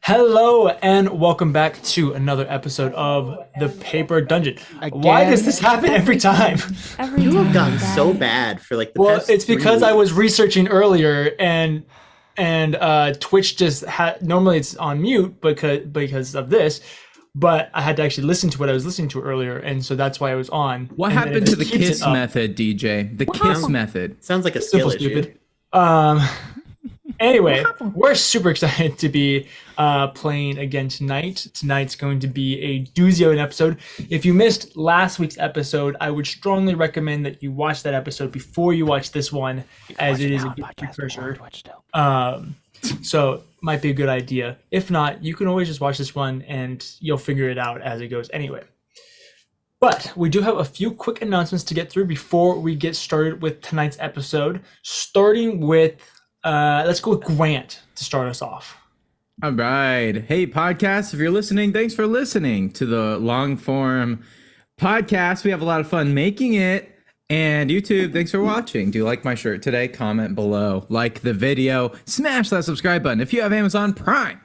Hello and welcome back to another episode of the Paper Dungeon. Why does this happen every time? You have gotten so bad for like the past It's 3 because I weeks. was researching earlier and Twitch just had normally it's on mute because of this, but I had to actually listen to what I was listening to earlier, and so that's why I was on. What and then it happened to just the keeps it kiss up. method, DJ? The kiss method. Sounds like a skill Simple, issue. stupid. Anyway, we're super excited to be playing again tonight. Tonight's going to be a doozy of an episode. If you missed last week's episode, I would strongly recommend that you watch that episode before you watch this one, as it is a good precursor. So might be a good idea. If not, you can always just watch this one and you'll figure it out as it goes anyway. But we do have a few quick announcements to get through before we get started with tonight's episode, starting with let's go with Grant to start us off. All right. Hey, podcast, if you're listening, thanks for listening to the long form podcast. We have a lot of fun making it. And YouTube, thanks for watching. Do you like my shirt today? Comment below. Like the video. Smash that subscribe button. If you have Amazon Prime,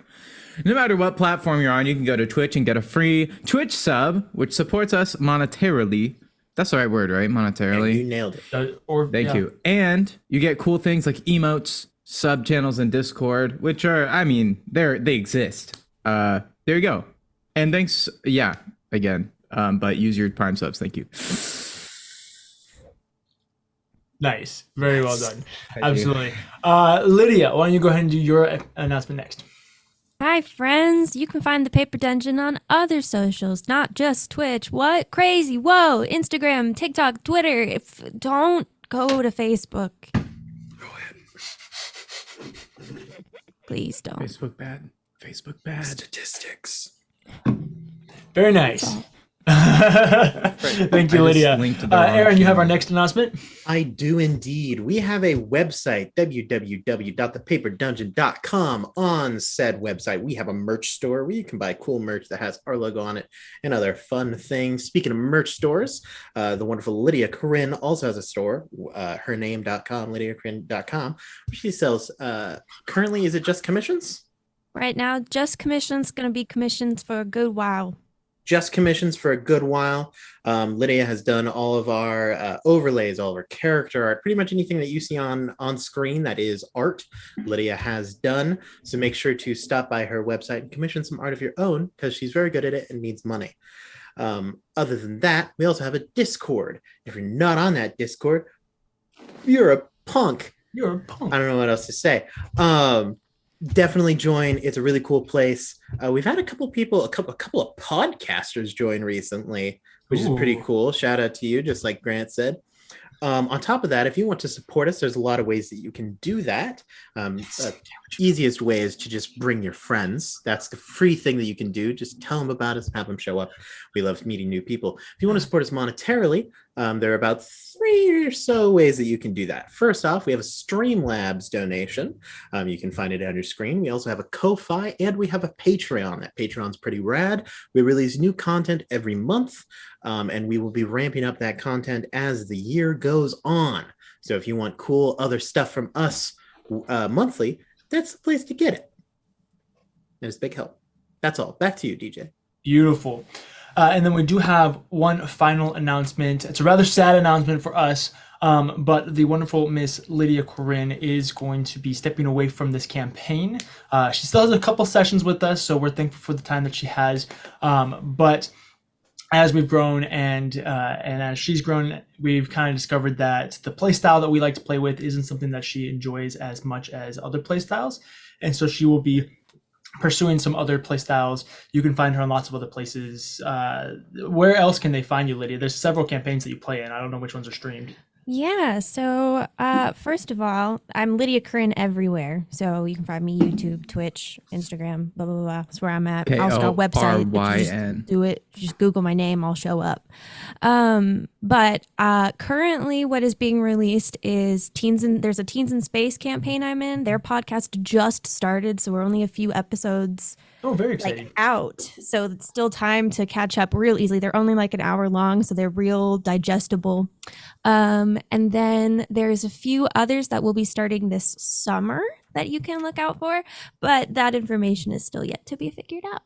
no matter what platform you're on, you can go to Twitch and get a free Twitch sub, which supports us monetarily. That's the right word, right? Monetarily. And you nailed it. Thank you. And you get cool things like emotes, sub channels, and Discord, which are, I mean, they exist. There you go. And thanks, again. But use your Prime subs. Thank you. Nice. Very well done. Absolutely. Lydia, why don't you go ahead and do your announcement next? Hi, friends. You can find the Paper Dungeon on other socials, not just Twitch. What? Crazy. Whoa. Instagram, TikTok, Twitter. Don't go to Facebook. Go ahead. Please don't. Facebook bad. Facebook bad. Statistics. Very nice. Thank you, Lydia. Aaron, you have our next announcement? I do indeed. We have a website, www.thepaperdungeon.com. On said website, we have a merch store where you can buy cool merch that has our logo on it and other fun things. Speaking of merch stores, the wonderful Lydia Corinne also has a store, hername.com, lydiacorinne.com, where she sells, currently, is it just commissions? Right now, just commissions. Going to be commissions for a good while. Just commissions for a good while. Lydia has done all of our overlays, all of our character art, pretty much anything that you see on screen that is art, Lydia has done. So make sure to stop by her website and commission some art of your own, because she's very good at it and needs money. Other than that, we also have a Discord. If you're not on that Discord, you're a punk. You're a punk. I don't know what else to say. Definitely join. It's a really cool place. We've had a couple of podcasters join recently, which is pretty cool. Shout out to you, just like Grant said. On top of that, if you want to support us, there's a lot of ways that you can do that. Easiest way is to just bring your friends. That's the free thing that you can do. Just tell them about us, have them show up. We love meeting new people. If you want to support us monetarily, there are about 3 or so ways that you can do that. First off, we have a Streamlabs donation. You can find it on your screen. We also have a Ko-Fi, and we have a Patreon. That Patreon's pretty rad. We release new content every month, and we will be ramping up that content as the year goes on. So if you want cool other stuff from us monthly, that's the place to get it. There's big help. That's all. Back to you, DJ. Beautiful. And then we do have one final announcement. It's a rather sad announcement for us, but the wonderful Miss Lydia Corinne is going to be stepping away from this campaign. She still has a couple sessions with us, so we're thankful for the time that she has. But as we've grown and as she's grown, we've kind of discovered that the play style that we like to play with isn't something that she enjoys as much as other play styles. And so she will be pursuing some other play styles. You can find her in lots of other places. Where else can they find you, Lydia? There's several campaigns that you play in. I don't know which ones are streamed. Yeah, so first of all, I'm Lydia Corinne everywhere. So you can find me YouTube, Twitch, Instagram, blah, blah, blah. That's where I'm at. I also got a website. But you just do it. Just Google my name. I'll show up. But currently what is being released is there's a Teens in Space campaign I'm in. Their podcast just started, so we're only a few episodes Oh, very exciting. out. So it's still time to catch up real easily. They're only like an hour long, so they're real digestible. And then there's a few others that will be starting this summer that you can look out for, but that information is still yet to be figured out.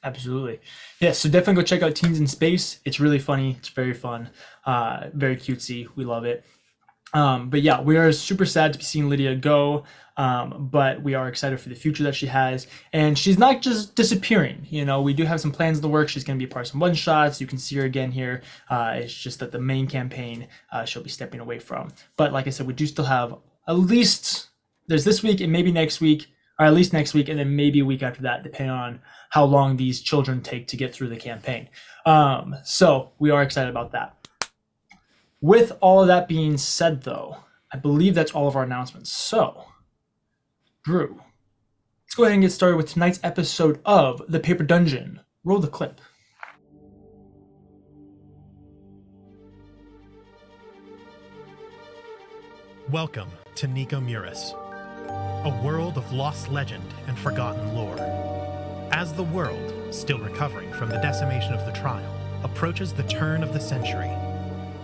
Absolutely. Yeah, so definitely go check out Teens in Space. It's really funny. It's very fun. Very cutesy. We love it. But yeah, we are super sad to be seeing Lydia go, but we are excited for the future that she has. And she's not just disappearing. You know, we do have some plans in the works. She's going to be a part of some one-shots. You can see her again here. It's just that the main campaign she'll be stepping away from. But like I said, we do still have at least, there's this week and maybe next week, or at least next week, and then maybe a week after that, depending on how long these children take to get through the campaign. So we are excited about that. With all of that being said, though, I believe that's all of our announcements. So, Drew, let's go ahead and get started with tonight's episode of The Paper Dungeon. Roll the clip. Welcome to Nico Muris, a world of lost legend and forgotten lore. As the world, still recovering from the decimation of the trial, approaches the turn of the century,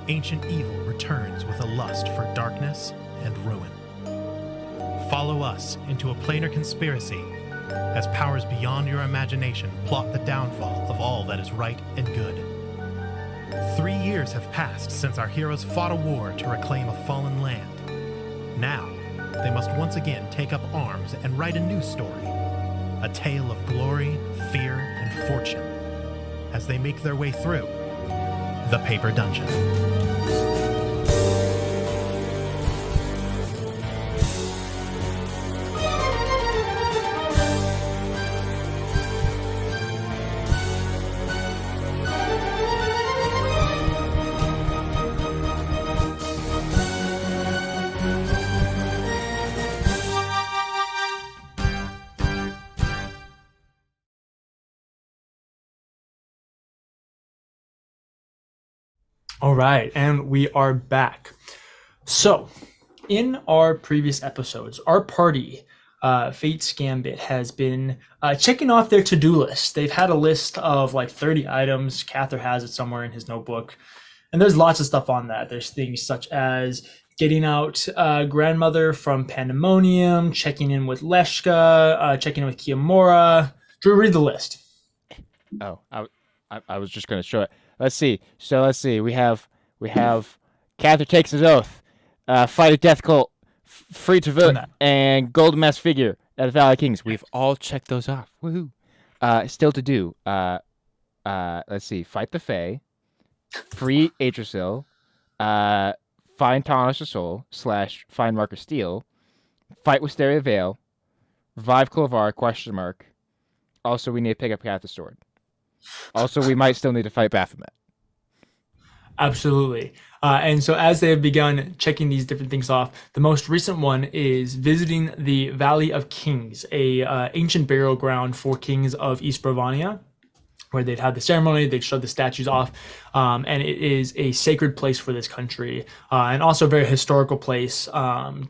ancient evil returns with a lust for darkness and ruin. Follow us into a planar conspiracy as powers beyond your imagination plot the downfall of all that is right and good. 3 years have passed since our heroes fought a war to reclaim a fallen land. Now, they must once again take up arms and write a new story, a tale of glory, fear, and fortune, as they make their way through the Paper Dungeon. All right, and we are back. So, in our previous episodes, our party, Fate's Gambit, has been checking off their to-do list. They've had a list of like 30 items. Cather has it somewhere in his notebook. And there's lots of stuff on that. There's things such as getting out grandmother from Pandemonium, checking in with Leshka, checking in with Kiyomura. Drew, read the list. Oh, I was just going to show it. Let's see. So let's see. We have Cather takes his oath, fight a death cult, free to vote, and golden mask figure at the Valley Kings. We've all checked those off. Woohoo! Still to do. Let's see. Fight the Fae, free Atrasil, find Tarnish the Soul / find Marker Steel, fight Wisteria Vale, revive Clovar ? Also, we need to pick up Cather's sword. Also, we might still need to fight Baphomet. Absolutely. And so as they have begun checking these different things off, the most recent one is visiting the Valley of Kings, a ancient burial ground for kings of East Bravania, where they'd had the ceremony, they'd showed the statues off, and it is a sacred place for this country, and also a very historical place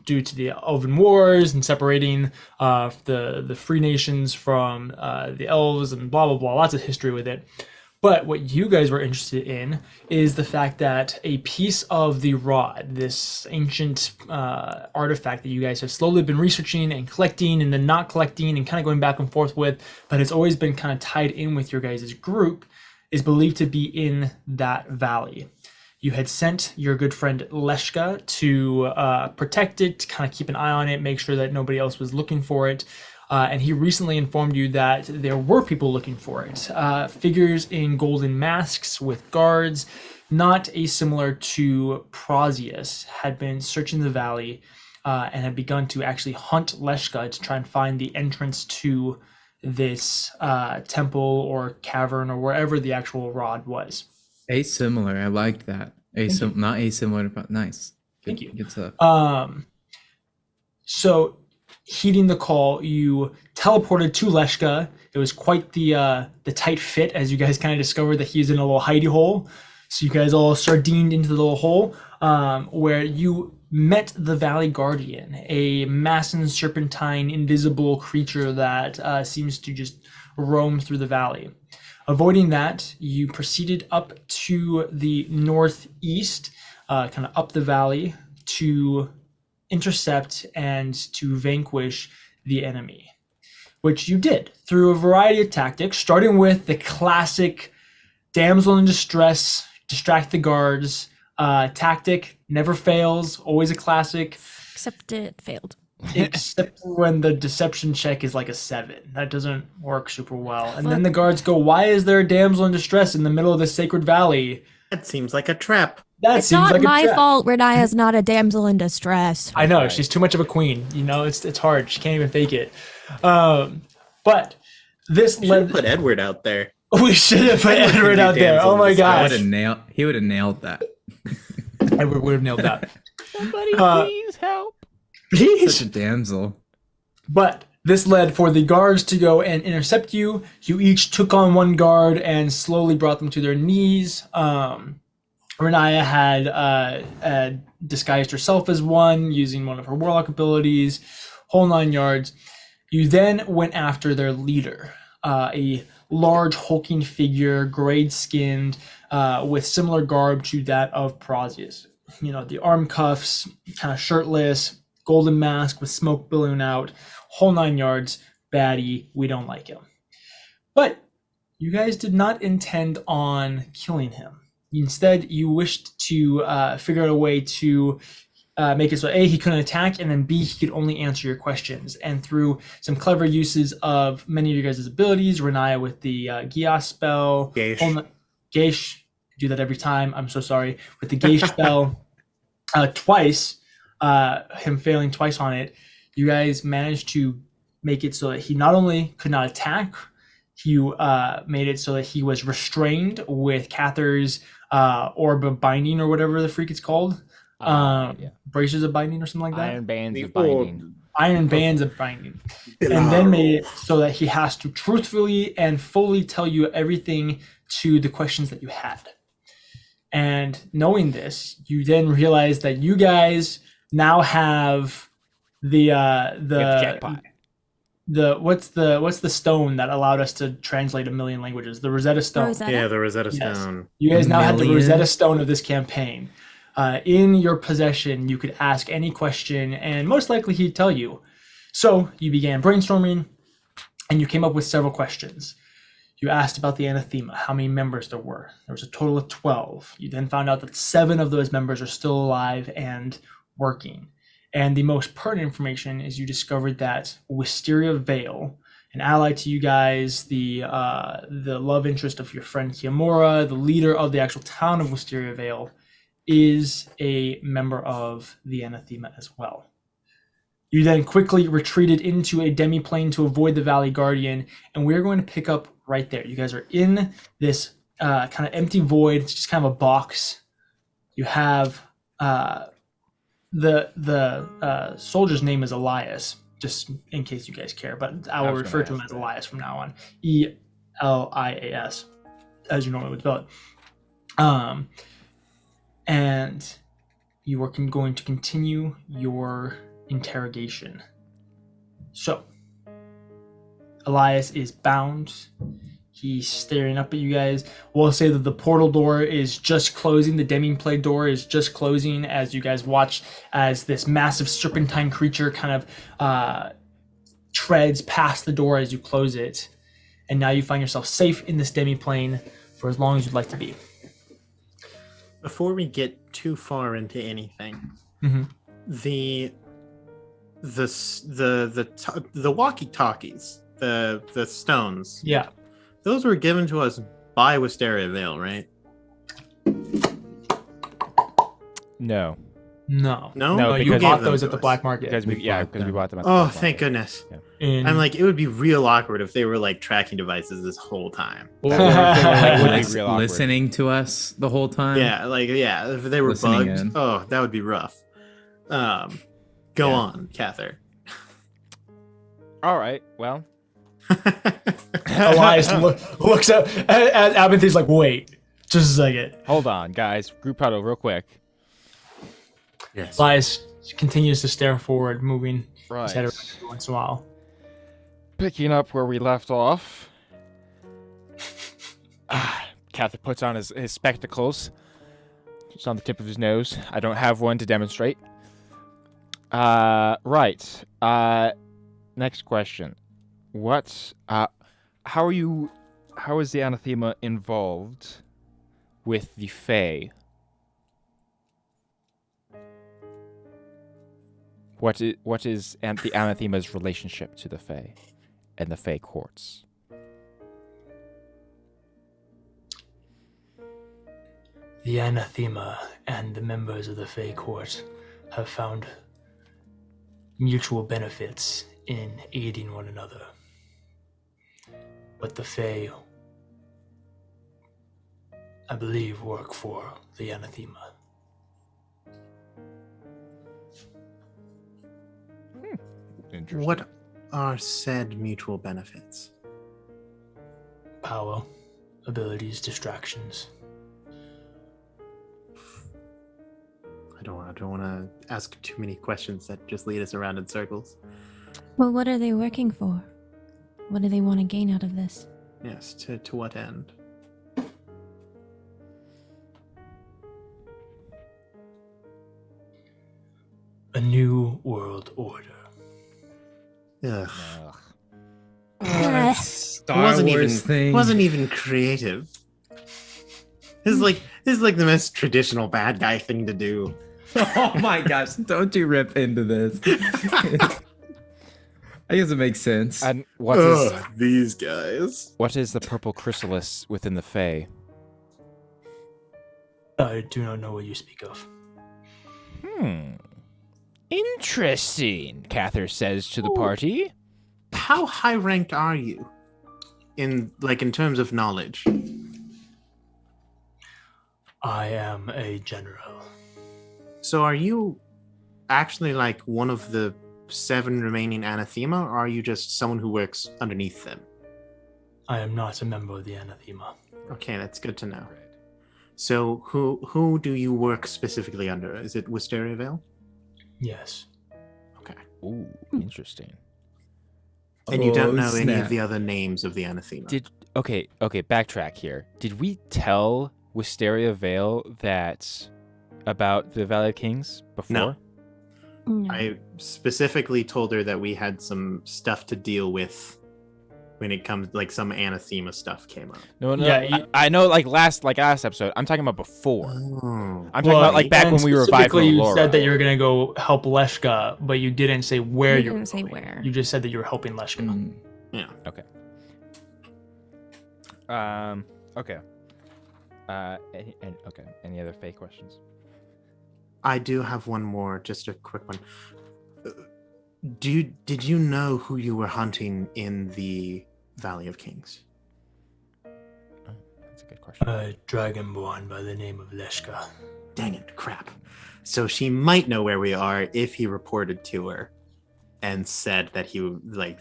due to the Elven Wars and separating the free nations from the elves and blah, blah, blah, lots of history with it. But what you guys were interested in is the fact that a piece of the rod, this ancient artifact that you guys have slowly been researching and collecting and then not collecting and kind of going back and forth with, but it's always been kind of tied in with your guys' group, is believed to be in that valley. You had sent your good friend Leshka to protect it, to kind of keep an eye on it, make sure that nobody else was looking for it. And he recently informed you that there were people looking for it. Figures in golden masks with guards, not assimilar to Prozius, had been searching the valley and had begun to actually hunt Leshka to try and find the entrance to this temple or cavern or wherever the actual rod was. Asimilar, I liked that. Not asimilar, but nice. Thank you. Good stuff. So, heeding the call, you teleported to Leshka. It was quite the tight fit, as you guys kind of discovered that he's in a little hidey hole. So you guys all sardined into the little hole, where you met the Valley Guardian, a massive serpentine invisible creature that seems to just roam through the valley. Avoiding that, you proceeded up to the northeast, kind of up the valley to intercept and to vanquish the enemy, which you did through a variety of tactics, starting with the classic damsel in distress, distract the guards tactic. Never fails, always a classic. Except it failed. Except when the deception check is like a 7. That doesn't work super well. And then the guards go, why is there a damsel in distress in the middle of the sacred valley? That seems like a trap. It's not my fault Renaya's not a damsel in distress. I know, she's too much of a queen. You know, it's hard. She can't even fake it. But this led... put Edward out there. We should have put Edward out there. Oh my gosh. He would have nailed that. Edward would have nailed that. Somebody please help. Please. Such a damsel. But this led for the guards to go and intercept you. You each took on one guard and slowly brought them to their knees. Renaya had disguised herself as one using one of her warlock abilities, whole 9 yards. You then went after their leader, a large hulking figure, grayed skinned, with similar garb to that of Prasius. You know, the arm cuffs, kind of shirtless, golden mask with smoke billowing out, whole 9 yards, baddie, we don't like him. But you guys did not intend on killing him. Instead, you wished to figure out a way to make it so A, he couldn't attack, and then B, he could only answer your questions. And through some clever uses of many of your guys' abilities, Renaya with the Gias spell, Geish, do that every time, I'm so sorry, with the Geish spell, twice, him failing twice on it, you guys managed to make it so that he not only could not attack, you made it so that he was restrained with Cather's orb of binding or whatever the freak it's called. Braces of binding or something like that. Iron bands of binding. Iron bands of binding. And then made it so that he has to truthfully and fully tell you everything to the questions that you had. And knowing this, you then realize that you guys now have the jackpot. What's the stone that allowed us to translate 1 million languages? The Rosetta Stone. Rosetta? Yeah, the Rosetta Stone. You guys now have the Rosetta Stone of this campaign. In your possession, you could ask any question, and most likely he'd tell you. So you began brainstorming, and you came up with several questions. You asked about the Anathema, how many members there were. There was a total of 12. You then found out that 7 of those members are still alive and working. And the most pertinent information is you discovered that Wisteria Vale, an ally to you guys, the love interest of your friend Kiamura, the leader of the actual town of Wisteria Vale, is a member of the Anathema as well. You then quickly retreated into a demi-plane to avoid the Valley Guardian, and we're going to pick up right there. You guys are in this kind of empty void. It's just kind of a box. You have the soldier's name is Elias, just in case you guys care, but I will refer to him as Elias from now on. Elias, as you normally would spell it. And you are going to continue your interrogation. So, Elias is bound. He's staring up at you guys. We'll say that the portal door is just closing. The demi-plane door is just closing as you guys watch as this massive serpentine creature kind of treads past the door as you close it. And now you find yourself safe in this demi-plane for as long as you'd like to be. Before we get too far into anything, the walkie-talkies, the stones. Yeah. Those were given to us by Wisteria Vale, right? No, you bought those at the black market. Because we bought them at the black market. Oh, thank goodness. Yeah. I'm like, it would be real awkward if they were like tracking devices this whole time. Or if they were like listening to us the whole time. Yeah, if they were bugged, that would be rough. Go on, Cather. All right, well. Elias looks up at Abinthy's like, wait, just a second. Hold on, guys. Group huddle real quick. Yes. Elias continues to stare forward, moving his head around every once in a while. Picking up where we left off. Cather puts on his spectacles. It's on the tip of his nose. I don't have one to demonstrate. Right. Next question. How is the Anathema involved with the Fae? What is the Anathema's relationship to the Fae and the Fae courts? The Anathema and the members of the Fae court have found mutual benefits in aiding one another. But the Fae, I believe, work for the Anathema. Interesting. What are said mutual benefits? Power, abilities, distractions. I don't want to ask too many questions that just lead us around in circles. Well, what are they working for? What do they want to gain out of this? Yes, to what end? A new world order. Ugh. Star Wars thing. Wasn't even creative. This is like the most traditional bad guy thing to do. Oh my gosh! Don't you rip into this? I guess it makes sense. And these guys? what is the purple chrysalis within the Fae? I do not know what you speak of. Interesting, Cather says to the party. How high ranked are you? In terms of knowledge? I am a general. So are you actually like one of the 7 remaining Anathema, or are you just someone who works underneath them? I am not a member of the Anathema. Okay, that's good to know. So who do you work specifically under? Is it Wisteria Vale? Yes. Okay. Ooh, interesting. And you don't know any of the other names of the Anathema? Okay, backtrack here. Did we tell Wisteria Vale about the Valley of Kings before? No. No. I specifically told her that we had some stuff to deal with when it comes, like some Anathema stuff came up. No. Yeah, I know, like last episode. I'm talking about before. Oh. I'm talking about like back when we revived specifically, you Laura. said that you were gonna go help Leshka, but you didn't say where You you were didn't say going. where. You just said that you were helping Leshka. Yeah. Okay. Okay. Any other fake questions? I do have one more, just a quick one. Did you know who you were hunting in the Valley of Kings? Oh, that's a good question. A dragonborn by the name of Leshka. Dang it, crap. So she might know where we are if he reported to her and said that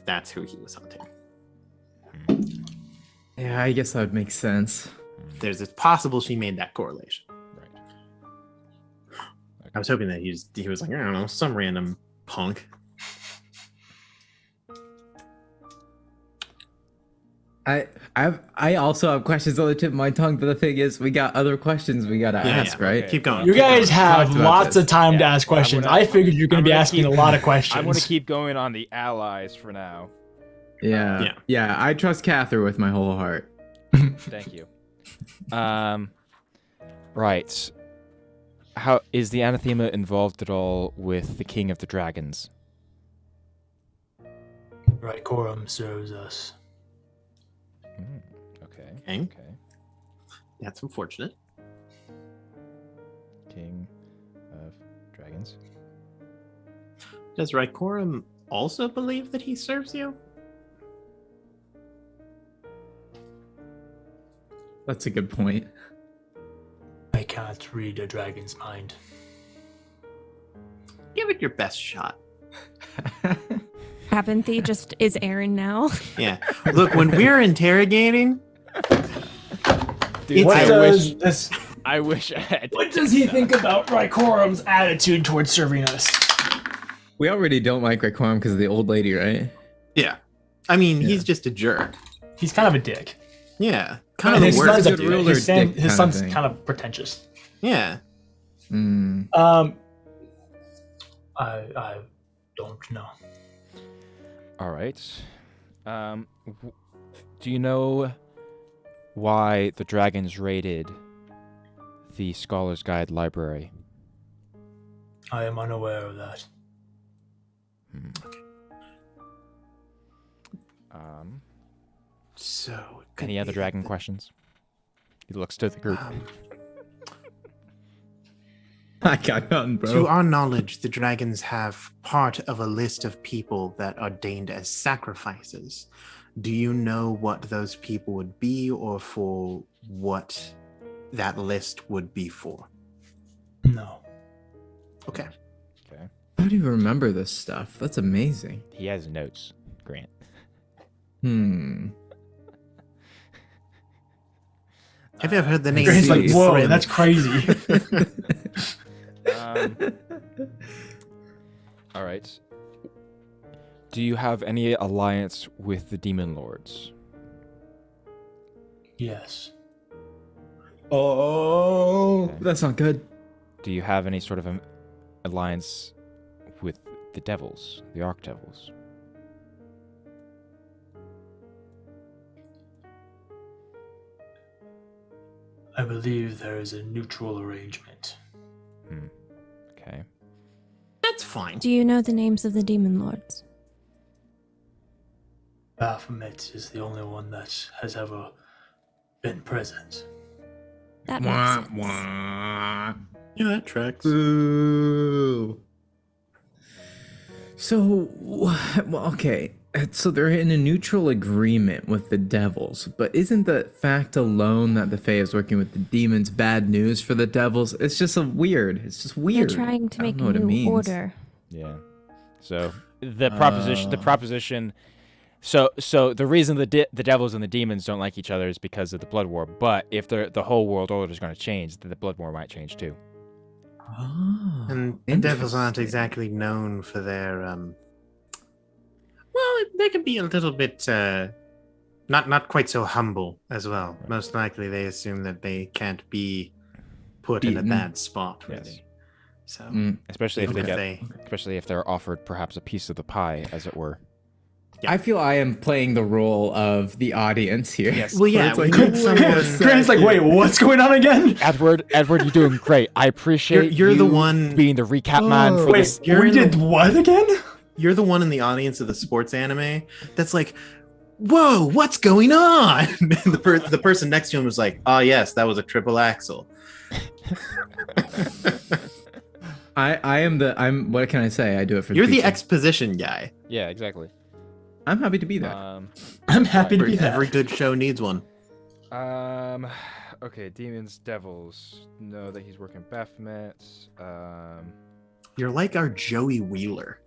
that's who he was hunting. Yeah, I guess that would make sense. It's possible she made that correlation. Right. I was hoping that he was like, I don't know, some random punk. I also have questions on the tip of my tongue, but the thing is, we got other questions we gotta ask, right? Keep going. You guys have Talked about lots this. of time to Yeah, ask questions. I'm gonna- I figured you're going to be gonna asking keep- a lot of questions. I'm gonna keep going on the allies for now. Yeah. I trust Cather with my whole heart. Thank you. Right. How is the Anathema involved at all with the King of the Dragons? Right, Corum serves us. Okay. Okay. That's unfortunate. King of Dragons. Does Rykorum also believe that he serves you? That's a good point. I can't read a dragon's mind. Give it your best shot. Apathy just is Aaron now. Yeah. Look, when we're interrogating, Dude, What It's- I wish I had. What does he think about Rykorum's attitude towards serving us? We already don't like Rykorum because of the old lady, right? yeah. I mean, he's just a jerk. He's kind of a dick. Yeah. Kind Kind of of His the worst son's, worst. good ruler his dick his kinda son's thing. kind of pretentious. Yeah. Mm. I don't know. All right. Do you know why the dragons raided the Scholar's Guide library? I am unaware of that. So Any other dragon questions? He looks to the group. I got nothing, bro. To our knowledge, the dragons have part of a list of people that are ordained as sacrifices. Do you know what those people would be, or for what that list would be for? No. Okay. Okay. How do you remember this stuff? That's amazing. He has notes, Grant. Have you ever heard the name? Grant's like, whoa, Grim? that's crazy. All right. Do you have any alliance with the demon lords? Yes. Oh, Okay. that's not good. Do you have any sort of alliance with the devils, the archdevils? I believe there is a neutral arrangement. Okay. That's fine. Do you know the names of the demon lords? Baphomet is the only one that has ever been present. That makes sense. Yeah, that tracks. Boo. So, well, okay. So they're in a neutral agreement with the devils, but isn't the fact alone that the Fae is working with the demons bad news for the devils? It's just weird. It's just weird. They're trying to I make don't know a what it new means. order. Yeah. So the proposition. So the reason the devils and the demons don't like each other is because of the blood war. But if the whole world order is going to change, then the blood war might change too. Oh, And the devils aren't interesting. exactly known for their well, they can be a little bit not quite so humble as well. Right. Most likely they assume that they can't be put in a Beaten. bad spot, Yes. really. So Especially if Okay. especially if they're offered perhaps a piece of the pie, as it were. Yeah. I feel I am playing the role of the audience here. Yes. Well, yeah, Where it's we like, need wait a someone- Grant's like, wait, what's going on again? Edward, you're doing great. I appreciate You're the you one- being the recap man for Wait, this. You're we in the- did what again? you're the one in the audience of the sports anime that's like, whoa, what's going on? And the person next to him was like, oh yes, that was a triple axle. I'm what can I say? I do it for You're the people. exposition guy. Yeah, exactly. I'm happy to be there. I'm happy to be Every that. good show needs one. Okay, demons, devils. Know that he's working Baphomet. You're like our Joey Wheeler.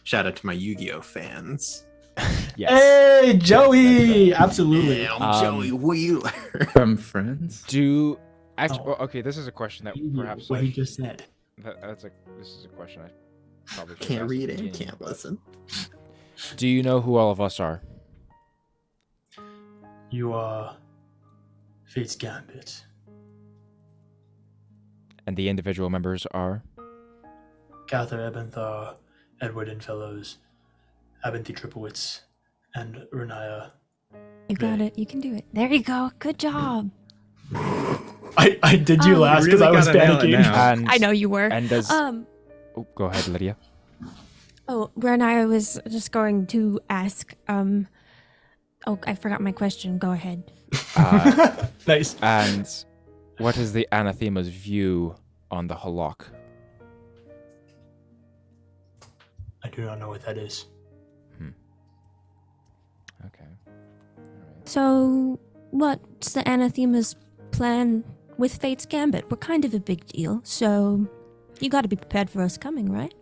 Shout out to my Yu-Gi-Oh fans. Yes. Hey, Joey! Absolutely. Yeah, I'm Joey Wheeler. From Friends. Do actually? Oh. Well, okay, this is a question that perhaps What he just said. this is a question I probably should Can't ask read at the it, beginning, can't but listen. Do you know who all of us are? You are Fate's Gambit. And the individual members are? Cather Ebenthar, Edward Infellows, Abinthy Tripowitz, and Renaya. You got it. You can do it. There you go. Good job. I did you last because really I was gotta nail it panicking. now. And I know you were. And does oh, go ahead, Lydia. Oh, when I was just going to ask, oh, I forgot my question. Go ahead. Nice. And what is the Anathema's view on the Halak? I do not know what that is. Okay. So, what's the Anathema's plan with Fate's Gambit? We're kind of a big deal, so you got to be prepared for us coming, right?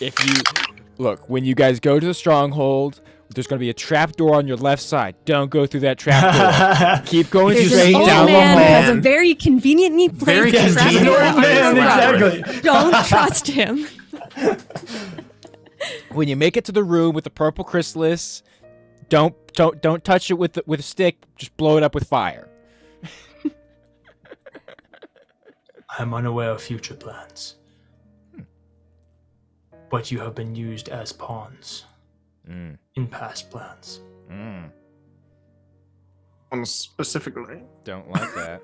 If you look, when you guys go to the stronghold, there's going to be a trap door on your left side. Don't go through that trap door. Keep going There's straight an old down the man who hall. has a very conveniently Very placed trap convenient. door on his Man, right. exactly. Don't trust him. When you make it to the room with the purple chrysalis, Don't touch it with a stick. Just blow it up with fire. I'm unaware of future plans. But you have been used as pawns in past plans. Specifically. Don't like that.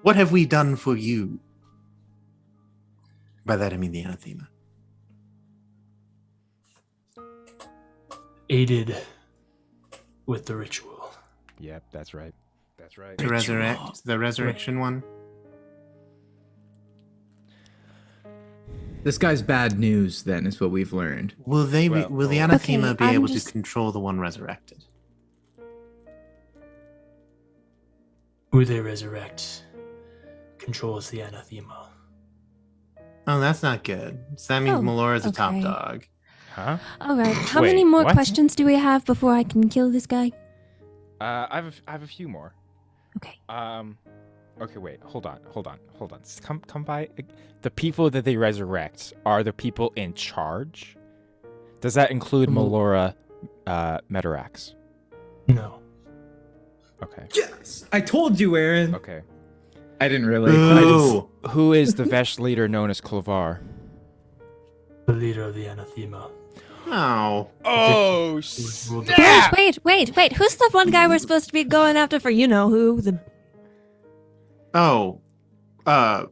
What have we done for you? By that I mean the Anathema. Aided with the ritual. Yep, that's right. That's right. The resurrection one. This guy's bad news, then, is what we've learned. Will the Anathema be able to control the one resurrected? Who they resurrect controls the Anathema. Oh, that's not good. So that means Melora's a top dog. Huh? All right. How many more questions do we have before I can kill this guy? I have a few more. Okay. Okay, wait. Hold on. Come by. The people that they resurrect are the people in charge. Does that include Melora, Metarax? No. Okay. Yes, I told you, Aaron. Okay. I didn't really. Who is the Vesh leader known as Klovar? The leader of the Anathema. Oh. Oh, snap! Wait. Who's the one guy we're supposed to be going after for who? That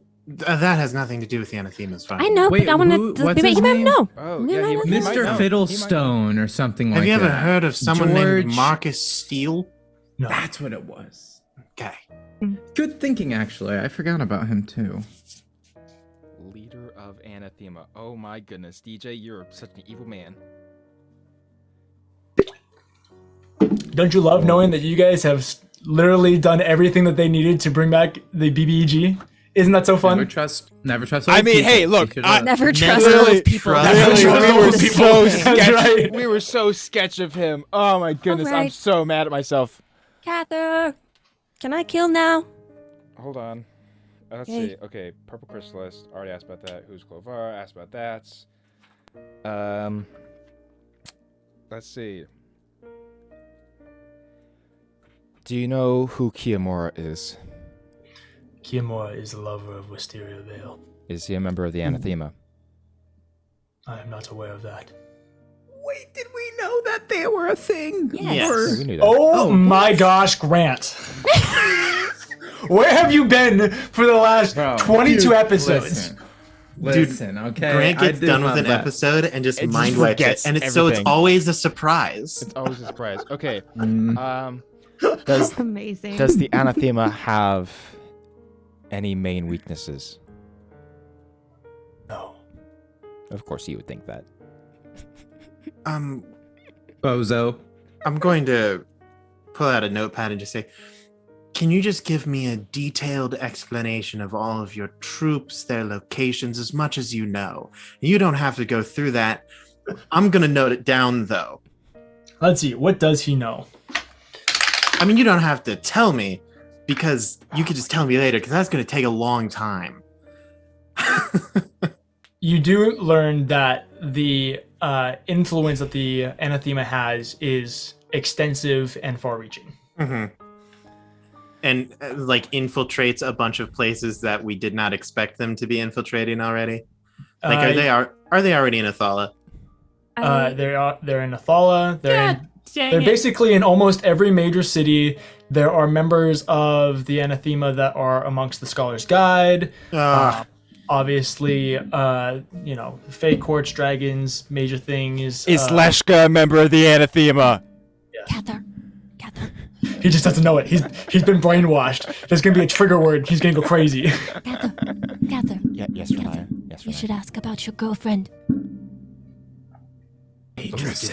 has nothing to do with the Anathema's fight. I know, but I want to. what's his You might name? know. Oh, yeah, Mr. Fiddlestone or something like that. Have you ever heard of someone named George- Marcus Steele? No. That's what it was. Okay. Good thinking, actually. I forgot about him, too. Leader of Anathema. Oh my goodness, DJ, you're such an evil man. Don't you love knowing that you guys have literally done everything that they needed to bring back the BBEG? Isn't that so fun? Never trust. I mean, hey, look, Never trust really those people. We were so sketch of him. Oh my goodness, I'm Alright. so mad at myself. Cather, can I kill now? Hold on. Let's see. Okay, Purple Chrysalis. Already asked about that. Who's Klovar? Asked about that. Let's see. Do you know who Kiamora is? Kiamora is the lover of Wisteria Vale. Is he a member of the Anathema? I am not aware of that. Wait, did we know that they were a thing? Yes. We knew that. Oh my gosh, Grant. Where have you been for the last 22 episodes? Listen, okay. Grant gets done with an that. episode and just It mind just wipes it. forgets And it's everything. always a surprise. It's always a surprise. Okay. Mm. Amazing. Does the Anathema have any main weaknesses? No. Of course, you would think that. Bozo. I'm going to pull out a notepad and just say, can you just give me a detailed explanation of all of your troops, their locations, as much as you know? You don't have to go through that. I'm going to note it down, though. Let's see. What does he know? I mean, you don't have to tell me, because you could just tell me later, because that's going to take a long time. You do learn that the influence that the Anathema has is extensive and far-reaching. Mm-hmm. And like infiltrates a bunch of places that we did not expect them to be infiltrating already. Like, are they already in Athala? They're in Athala. They're basically in almost every major city. There are members of the Anathema that are amongst the Scholar's Guide. Obviously, Fey Courts, Dragons, major thing is Leshka a member of the Anathema? Cather. He just doesn't know it. He's been brainwashed. There's gonna be a trigger word. He's gonna go crazy. Cather. Yes, Renaya. Yes, You should ask about your girlfriend. He's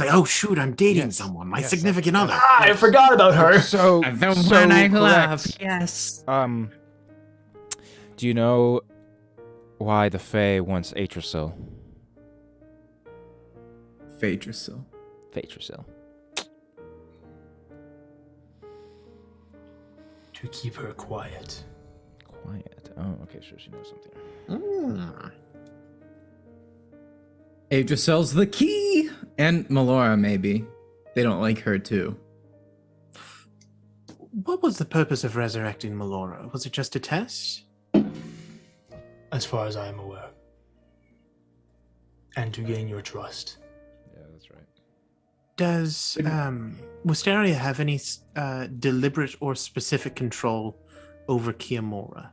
like, oh shoot, I'm dating someone, my significant other. I forgot about her. So correct. Yes. Do you know why the Fae wants Atrasil? Phaedrasil. Atrasil. To keep her quiet. Quiet. Oh, okay, sure, she knows something. Aedrasel's the key! And Melora, maybe. They don't like her, too. What was the purpose of resurrecting Melora? Was it just a test? As far as I am aware. And to gain your trust. Yeah, that's right. Does Wisteria have any deliberate or specific control over Kiamora?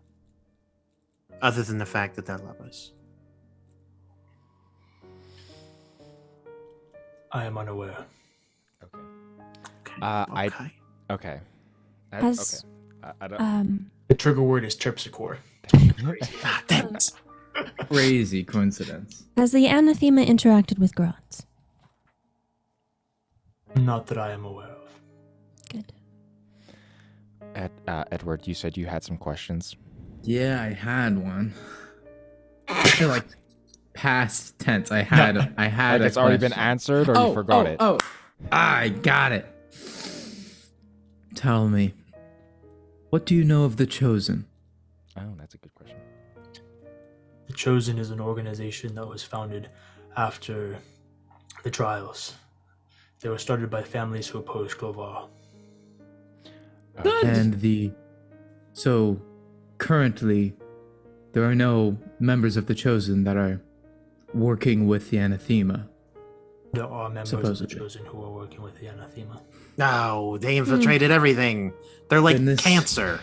Other than the fact that they're lovers? I am unaware. Okay. Okay. Has, I don't. The trigger word is Terpsichore. Thanks. Crazy coincidence. Has the Anathema interacted with Grots? Not that I am aware of. Good. Edward, you said you had some questions. Yeah, I had one. I feel like past tense. I had Like a it's already been question. answered, or you forgot it. Oh, I got it. Tell me, what do you know of the Chosen? Oh, that's a good question. The Chosen is an organization that was founded after the trials. They were started by families who opposed Clovar. And so currently there are no members of the Chosen that are working with the Anathema. There are members Supposedly. of the Chosen who are working with the Anathema. No, they infiltrated everything. They're like Then this- cancer.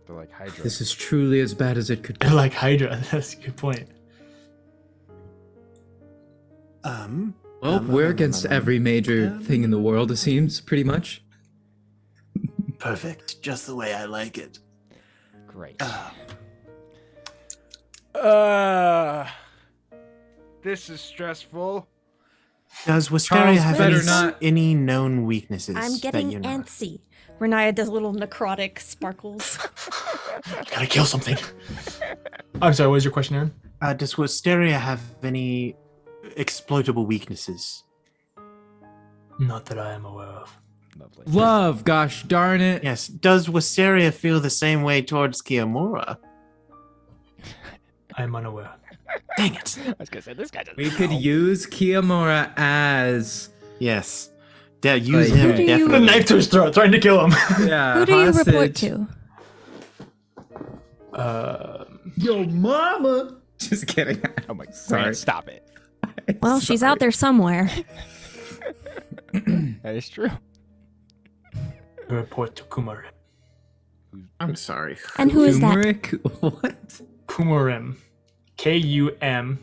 They're like Hydra. This is truly as bad as it could They're get. like Hydra. That's a good point. Well, we're against every major thing in the world, it seems, pretty much. Perfect. Just the way I like it. Great. This is stressful. Does Wisteria Charles, have better not- any known weaknesses? I'm that getting you know of? antsy. Renaya does little necrotic sparkles. Gotta kill something. I'm sorry, what was your question, Aaron? Does Wisteria have any exploitable weaknesses? Not that I am aware of. Lovely. Love, gosh darn it. Yes. Does Wisteria feel the same way towards Kiamora? I am unaware. Dang it. I was gonna say this guy doesn't. We could use Kiamora as Yes. Yeah, use Like, him Who do you- The definitely. knife to his throat, trying to kill him. yeah, Who do you report hostage. to? Yo, mama. Just kidding. Oh my! Sorry. Grant, stop it. Well, she's out there somewhere. That is true. Report to Kumarim. I'm sorry. And who is that? Turmeric? What? Kumarim. Kumarim.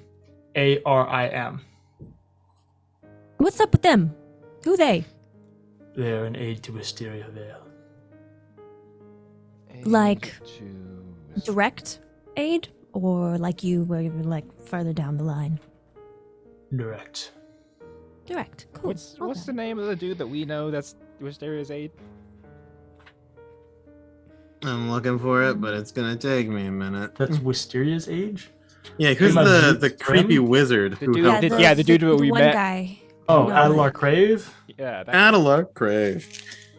What's up with them? Who they? They're an aid to Wisteria Vale. Like- Direct aid? Or like you, where you're like further down the line? Direct. Direct. Cool. What's the name of the dude that we know that's Wisteria's aid? I'm looking for it, but it's gonna take me a minute. That's Wisteria's age? Yeah, who's Am I the Luke creepy Grimm? wizard The who dude- helped? the dude that we one met. guy. Oh, No. Adelar Crave? Yeah. That Adelar Crave.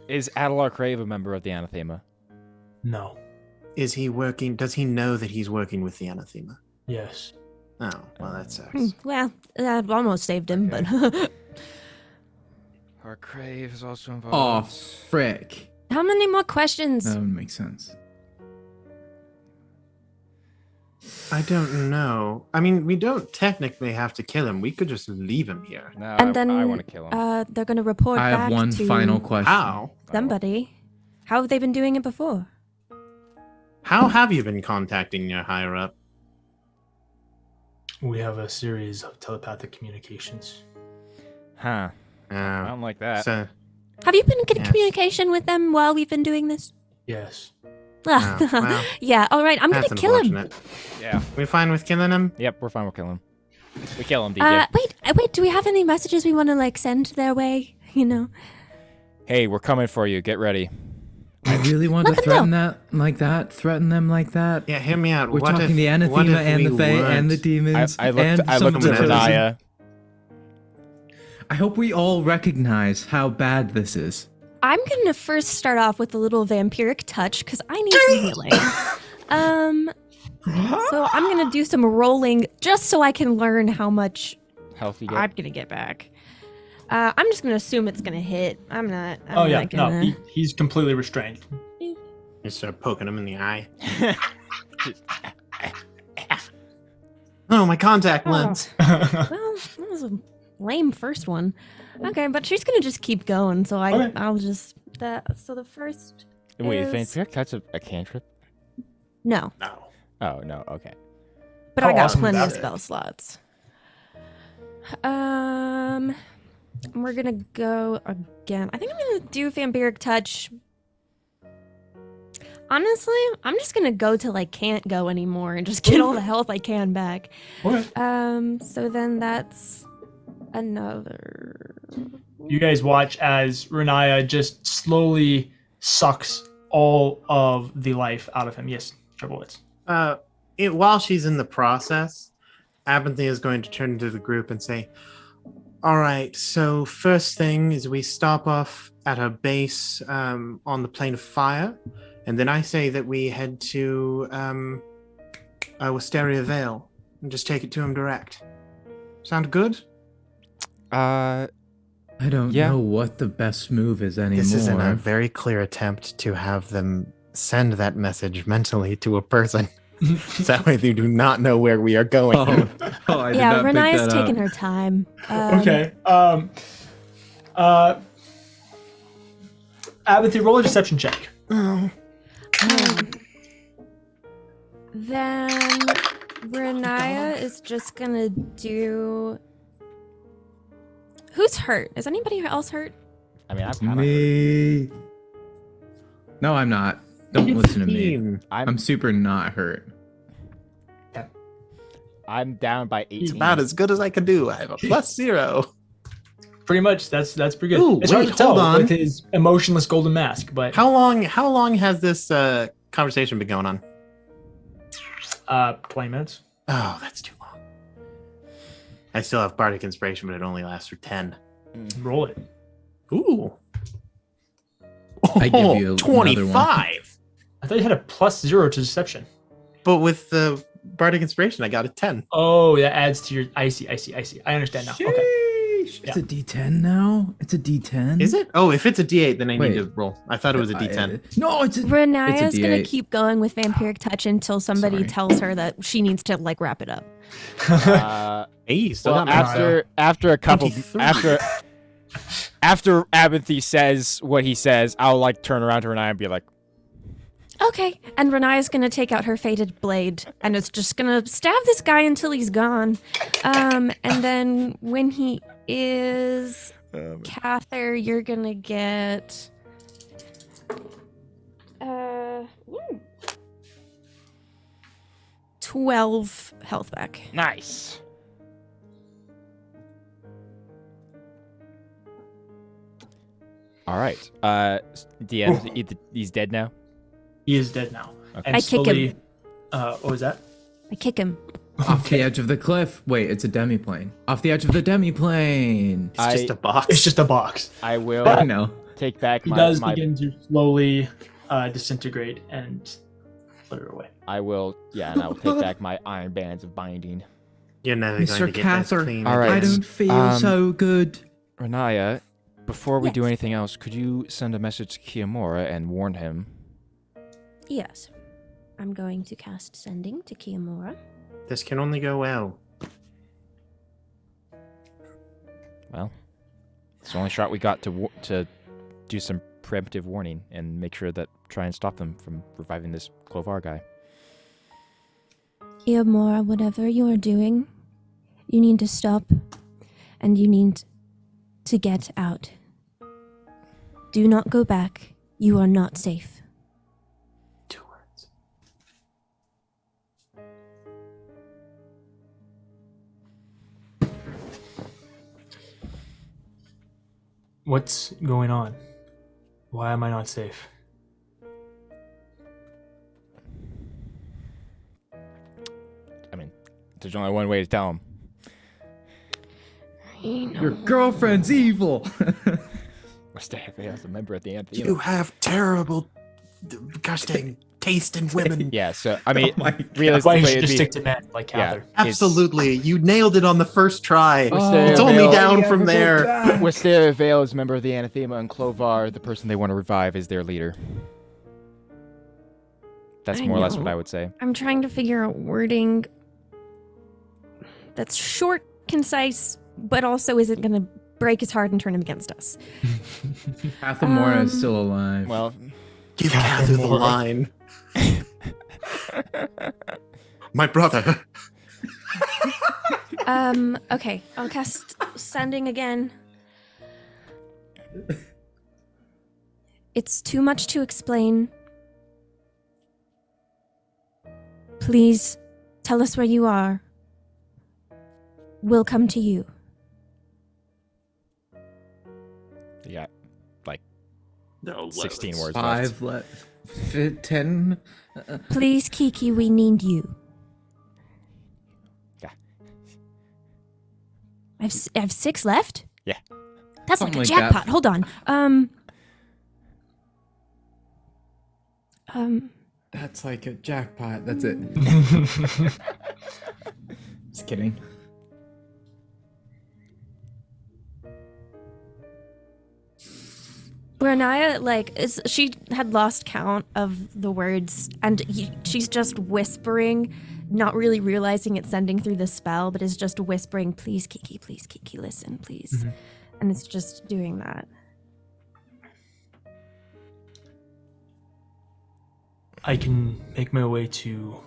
is Adelar Crave a member of the Anathema? No. Is he working? Does he know that he's working with the Anathema? Yes. Oh, well, that sucks. Well, that almost saved him, but Our Crave is also involved. Oh, frick. how many more questions? That would make sense. I don't know. I mean, we don't technically have to kill him. We could just leave him here. No, And then I want to kill him. they're gonna report I back have one to final question. How? somebody. How have they been doing it before? How have you been contacting your higher up? We have a series of telepathic communications. Huh. I don't like that. So, Have you been in Yes. communication with them while we've been doing this? Yes. oh, well, Yeah, all right, I'm that's gonna kill him. unfortunate. Yeah. We fine with killing him? Yep, we're fine with killing him. We kill him, DJ. Wait, do we have any messages we want to like send their way? You know? Hey, we're coming for you. Get ready. I really want to Let them threaten that like that? Threaten them like that? Yeah, hear me out. We're What talking if- the what Anathema if and the we Fae and the weren't? demons. I looked and at some to Chosen. Renaya. I hope we all recognize how bad this is. I'm gonna first start off with a little vampiric touch because I need some healing. So I'm gonna do some rolling just so I can learn how much health you get? I'm gonna get back. I'm just gonna assume it's gonna hit. I'm not No, gonna... he's completely restrained. You start poking him in the eye. Oh, my contact lens. Well, that was a lame first one. Okay, but she's gonna just keep going. So Okay. I'll just So the first. Wait, is... Vampiric Touch a cantrip? No, No. Oh no, okay. but How I got awesome plenty is of that? spell slots. We're gonna go again. I think I'm gonna do Vampiric Touch. Honestly, I'm just gonna go till I can't go anymore and just get all the health I can back. Okay. So then that's another. You guys watch as Renaya just slowly sucks all of the life out of him. Yes, Triple Wits. While she's in the process, Abinthy is going to turn to the group and say, all right, so first thing is we stop off at her base on the plane of fire, and then I say that we head to Wisteria Vale and just take it to him direct. Sound good? I don't know what the best move is anymore. This isn't a very clear attempt to have them send that message mentally to a person. That way they do not know where we are going. I did not pick Renaya's that taking up. her time. Okay. Abinthy, roll a deception check. Oh. Then Renaya is just gonna do. Who's hurt? Is anybody else hurt? I mean, I'm kind of. Me. No, I'm not. Don't listen to me. 15. I'm super not hurt. I'm down by 18. About as good as I could do. I have a +0. Pretty much. That's pretty good. Ooh, it's hard wait, to tell hold on. with his emotionless golden mask, but How long has this conversation been going on? 20 minutes. Oh, that's too long. I still have Bardic Inspiration, but it only lasts for 10. Roll it. Ooh. I give you another one. 25. I thought you had a +0 to deception. But with the Bardic Inspiration, I got a 10. Oh, that adds to your. I see. I understand now. Okay. Sheesh. It's a D10 now. It's a D10. Is it? Oh, if it's a D8, then I Wait. need to roll. I thought it was a D10. No, it's a. Renaya's It's a gonna D8. keep going with Vampiric Touch until somebody Sorry. tells her that she needs to wrap it up. Hey, you still Well, got my after a couple 23. after Abinthy says what he says, I'll turn around to Renaya and be like, Okay, and Renaya's gonna take out her fated blade, and it's just gonna stab this guy until he's gone. And then when he is Cather, you're gonna get 12 health back. nice. All right. DM, he's dead now. He is dead now. Okay. And I kick him. slowly, what was that? I kick him. Off the edge of the cliff. Wait, it's a demiplane. Off the edge of the demiplane. It's just a box. It's just a box. I will I know. take back He my. does begin to slowly disintegrate and put it away. I will, and I will take back my iron bands of binding. You're never going Mr. to get this Cather, clean. All right. I again. don't feel so good. Renaya, before we do Yes. anything else, could you send a message to Kiyomura and warn him? Yes. I'm going to cast Sending to Kiyomura. This can only go well. Well, it's the only shot we got to do some preemptive warning and make sure that try and stop them from reviving this Clovar guy. Kiyomura, whatever you are doing, you need to stop, and you need to get out. Do not go back. You are not safe. 2 words. What's going on? Why am I not safe? I mean, there's only one way to tell him. Your girlfriend's evil. We're staying as a member at the Anathema. You have terrible, gosh dang, taste in women. Yeah, so I mean, my God. That's why realistically, you should it'd just be, stick to men like yeah, Cather. Absolutely. You nailed it on the first try. Wisteria it's only Vale- down from there. Wisteria Vale is a member of the Anathema, and Clovar, the person they want to revive, is their leader. That's I more or less know. what I would say. I'm trying to figure out wording that's short, concise, but also isn't going to break his heart and turn him against us. Athemora is still alive. Well, Give Cather the line. My brother. Okay, I'll cast Sending again. It's too much to explain. Please, tell us where you are. We'll come to you. you got like No, 16 words 5 left. 10. Please, Kiki, we need you. Yeah. I have 6 left? Yeah. That's like Something a like jackpot. that. Hold on. That's like a jackpot. That's it. Just kidding. Renaya, she had lost count of the words, and she's just whispering, not really realizing it's sending through the spell, but is just whispering, please, Kiki, listen, please. Mm-hmm. And it's just doing that. I can make my way to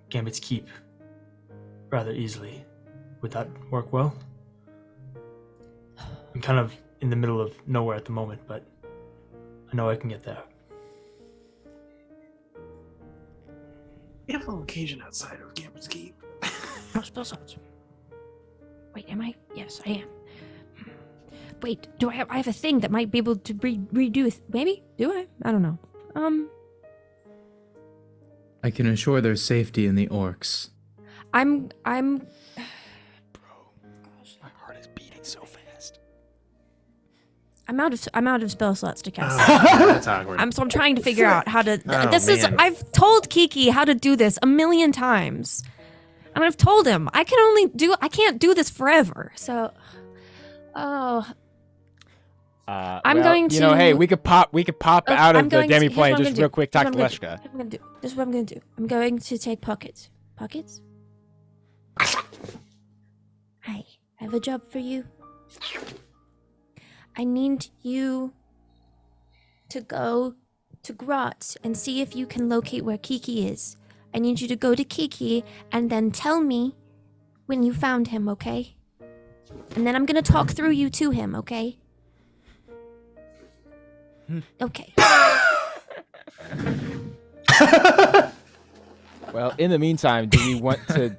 Gambit's Keep rather easily. Would that work well? I'm kind of in the middle of nowhere at the moment, but I know I can get there. We have a location outside of Gambit's Keep. Oh, spell slots. Wait, am I? Yes, I am. Wait, do I have a thing that might be able to redo? Maybe? Do I? I don't know. I can assure their safety in the orcs. I'm My heart is beating so fast. I'm out of spell slots to cast. That's awkward. I'm trying to figure out how to. Oh, man. I've told Kiki how to do this a million times, and I've told him I can't do this forever. So, I'm going You know, to- hey, we could pop out I'm of the going to- demi here's plane what I'm just gonna real do. quick. Here's Talk to what I'm gonna Leshka. do. This is what I'm going to do. I'm going to take pockets. Pockets? Hi, I have a job for you. I need you to go to Grotz and see if you can locate where Kiki is. I need you to go to Kiki and then tell me when you found him, okay? And then I'm gonna talk through you to him, okay? Okay. Well, in the meantime, do we want to?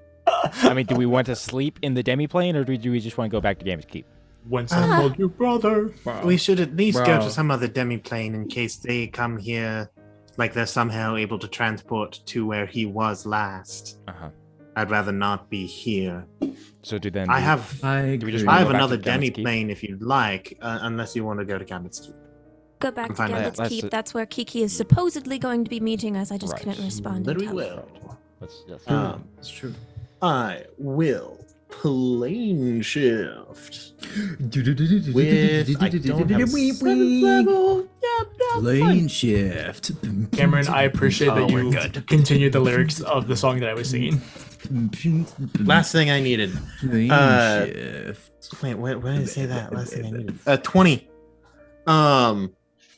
Do we want to sleep in the demi plane, or do we just want to go back to Gambit's Keep? Once I called you brother. We should at least go Bro. to some other demi-plane in case they come here, like they're somehow able to transport to where he was last. Uh-huh. I'd rather not be here. So do then. I have I Do we just agree. wanna I have go back another to Gambit's Keep? demi-plane if you'd like, unless you want to go to Gambit's Keep. Go back I'm to fine with Gambit's that. Keep. That's- That's where Kiki is supposedly going to be meeting us. I just Right. couldn't respond. Very until- well. Let's It's true. I will plane shift. With I don't have a seventh level. Yeah, that's Lane fine. shift. Cameron, I appreciate that we're you good. continued the lyrics of the song that I was singing. Last thing I needed. Lane shift. Wait, when did I say that? Last thing I needed. 20.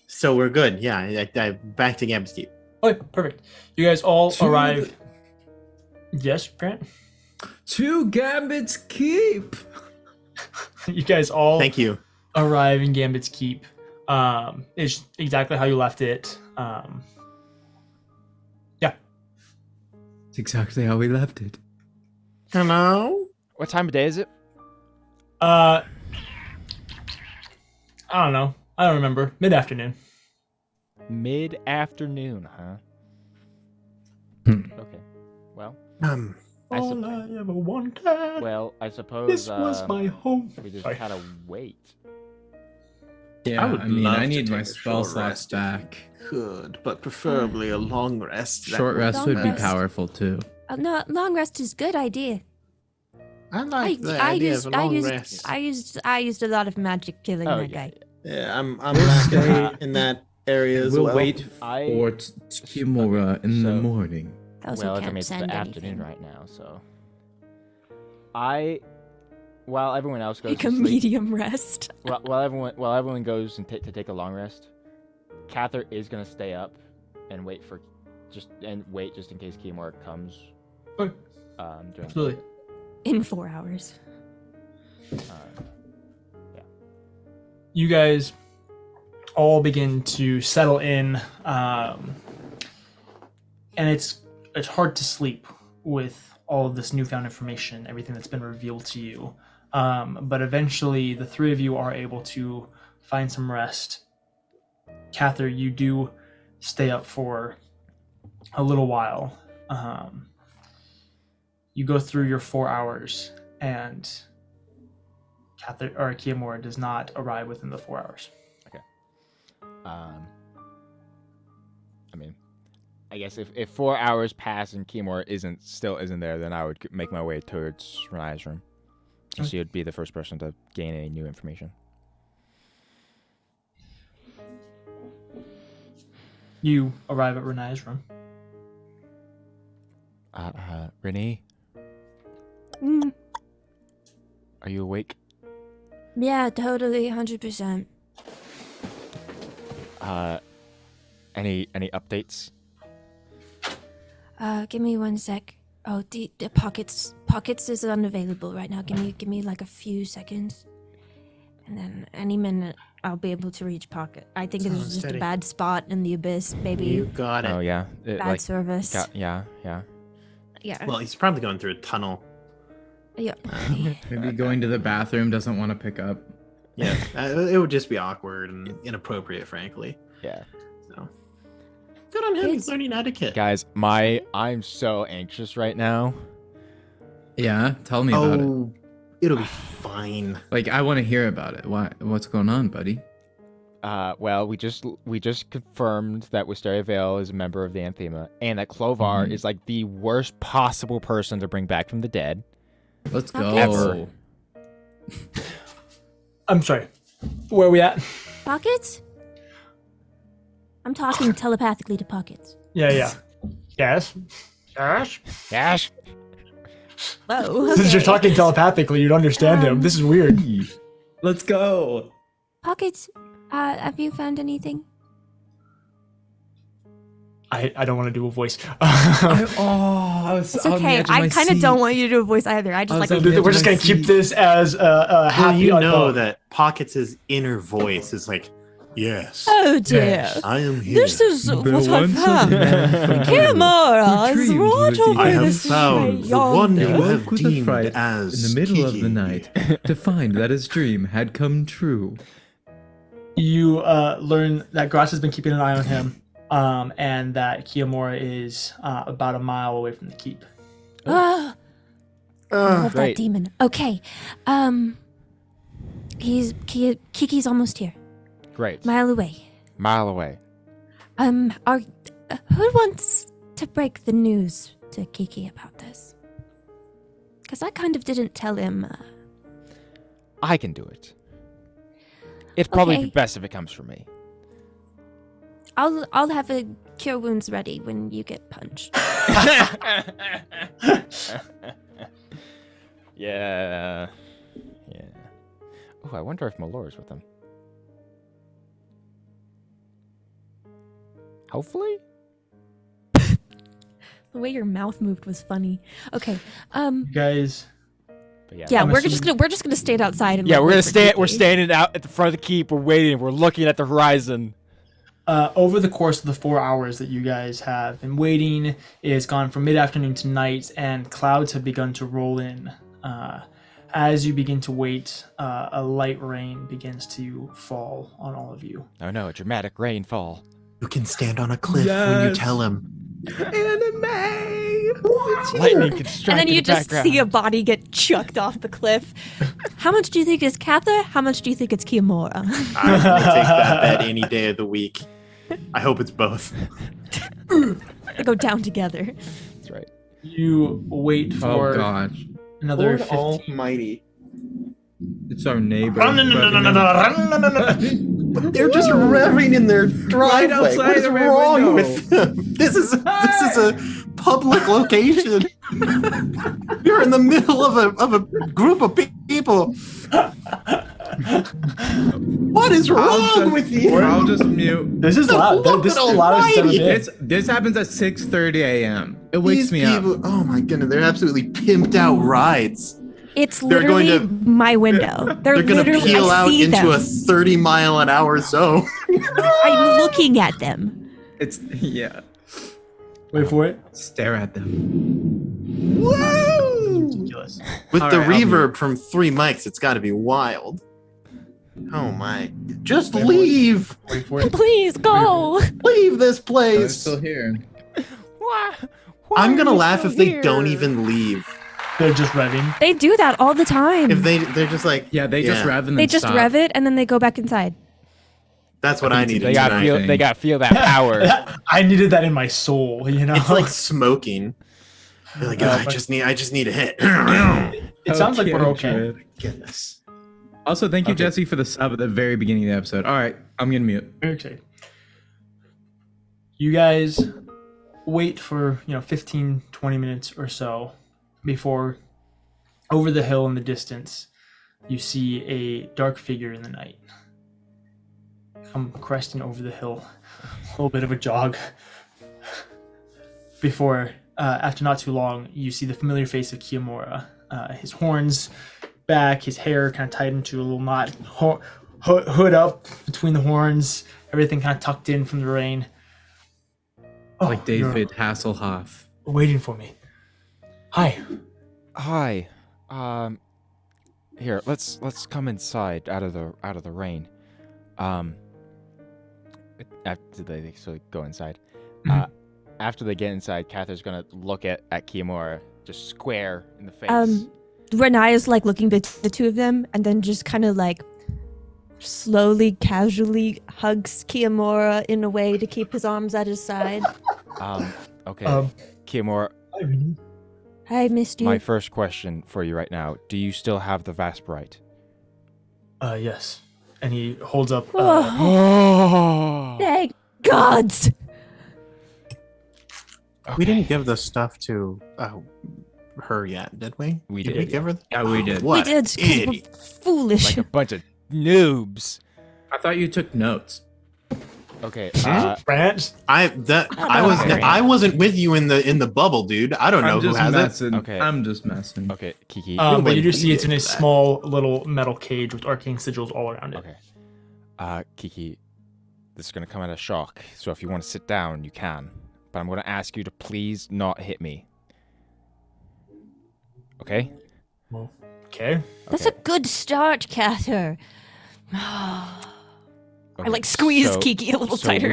So we're good. Yeah, I back to Gambit's Keep. Okay, perfect. You guys all To arrive. Yes, Grant? To Gambit's Keep. You guys all Thank you. arrive in Gambit's Keep. It's exactly how you left it. Yeah. It's exactly how we left it. Hello? What time of day is it? I don't know. I don't remember. Mid-afternoon. Mid-afternoon, huh? Hmm. Okay. Well, All I ever wanted. I suppose This was my home. we just Sorry. kind of wait. Yeah, would I mean, love I to need take my a spell short slots rest if back. Could, but preferably a long rest. That Short would rest be would be rest. powerful too. No, long rest is good idea. I like the idea of a long rest. I used a lot of magic killing Oh, that yeah, guy. Yeah, I'm lacking in that area as We'll well. wait I- for Kimura in the so- morning. Also Well, I can't mean, it's the send afternoon anything. right now, so while everyone else goes Take to a sleep, medium rest. while everyone goes and to take a long rest, Cather is gonna stay up and wait just in case Kimura comes. Okay. During Absolutely. In 4 hours. You guys all begin to settle in, and it's hard to sleep with all of this newfound information, everything that's been revealed to you. But eventually, the three of you are able to find some rest. Cather, you do stay up for a little while. You go through your 4 hours, and Cather or Kiyomura does not arrive within the 4 hours. I mean, I guess if 4 hours pass and Kimura still isn't there, then I would make my way towards Renae's room, since she would be the first person to gain any new information. You arrive at Renae's room. Renee, Mm, are you awake? yeah, totally, 100%. Any updates? Give me 1 sec. Oh, the pockets is unavailable right now. Give me like a few seconds, and then any minute I'll be able to reach Pocket. I think it was just steady. a bad spot in the abyss, maybe You got it. Oh yeah, bad service. yeah. Yeah, Well, he's probably going through a tunnel. yeah. Maybe going to the bathroom doesn't want to pick up. Yeah, it would just be awkward and inappropriate, frankly. Yeah. So, good on him. He's It's- learning etiquette. Guys, I'm so anxious right now. Yeah, tell me about it. Oh, it'll be fine. Like, I want to hear about it. What's going on, buddy? Well, we just confirmed that Wisteria Vale is a member of the Anathema, and that Clovar Mhm. is like the worst possible person to bring back from the dead. Let's go. Okay. Ever. I'm sorry. Where are we at? Pockets? I'm talking telepathically to Pockets. Yeah. Yes. Yes. Yash. Whoa. Since you're talking telepathically, you'd understand him. This is weird. Let's go. Pockets, have you found anything? I don't want to do a voice. I was It's on the okay. edge of my I kind of seat. don't want you to do a voice either. I just I like. was on the edge We're of just my gonna keep seat. this as a happy. Well, you know unknown. that Pockets' inner voice is like, yes, Oh dear. Yes. I am here. This is There what I once was a found. man from Kimura who is dreamed right with the over I have this way found the one yonder. you Woke have with a deemed fright as in the middle of Kiki. the night to find that his dream had come true. You learn that Grosh has been keeping an eye on him, and that Kiyomura is about a mile away from the keep. Ah, I love that Great. demon. Okay, Kiki's almost here. Great. Mile away. Mile away. Who wants to break the news to Kiki about this? Because I kind of didn't tell him. I can do it. It'd probably Okay. be best if it comes from me. I'll have a cure wounds ready when you get punched. Yeah. Oh, I wonder if Malora's with him. Hopefully. The way your mouth moved was funny. Okay. You guys, But yeah. Yeah, I'm we're assuming- just gonna stand outside and. Yeah, like, we're wait gonna for stand. We're Kiki. standing out at the front of the keep. We're waiting. We're looking at the horizon. over the course of the 4 hours that you guys have been waiting, is gone from mid-afternoon to night, and clouds have begun to roll in. As you begin to wait, a light rain begins to fall on all of you. Oh no! A dramatic rainfall. You can stand on a cliff when you Yes. tell him. Anime! It's Lightning can strike And then in you the just background. see a body get chucked off the cliff. How much do you think is Cather? How much do you think it's Kiamora? I will take that bet any day of the week. I hope it's both. They go down together. That's right. You wait for Oh gosh, another Lord 15. Almighty. it's our neighbor. They're just revving in their driveway. outside What is the rear wrong window. with them? This is a public location. You're in the middle of a group of people. What is wrong with you? I'll just mute. This is loud. This is the loudest it's ever been. This happens at 6:30 a.m. It wakes These me up. people, oh my goodness, they're absolutely pimped out rides. It's They're going literally to- my window. They're going to literally, peel I out see into them. a 30-mile-an-hour zone. I'm looking at them. It's yeah. Wait for it. Stare at them. Ridiculous. With All the right, I'll reverb from 3 mics, it's got to be wild. Oh my. Just Wait, leave. Wait for it. Please go. Leave this I'm place. still here. Why? I'm going to laugh if they don't even leave. They're just revving. They do that all the time. If they're just like, Yeah, they just rev and They then just stop. rev it and then they go back inside. that's what I need to They do. got feel. thing. They got feel that power. I needed that in my soul, you know. It's like smoking. They're like, Yeah, I but- just need a hit. It sounds like we're okay. Jared. Goodness. Also, thank you, Okay. Jesse, for the sub at the very beginning of the episode. All right, I'm gonna mute. Okay. You guys wait for 15, 20 minutes or so before, over the hill in the distance, you see a dark figure in the night come cresting over the hill. A little bit of a jog. Before, after not too long, you see the familiar face of Kiamora. His horns back, his hair kind of tied into a little knot, hood up between the horns, everything kind of tucked in from the rain. Oh, Like you're David Hasselhoff. waiting for me. Hi. Hi. Here, let's come inside out of the rain. After they sort of go inside. After they get inside, Catherine's gonna look at Kiamora just square in the face. Renaya's like looking at the two of them and then just kind of like slowly, casually hugs Kiamora in a way to keep his arms at his side. Okay. Um, Kiamora, I missed you. my first question for you right now: do you still have the Vasprite? Yes. And he holds up. Oh, thank gods! We didn't give the stuff to her yet, did we? We Did did. we give her? Yeah, we did. What? We did, 'cause we're idiot. foolish. Like a bunch of noobs. I thought you took notes. Okay. Branch. I wasn't with you in the bubble, dude. I don't know I'm who just has it. messing. Okay. I'm just messing. Okay, Kiki. But you do see it's in a needed that. small little metal cage with arcane sigils all around it. Okay. Kiki, this is gonna come out of shock. So if you want to sit down, you can. But I'm gonna ask you to please not hit me. Okay? Well, okay. That's a good start, Cather. I Okay, like squeeze so- Kiki a little so tighter.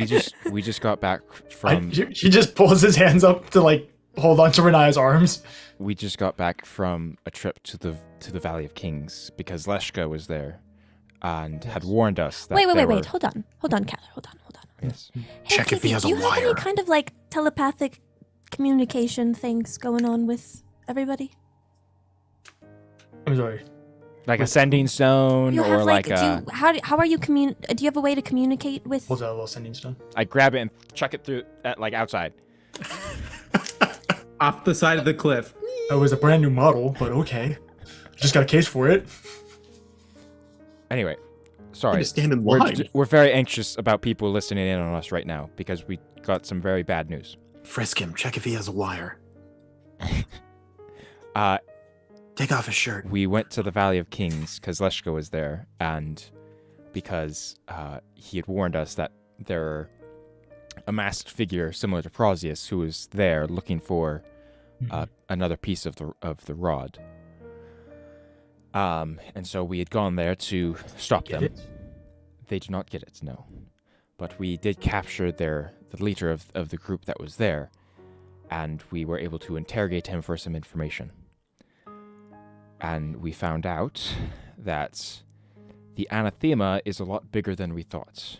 we just got back from He just pulls his hands up to like hold on to Renaya's arms. we just got back from a trip to the Valley of Kings because Leshka was there and had warned us that Wait. there were- Hold on, Cather. Hold on. Yes. Hey, Check if he Kiki, has a do you have any wire. kind of like telepathic communication things going on with everybody? I'm sorry. Like a sending stone You or have like do a you, how are you do you have a way to communicate with? Pulls out a little sending stone. I grab it and chuck it through like outside. Off the side of the cliff. It was a brand new model, but okay. Just got a case for it. Anyway, Need sorry. to stand in We're, line. we're very anxious about people listening in on us right now because we got some very bad news. Frisk him. Check if he has a wire. Uh, Take off his shirt. we went to the Valley of Kings because Leshka was there, and because he had warned us that there were a masked figure similar to Prosius who was there looking for another piece of the rod. And so we had gone there to stop them. They did not get it, no. But we did capture the leader of the group that was there. and we were able to interrogate him for some information. And we found out that the Anathema is a lot bigger than we thought.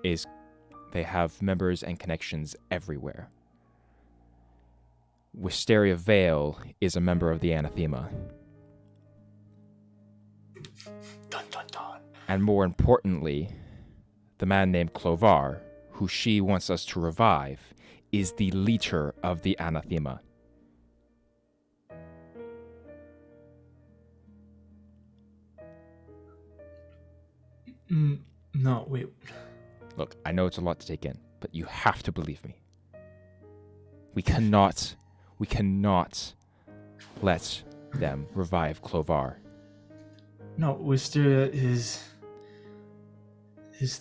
They have members and connections everywhere. Wisteria Vale is a member of the Anathema. Dun, dun, dun. And more importantly, the man named Clovar, who she wants us to revive, is the leader of the Anathema. No, wait. Look, I know it's a lot to take in, but you have to believe me. We cannot let them revive Clovar. No, Wisteria is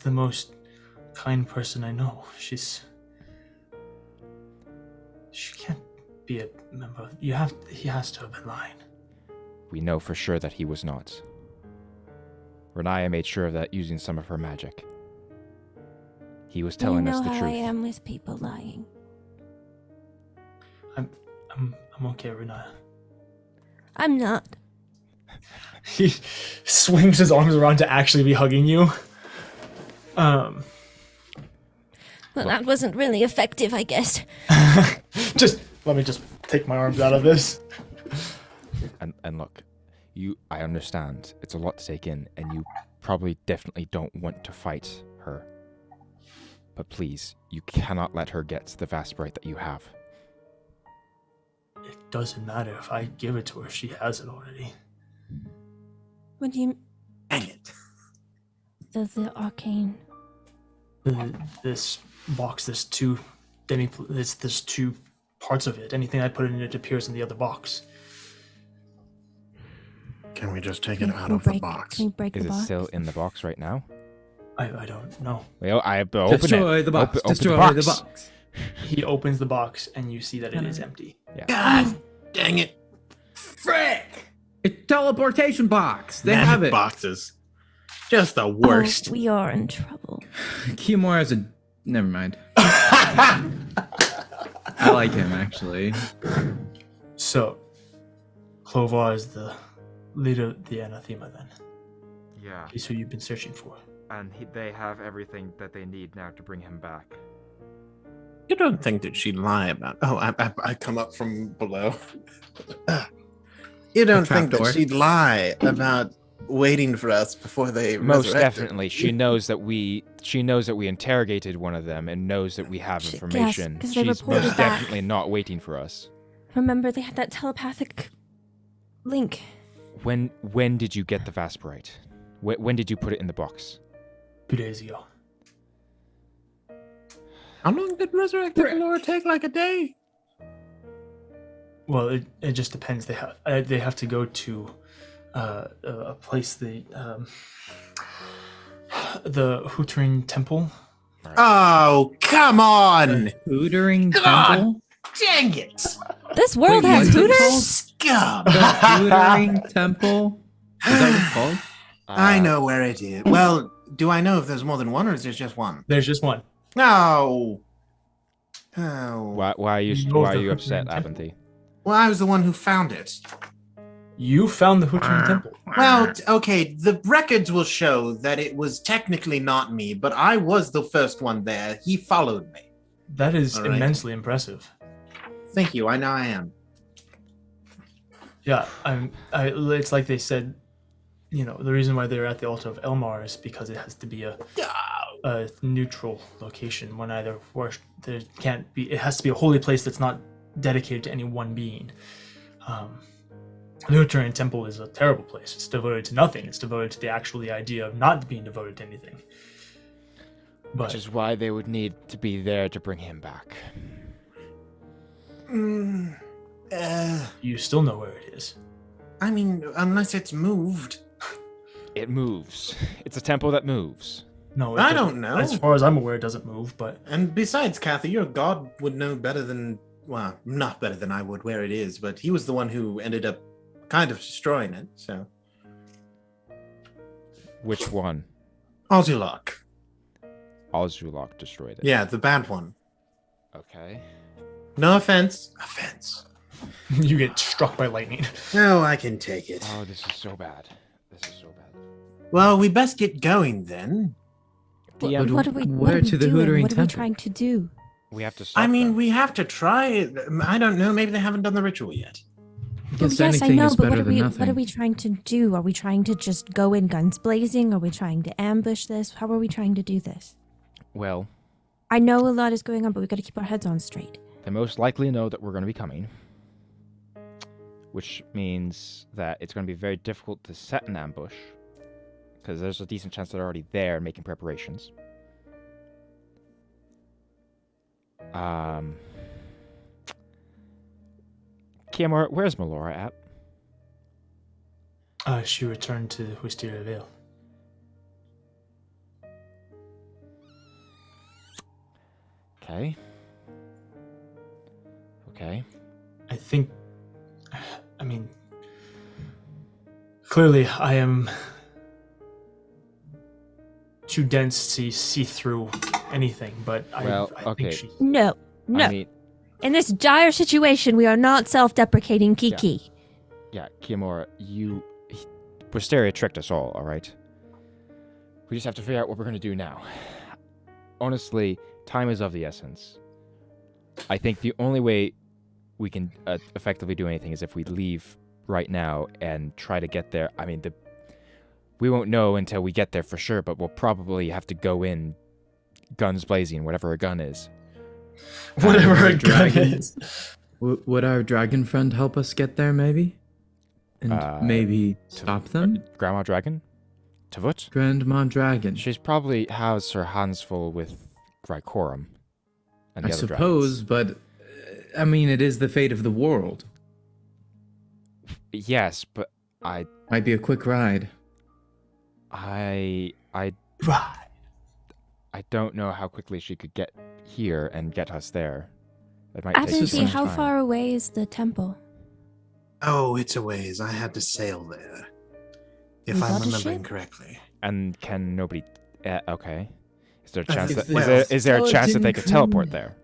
the most kind person I know. She can't be a member. He has to have been lying. We know for sure that he was not. Renaya made sure of that using some of her magic. He was telling us the You know truth. how I am with people lying. I'm okay, Renaya. I'm not. He swings his arms around to actually be hugging you. Well, that wasn't really effective, I guess. Let me just take my arms out of this. And look, I understand it's a lot to take in, and you probably definitely don't want to fight her. But please, you cannot let her get the Vasprite that you have. It doesn't matter if I give it to her. She has it already. What do you... Dang it. The arcane... This box, there's two parts of it. Anything I put in it appears in the other box. Can we just take it out of the box? Can we break Is the it box? still in the box right now? I don't know. Well, I have to open Destroy it. the box. Open Destroy the box. He opens the box and you see that it is empty. God dang it. Frick! It's teleportation box. They Magic have it. boxes. Just the worst. Oh, we are in trouble. Kimura has a... Never mind. I like him, actually. So, Clovar is the leader of the Anathema then. Yeah, He's who you've been searching for. and they have everything that they need now to bring him back. You don't think that she'd lie about... Oh, I come up from below. You don't think that trapdoor. she'd lie about waiting for us before they Most resurrect her? definitely, she knows that we interrogated one of them and knows that we have Yes, information. 'cause they She's reported most back. definitely not waiting for us. Remember, they had that telepathic link. When did you get the Vasprite? When did you put it in the box? 2 days ago. How long did resurrected lore take? Like a day? Well, it just depends. They have to go to a place, the Hootering Temple. Oh, come on! Hootering God. Temple? Dang it! This world Wait, has what's it hooters? called? Scum! The Hootering Temple? Is that what it's called? I know where it is. Well, do I know if there's more than one or is there just one? There's just one. No. Oh. Why are You you know why are the you upset, Hootering Temple. Avanthi? Well, I was the one who found it. You found the Hootering Temple. Well, okay, the records will show that it was technically not me, but I was the first one there. He followed me. That is All right. immensely impressive. Thank you. I know I am. Yeah, it's like they said, you know, the reason why they're at the altar of Elmar is because it has to be a neutral location. When either there can't be, it has to be a holy place that's not dedicated to any one being. The Hootering Temple is a terrible place. It's devoted to nothing. It's devoted to the idea of not being devoted to anything. But Which is why they would need to be there to bring him back. you still know where it is. I mean, unless it's moved. It moves. It's a temple that moves. No, it I doesn't. don't know. As far as I'm aware, it doesn't move. But And besides, Kathy, your god would know better than, well, not better than I would where it is, but he was the one who ended up kind of destroying it, so. Which one? Ozulok. Ozulok destroyed it. Yeah, the bad one. Okay. No offense. Offense. You get struck by lightning. No, I can take it. Oh, this is so bad. This is so bad. Well, we best get going then. DM, What are we? Where What are we to the doing? Hootering What are we Temple? trying to do? we have to stop I mean, them. we have to try. I don't know. Maybe they haven't done the ritual yet. Well, Guess yes, I anything know, is but better what are than we? nothing. What are we trying to do? Are we trying to just go in guns blazing? Are we trying to ambush this? How are we trying to do this? Well, I know a lot is going on, but we got to keep our heads on straight. they most likely know that we're going to be coming, which means that it's going to be very difficult to set an ambush, because there's a decent chance they're already there making preparations. Kiamora, where's Melora at? She returned to Wisteria Vale. Okay. I mean, clearly I am too dense to see through anything, but Well, I okay. think she... No. I mean, In this dire situation, we are not self-deprecating, Kiki. yeah, Kiamora, Wisteria tricked us all right? We just have to figure out what we're going to do now. Honestly, time is of the essence. I think the only way we can effectively do anything is if we leave right now and try to get there. I mean, we won't know until we get there for sure, but we'll probably have to go in guns blazing, whatever a gun is. Whatever a gun dragon. is. Would our dragon friend help us get there, maybe? And maybe stop them? Grandma Dragon? Tavut? Grandma Dragon. She's probably has her hands full with Grycorum. And the I other suppose, but I mean, it is the fate of the world. dragons. Yes, but Might be a quick ride. I Right. don't know how quickly she could get here and get us there. It might take just Absentee, some some how time. far away is the temple? Oh, it's a ways. I had to sail there, if You I'm got a remembering ship? correctly. And can nobody? Okay. Is there a I chance think that well- is there a chance that they could teleport there?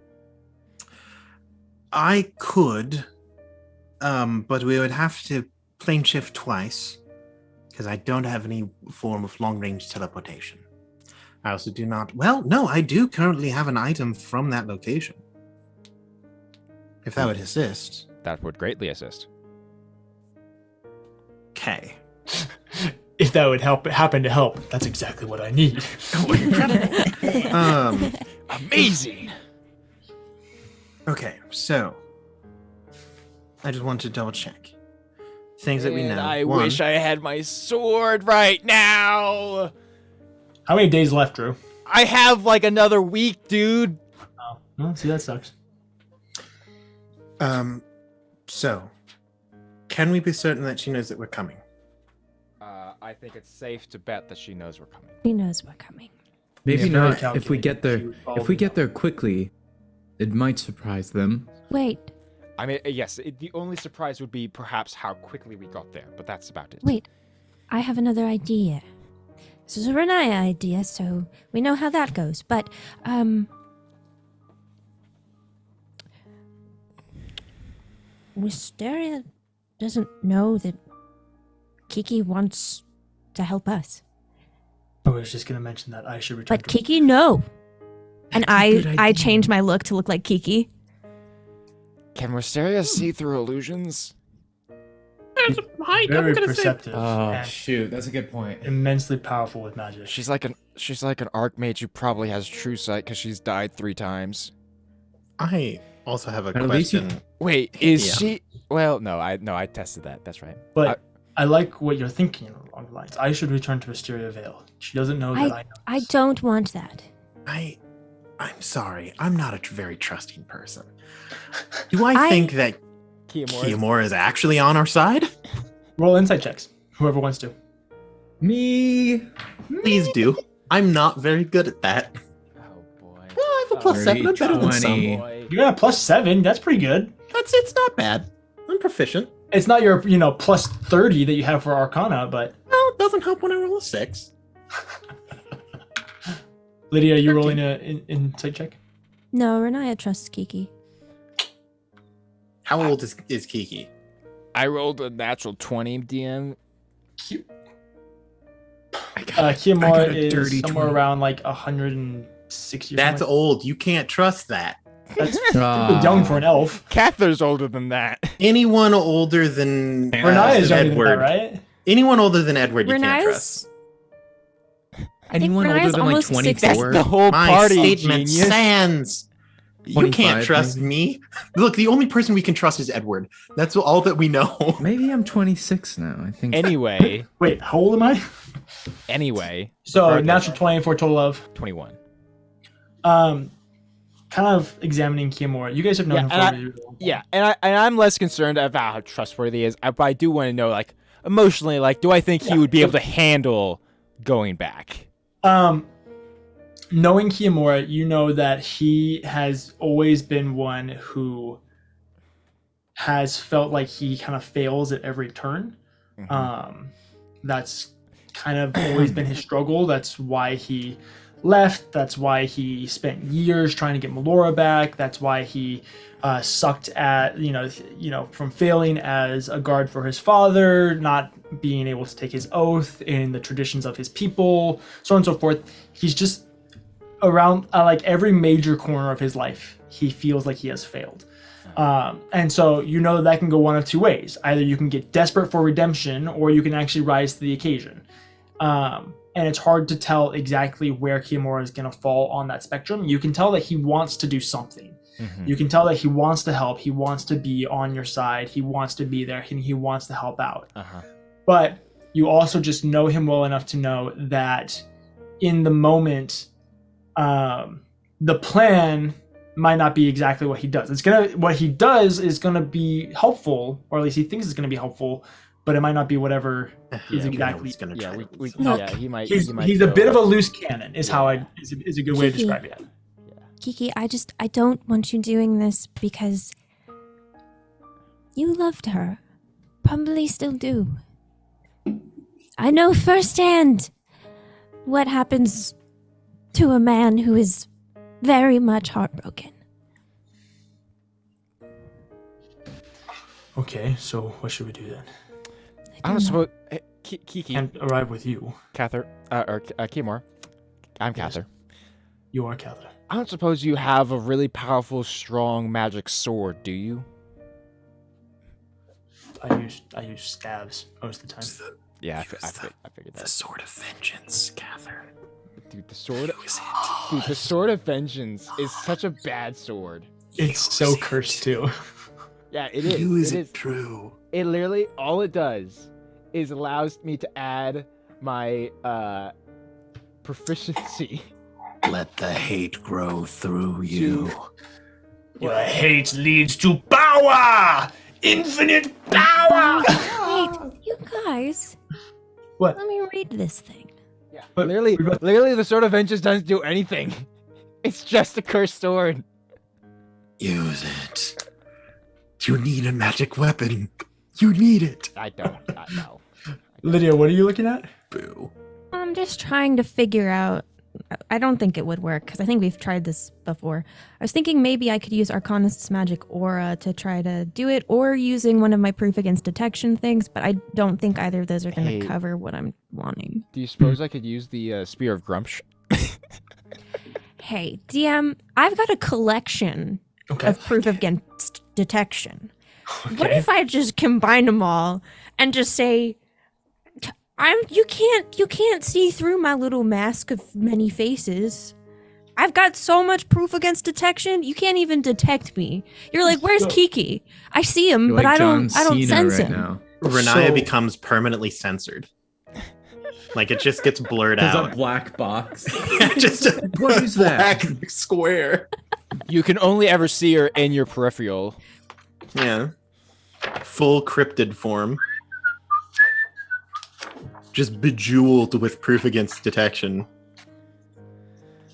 I could, but we would have to plane shift twice, because I don't have any form of long-range teleportation. I also do not. Well, no, I do currently have an item from that location. If that would assist. That would greatly assist. Okay. If that would happen to help, that's exactly what I need. Amazing. Okay, so I just want to double check things that we know. I One, wish I had my sword right now. How many days left, Drew? I have like another week, dude. Oh, well, see, that sucks. So can we be certain that she knows that we're coming? I think it's safe to bet that she knows we're coming. He knows we're coming. Maybe Yeah, very not. If we get there, calculated. She would if we probably get there quickly, it might surprise them. Wait, I mean, yes, the only surprise would be perhaps how quickly we got there, but that's about it. wait. I have another idea. This is a Renaya idea, so we know how that goes. But, Wisteria doesn't know that Kiki wants to help us. I was just going to mention that I should return But to Kiki, no. And That's a good I idea. changed my look to look like Kiki. Can Wisteria see through illusions? very perceptive Oh and shoot, that's a good point. immensely powerful with magic. She's like an archmage who probably has true sight because she's died 3 times. I also have a At least you- question. Wait, is Yeah. she? Well, no, I tested that. That's right. But I like what you're thinking along the lines. I should return to Wisteria Vale. She doesn't know that I know. I this. don't want that. I'm sorry. I'm not a very trusting person. Do I think that Kiamora is actually on our side? Roll insight checks. Whoever wants to. Me. Please do. I'm not very good at that. Oh boy. Well, I have a plus 7. I'm better than 20. some. Boy. You got a +7. That's pretty good. It's not bad. I'm proficient. It's not your, +30 that you have for Arcana, but Well, it doesn't help when I roll a 6. Lydia, you rolling an insight check? No, Renaya trusts Kiki. How old is Kiki? I rolled a natural 20, DM. Kiyomura is somewhere around like 160. That's old. You can't trust that. That's pretty young for an elf. Cather's older than that. Anyone older than Renai is younger than Edward, that, right? Anyone older than Edward, you can't Renai's- trust. Anyone older than like 24? That's the whole My party, statement genius. stands. You can't 25, trust me. Look, the only person we can trust is Edward. That's all that we know. Maybe I'm 26 now. I think. Anyway, Wait, how old am I? So Natural 20 for a total of 21. kind of examining Kiyomura. You guys have known him for Yeah, and I'm less concerned about how trustworthy he is. But I do want to know, like, emotionally, like, do I think he would be able to handle going back? Knowing Kiyomura, you know that he has always been one who has felt like he kind of fails at every turn. That's kind of always been his struggle. That's why he left. That's why he spent years trying to get Melora back. That's why he sucked at, from failing as a guard for his father, not being able to take his oath in the traditions of his people, so on and so forth. He's just around like every major corner of his life, he feels like he has failed. And so that can go one of two ways. Either you can get desperate for redemption, or you can actually rise to the occasion. And it's hard to tell exactly where Kiyomura is going to fall on that spectrum. You can tell that he wants to do something. You can tell that he wants to help. He wants to be on your side. He wants to be there. And he wants to help out. But you also just know him well enough to know that in the moment, the plan might not be exactly what he does. What he does is gonna be helpful, or at least he thinks it's gonna be helpful, but it might not be whatever is exactly. He might. He's a bit of a loose cannon. Is how is a good way to describe it. Kiki, I don't want you doing this because you loved her. Probably still do. I know firsthand what happens to a man who is very much heartbroken. Okay, so what should we do then? I don't suppose Kiki And arrive with you. Cather or Kiyomura. I'm Cather. You are Cather. I don't suppose you have a really powerful, strong magic sword, do you? I use stabs most of the time. Yeah, I figured that. The sword of vengeance, Cather. Dude, the sword of vengeance is such a bad sword. It's so cursed too. Yeah, it is. Use it true. It literally, all it does is allows me to add my proficiency. Let the hate grow through you. Your hate leads to power! Infinite power! Wait, you guys. What? Let me read this thing. Yeah, But literally, the sword of vengeance doesn't do anything. It's just a cursed sword. Use it. You need a magic weapon. You need it. I don't. No. Lydia, what are you looking at? Boo. I'm just trying to figure out. I don't think it would work because I think we've tried this before. I was thinking maybe I could use Arcanist's magic aura to try to do it, or using one of my proof against detection things, but I don't think either of those are going to cover what I'm wanting. Do you suppose I could use the Spear of Grumsh? Hey, DM, I've got a collection of proof against detection. Okay. What if I just combine them all and just say, you can't see through my little mask of many faces. I've got so much proof against detection, you can't even detect me. You're like, where's Kiki? I see him, You're but like I don't John Cena sense right him. now. Renaya becomes permanently censored. Like it just gets blurred There's out. a black box. Just a What is that? black square. You can only ever see her in your peripheral. Yeah. Full cryptid form. Just bejeweled with proof against detection.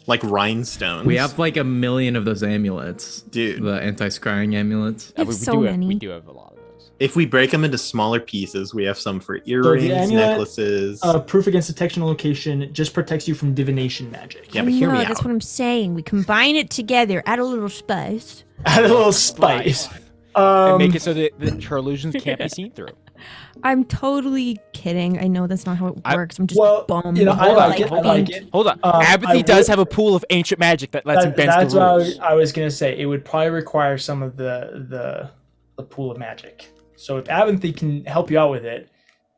Like rhinestones. We have like 1 million of those amulets. Dude. The anti-scrying amulets. We have so many. We do have a lot of those. If we break them into smaller pieces, we have some for earrings, amulet, necklaces. Proof against detection location just protects you from divination magic. Yeah, but hear me That's out. what I'm saying. We combine it together, add a little spice. Add a little spice. and make it so that her illusions can't be seen through. I'm totally kidding. I know that's not how it works. I'm just bummed. You know, I like it. Hold on. Abinthy does have a pool of ancient magic that lets him bend the rules. That's what I was gonna say. It would probably require some of the pool of magic. So if Abinthy can help you out with it,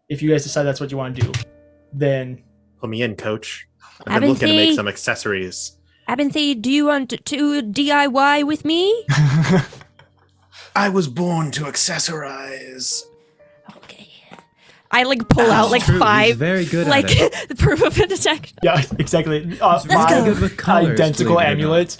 if you guys decide that's what you want to do, then put me in, coach. I've been looking to make some accessories. Abinthy, do you want to DIY with me? I was born to accessorize. Okay. I pull out True. 5. He's very good at it. The proof of a detection. yeah, exactly. Let's go. 5 identical amulets.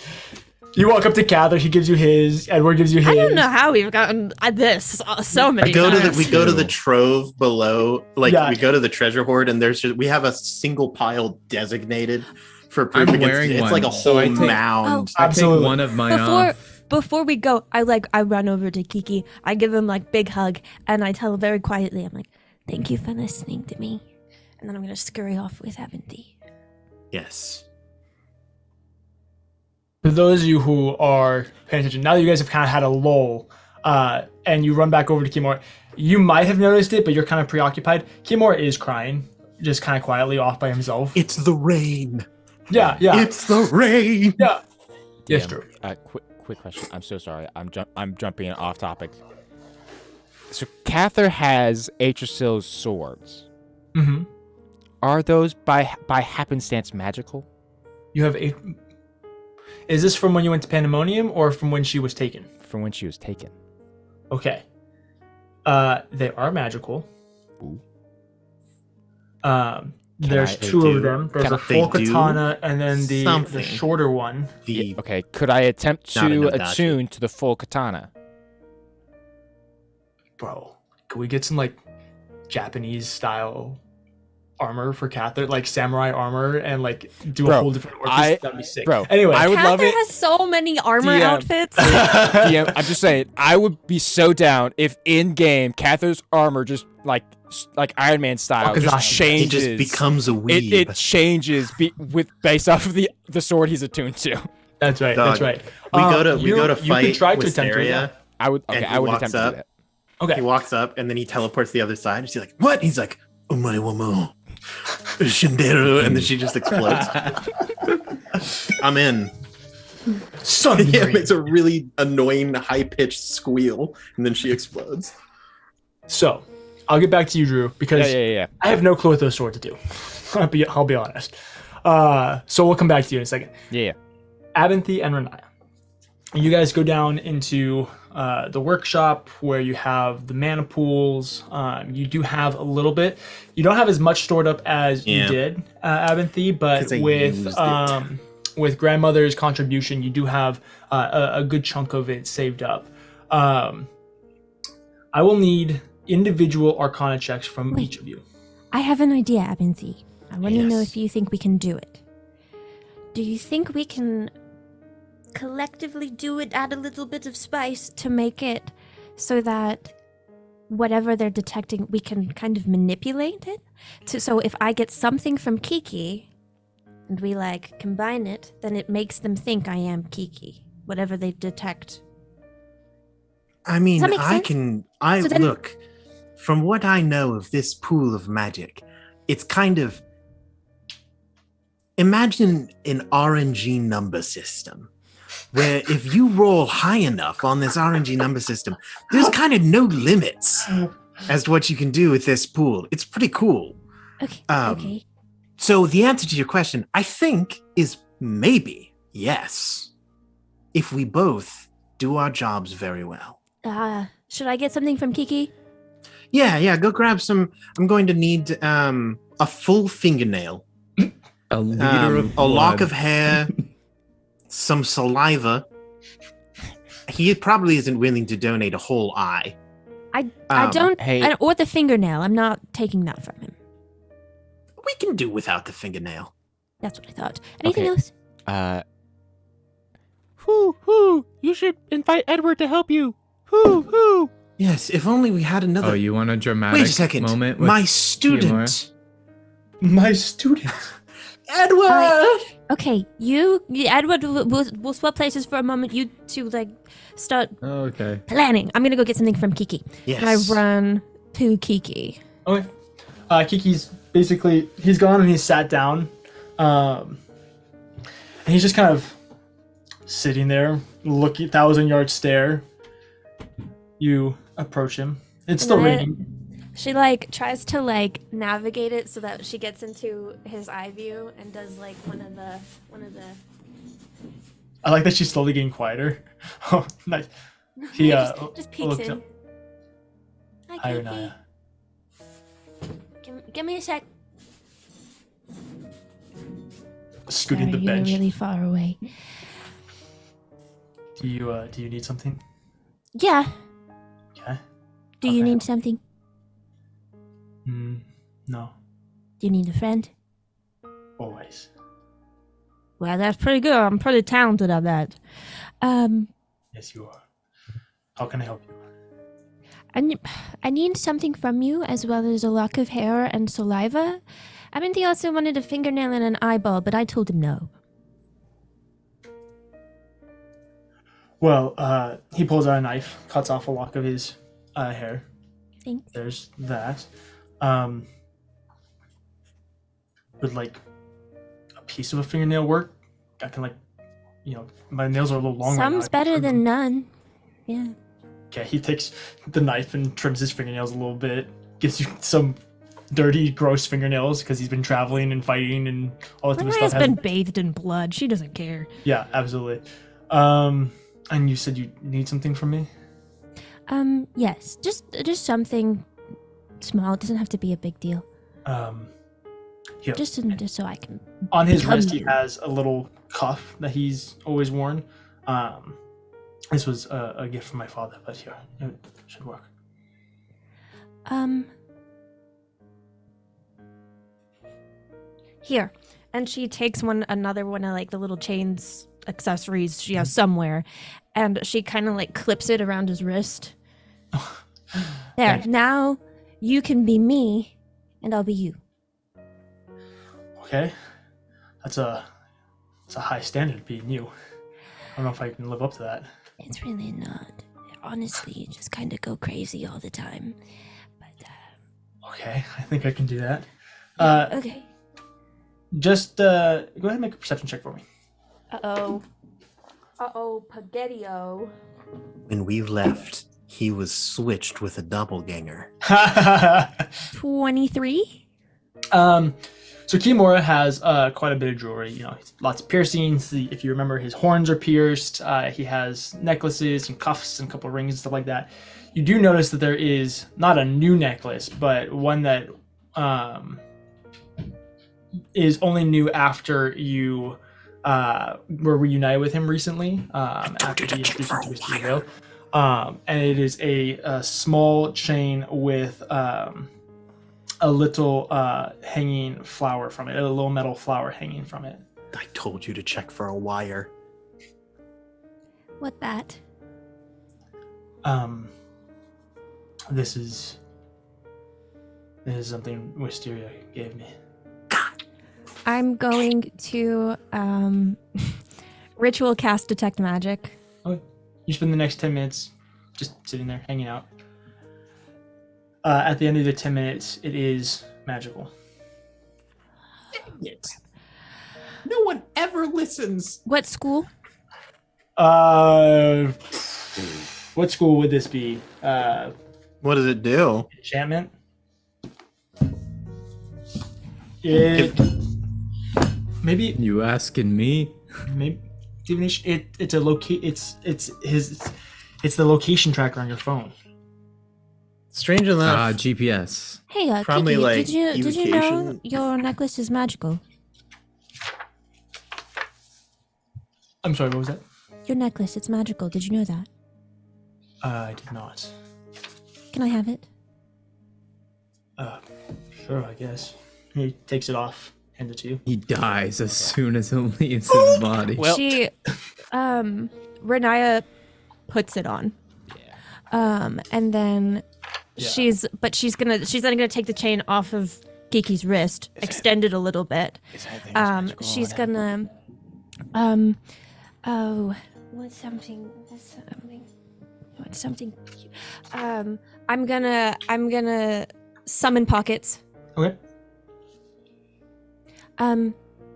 You walk up to Cather, he gives you his. Edward gives you his. I don't know how we've gotten this so many times. We go to the trove below, we go to the treasure hoard, and we have a single pile designated for proof I'm against wearing it. It's one, like a so whole I take- mound. I Absolutely. take one of mine off. Before we go, I run over to Kiki. I give him big hug, and I tell him very quietly, I'm like, "Thank you for listening to me," and then I'm gonna scurry off with Abinthy. Yes. For those of you who are paying attention, now that you guys have kind of had a lull, and you run back over to Kimura, you might have noticed it, but you're kind of preoccupied. Kimura is crying, just kind of quietly off by himself. It's the rain. Yeah. It's the rain. Yeah. Yes, Drew. Quick question. I'm so sorry. I'm jumping off topic. So Cather has Atrasil's swords. Mm-hmm. Are those by happenstance magical? You have 8. Is this from when you went to Pandemonium or from when she was taken? From when she was taken. Okay. They are magical. Ooh. There's 2 of them. There's a full katana and then the shorter one. Okay. Could I attempt to attune to the full katana? Bro, could we get some Japanese style armor for Cather, samurai armor, and do a whole different orchestra? That'd be sick. Bro, anyway, I would love Cather it. has so many armor outfits. DM, I'm just saying, I would be so down if in game Cather's armor just like Iron Man style just changes. It just becomes a weeb. It changes based off of the sword he's attuned to. That's right. Dog. That's right. We go to fight. You could try to with attempt Saria, to. I would walks attempt to do that. Okay. He walks up and then he teleports to the other side. And she's like, "What?" He's like, "Omae wa mo shinderu," and then she just explodes. I'm in. Sun Yeah, it makes a really annoying high-pitched squeal, and then she explodes. So, I'll get back to you, Drew, because Yeah. I have no clue what those swords do. I'll be honest. So we'll come back to you in a second. Yeah. Abinthy and Renaya. You guys go down into the workshop where you have the mana pools. You do have a little bit. You don't have as much stored up as you did, Abinthy, but with grandmother's contribution, you do have a good chunk of it saved up. I will need individual Arcana checks from each of you. I have an idea, Abinthy. I want to know if you think we can do it. Do you think we can collectively do it, add a little bit of spice to make it so that whatever they're detecting, we can kind of manipulate it? So if I get something from Kiki and we combine it, then it makes them think I am Kiki, whatever they detect. I mean, Does that make sense? Look, from what I know of this pool of magic, it's kind of, imagine an RNG number system where if you roll high enough on this RNG number system, there's kind of no limits as to what you can do with this pool. It's pretty cool. Okay. Okay. So the answer to your question, I think, is maybe yes, if we both do our jobs very well. Should I get something from Kiki? Yeah, go grab some. I'm going to need a full fingernail, A liter of a lock blood. of hair, some saliva. He probably isn't willing to donate a whole eye. I don't. Or the fingernail. I'm not taking that from him. We can do without the fingernail. That's what I thought. Anything else? You should invite Edward to help you. Yes, if only we had another. Oh, you want a dramatic Wait a second. moment? With My student. Timur? My student. Edward! Okay, Edward, we'll swap places for a moment. You two, like, start Okay. planning. I'm gonna go get something from Kiki. Yes. And I run to Kiki. Okay. Kiki's basically, he's gone and he's sat down. And he's just kind of sitting there, looking, 1,000-yard stare. You approach him. It's still raining. She, like, tries to, like, navigate it so that she gets into his eye view and does, like, one of the... I like that she's slowly getting quieter. Oh, nice. He just peeks in. Up. Hi, Hi, Kiki. Renaya. Give me a sec. Scooting Sorry, the bench. You're really far away. Do you need something? Yeah. Okay. Do you need something? No. Do you need a friend? Always. Well, that's pretty good. I'm pretty talented at that. Yes, you are. How can I help you? I need something from you, as well as a lock of hair and saliva. He also wanted a fingernail and an eyeball, but I told him no. Well, he pulls out a knife, cuts off a lock of his hair. Thanks. There's that. Would like a piece of a fingernail work? I can my nails are a little long. Some's better than none. Yeah. Okay, he takes the knife and trims his fingernails a little bit. Gives you some dirty, gross fingernails because he's been traveling and fighting and all that type of stuff. Renaya's been bathed in blood. She doesn't care. Yeah, absolutely. And you said you need something from me? Yes. Just something small. It doesn't have to be a big deal. Here. Just so I can. On his become wrist, he you. has a little cuff that he's always worn. This was a gift from my father, but here, it should work. Here. And she takes another one of, like, the little chains accessories she has somewhere, and she kind of, like, clips it around his wrist. There. Thanks. Now you can be me, and I'll be you. Okay, that's a high standard being you. I don't know if I can live up to that. It's really not. Honestly, you just kind of go crazy all the time. But Okay, I think I can do that. okay. Just go ahead and make a perception check for me. Uh-oh, Spaghetti-O. When we left, he was switched with a doppelganger. 23? So Kimura has quite a bit of jewelry. Lots of piercings. If you remember, his horns are pierced. He has necklaces and cuffs and a couple of rings and stuff like that. You do notice that there is not a new necklace, but one that is only new after you were reunited with him recently. After he introduced you to his veil. And it is a small chain with a little hanging flower from it, a little metal flower hanging from it. I told you to check for a wire. What that? This is something Wisteria gave me. I'm going to ritual cast detect magic. Okay. You spend the next 10 minutes just sitting there, hanging out. At the end of the 10 minutes, it is magical. Dang it. No one ever listens. What school? What school would this be? What does it do? Enchantment? Maybe You asking me? divination. It's the location tracker on your phone. Strange enough. GPS. Hey, Probably, Kiki, like, did you know evocation. your necklace is magical? I'm sorry, what was that? Your necklace, it's magical. Did you know that? I did not. Can I have it? Sure, I guess. He takes it off, hands it to you. He dies as soon as it leaves his body. Well- She, Renaya puts it on. Yeah. And then Yeah. she's then gonna take the chain off of Kiki's wrist extended a little bit. She's gonna what's something I'm gonna summon Pockets. Okay.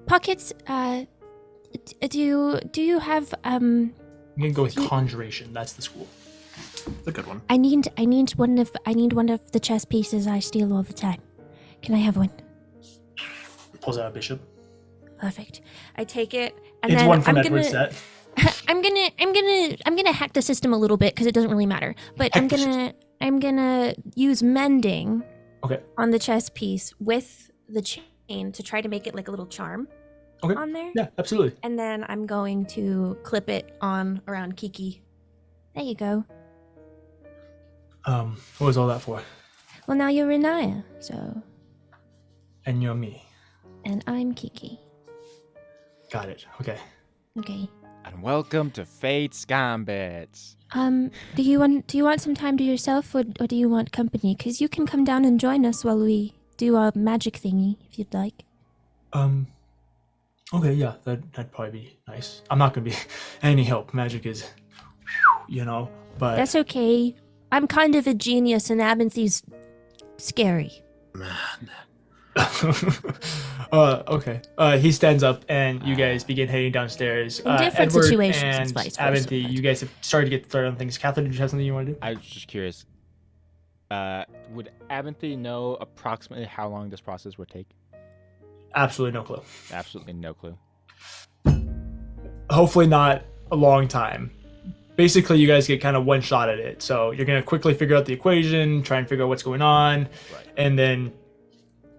Pockets, do you have I'm gonna go with Conjuration. That's the school. It's a good one. I need one of the chess pieces I steal all the time. Can I have one? Pulls out a bishop. Perfect. I take it, and It's then one from I'm Edward's gonna, set. I'm gonna hack the system a little bit because it doesn't really matter. But I'm gonna use mending. Okay. On the chess piece with the chain to try to make it like a little charm. Okay. On there. Yeah, absolutely. And then I'm going to clip it on around Kiki. There you go. What was all that for? Well, now you're Renaya, so. And you're me. And I'm Kiki. Got it. Okay. Okay. And welcome to Fate's Gambit. Do you want some time to yourself, or do you want company? Because you can come down and join us while we do our magic thingy, if you'd like. Okay, yeah, that'd probably be nice. I'm not gonna be any help. Magic is, but That's okay. I'm kind of a genius, and Abinthy's scary. Man. Okay. He stands up, and you guys begin heading downstairs. In different Edward situations, and it's vice versa, Abinthy, but- you guys have started to get started on things. Catherine, did you have something you want to do? I was just curious. Would Abinthy know approximately how long this process would take? Absolutely no clue. Absolutely no clue. Hopefully not a long time. Basically, you guys get kind of one shot at it. So you're going to quickly figure out the equation, try and figure out what's going on, Right. and then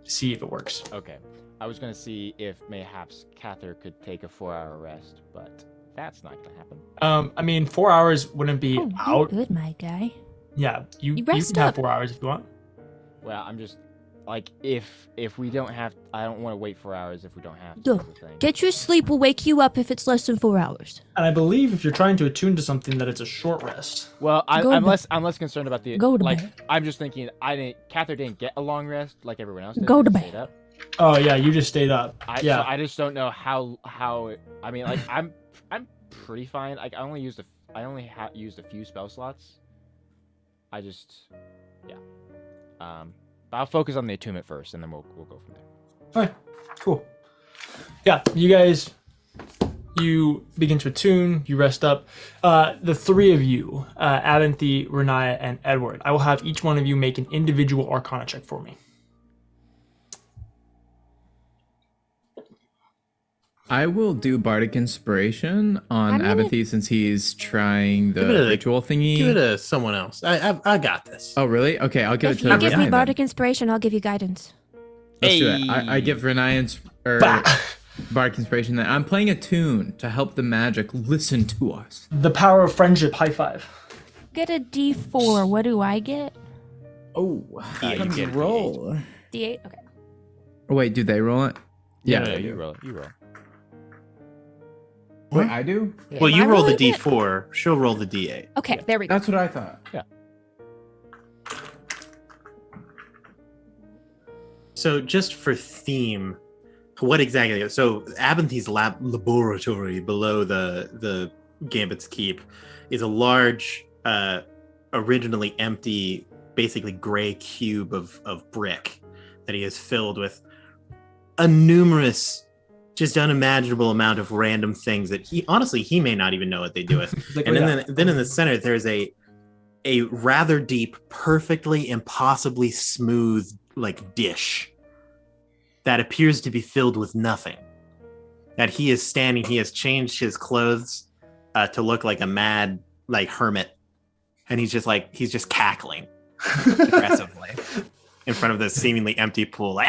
see if it works. Okay. I was gonna see if mayhaps Cather could take a 4-hour rest, but that's not gonna happen. I mean, 4 hours wouldn't be Oh, you're out. good, my guy. Yeah, you rest can have up. 4 hours if you want. Well, I'm just like if we don't have, I don't want to wait 4 hours if we don't have to. Duh. That's the thing. Get your sleep. We'll wake you up if it's less than 4 hours. And I believe if you're trying to attune to something, that it's a short rest. Well, Go I'm to less concerned about the Go to like. bed. I'm just thinking Cather didn't get a long rest like everyone else did. Go to They bed. stayed up. Oh yeah, you just stayed up. So Yeah. I just don't know how. I mean, like I'm pretty fine. Like I only used a few spell slots. I just, yeah. But I'll focus on the attunement first, and then we'll go from there. All right, cool. Yeah, you begin to attune, you rest up. The three of you, Abinthy, Renaya, and Edward, I will have each one of you make an individual Arcana check for me. I will do Bardic Inspiration on I'm gonna- Abinthy since he's trying the Give it a- ritual thingy. Give it to someone else. I got this. Oh, really? Okay, I'll give If it to you give me Renaya bardic then. inspiration, I'll give you guidance. Let's do it. I give Renaya Bah! Bardic Inspiration. Then I'm playing a tune to help the magic listen to us. The power of friendship, high five. Get a D4. What do I get? Oh, you get a roll. D8. Okay. Oh, wait, do they roll it? Yeah, No, they you do. roll. You roll. Wait, I do? Well, you Am I roll the rolling it? D4. She'll roll the D8. Okay, there we go. That's what I thought. So just for theme, what exactly? So Abinthy's laboratory below the Gambit's Keep is a large, originally empty, basically gray cube of brick that he has filled with a numerous, just unimaginable amount of random things that he may not even know what they do with. It's like, And oh, then, yeah. then in the center, there's a rather deep, perfectly, impossibly smooth, like dish that appears to be filled with nothing. That he is standing, he has changed his clothes to look like a mad, like hermit, and he's just cackling aggressively in front of this seemingly empty pool, like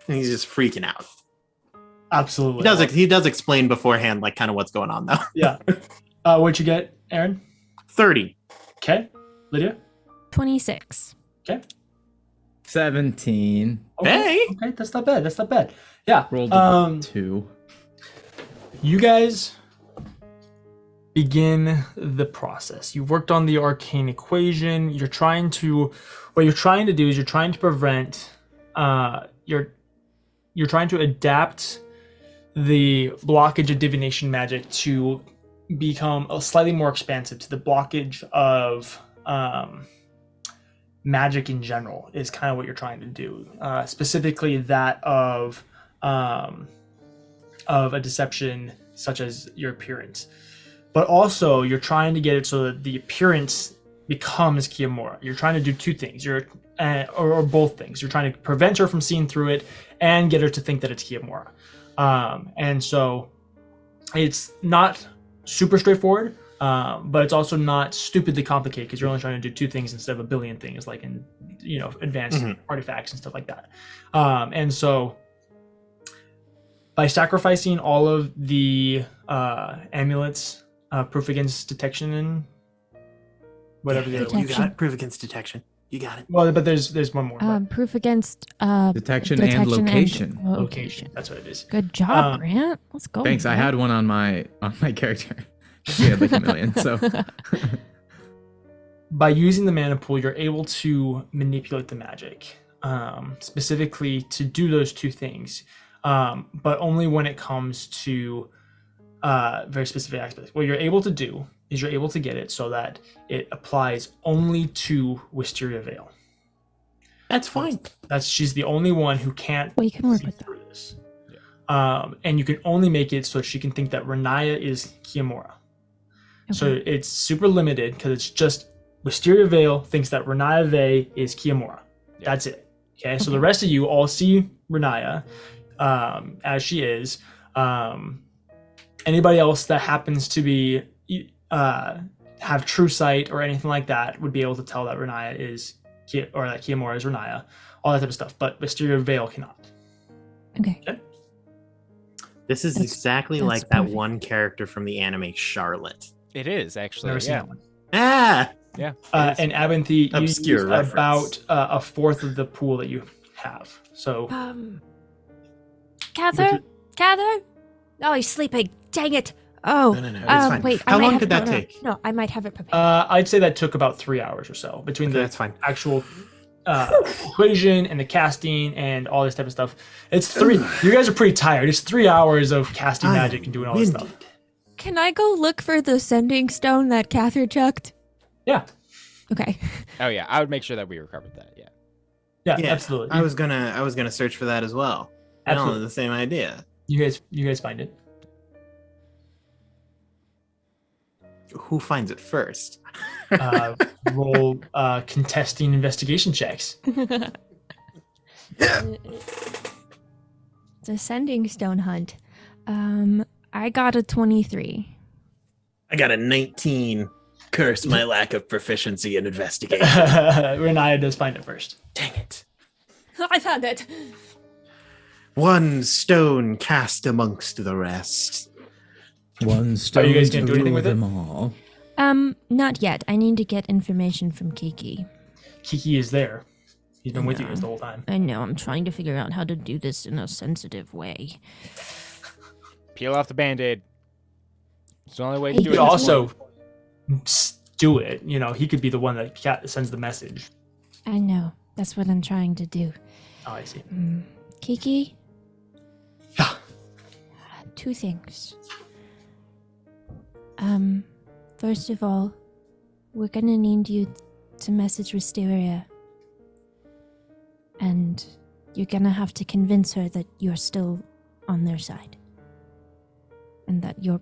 and he's just freaking out. Absolutely. He does explain beforehand, like kind of what's going on though. Yeah. What'd you get, Aaron? 30. Okay. Lydia? 26. Okay. 17. Okay. Hey! Okay, that's not bad. That's not bad. Yeah. Rolled a 2. You guys begin the process. You've worked on the arcane equation. What you're trying to do is you're trying to prevent you're trying to adapt the blockage of divination magic to become slightly more expansive to the blockage of magic in general is kind of what you're trying to do. Specifically that of a deception such as your appearance. But also you're trying to get it so that the appearance becomes Kiamura. You're trying to do two things. Or both things. You're trying to prevent her from seeing through it and get her to think that it's Kiamura. And so it's not super straightforward, but it's also not stupidly complicated because you're only trying to do two things instead of a billion things, like in advanced artifacts and stuff like that. And so by sacrificing all of the amulets, proof against detection and whatever the other one. You got it. Proof against detection. You got it. Well, but there's one more. Proof against detection and location. Location. That's what it is. Good job, Grant. Let's go. Thanks. I had one on my character. She had like a million. So by using the mana pool, you're able to manipulate the magic, specifically to do those two things, but only when it comes to very specific aspects. What you're able to do is you're able to get it so that it applies only to Wisteria Veil. That's fine. She's the only one who can't we can work see with through this. And you can only make it so she can think that Renaya is Kiamura. Okay. So it's super limited because it's just Wisteria Veil thinks that Renaya Vey is Kiamura. Yeah. That's it. Okay, so the rest of you all see Renaya as she is. Anybody else that happens to be have true sight or anything like that would be able to tell that Renaya is or that Kiamura is Renaya, all that type of stuff. But Wisteria Veil cannot. Okay. This is exactly like that one character from the anime Charlotte. It is actually. Never seen that one. Ah. Yeah. And Abinthy, you use reference. about a fourth of the pool that you have. So. Cather. Oh, he's sleeping. Dang it. Oh, no, it's fine. Wait. How long did that take? No, I might have it prepared. I'd say that took about 3 hours or so between that's fine. Actual equation and the casting and all this type of stuff. It's 3. You guys are pretty tired. It's 3 hours of casting magic and doing all this stuff. Can I go look for the sending stone that Cather chucked? Yeah. Okay. Oh yeah, I would make sure that we recovered that. Yeah. Yeah, absolutely. I was gonna search for that as well. Absolutely. The same idea. You guys find it. Who finds it first? Roll contesting investigation checks. It's a sending stone hunt. I got a 23. I got a 19. Curse my lack of proficiency in investigation. Renaya does find it first. Dang it. I found it. One stone cast amongst the rest. One stone. Are you guys gonna do anything with it? Them all. Not yet. I need to get information from Kiki. Kiki is there. He's been with you guys the whole time. I know. I'm trying to figure out how to do this in a sensitive way. Peel off the Band-Aid. It's the only way to He do could it. also do it. He could be the one that sends the message. I know. That's what I'm trying to do. Oh, I see. Kiki? Yeah. 2 things. First of all, we're gonna need you to message Wisteria. And you're gonna have to convince her that you're still on their side. And that you're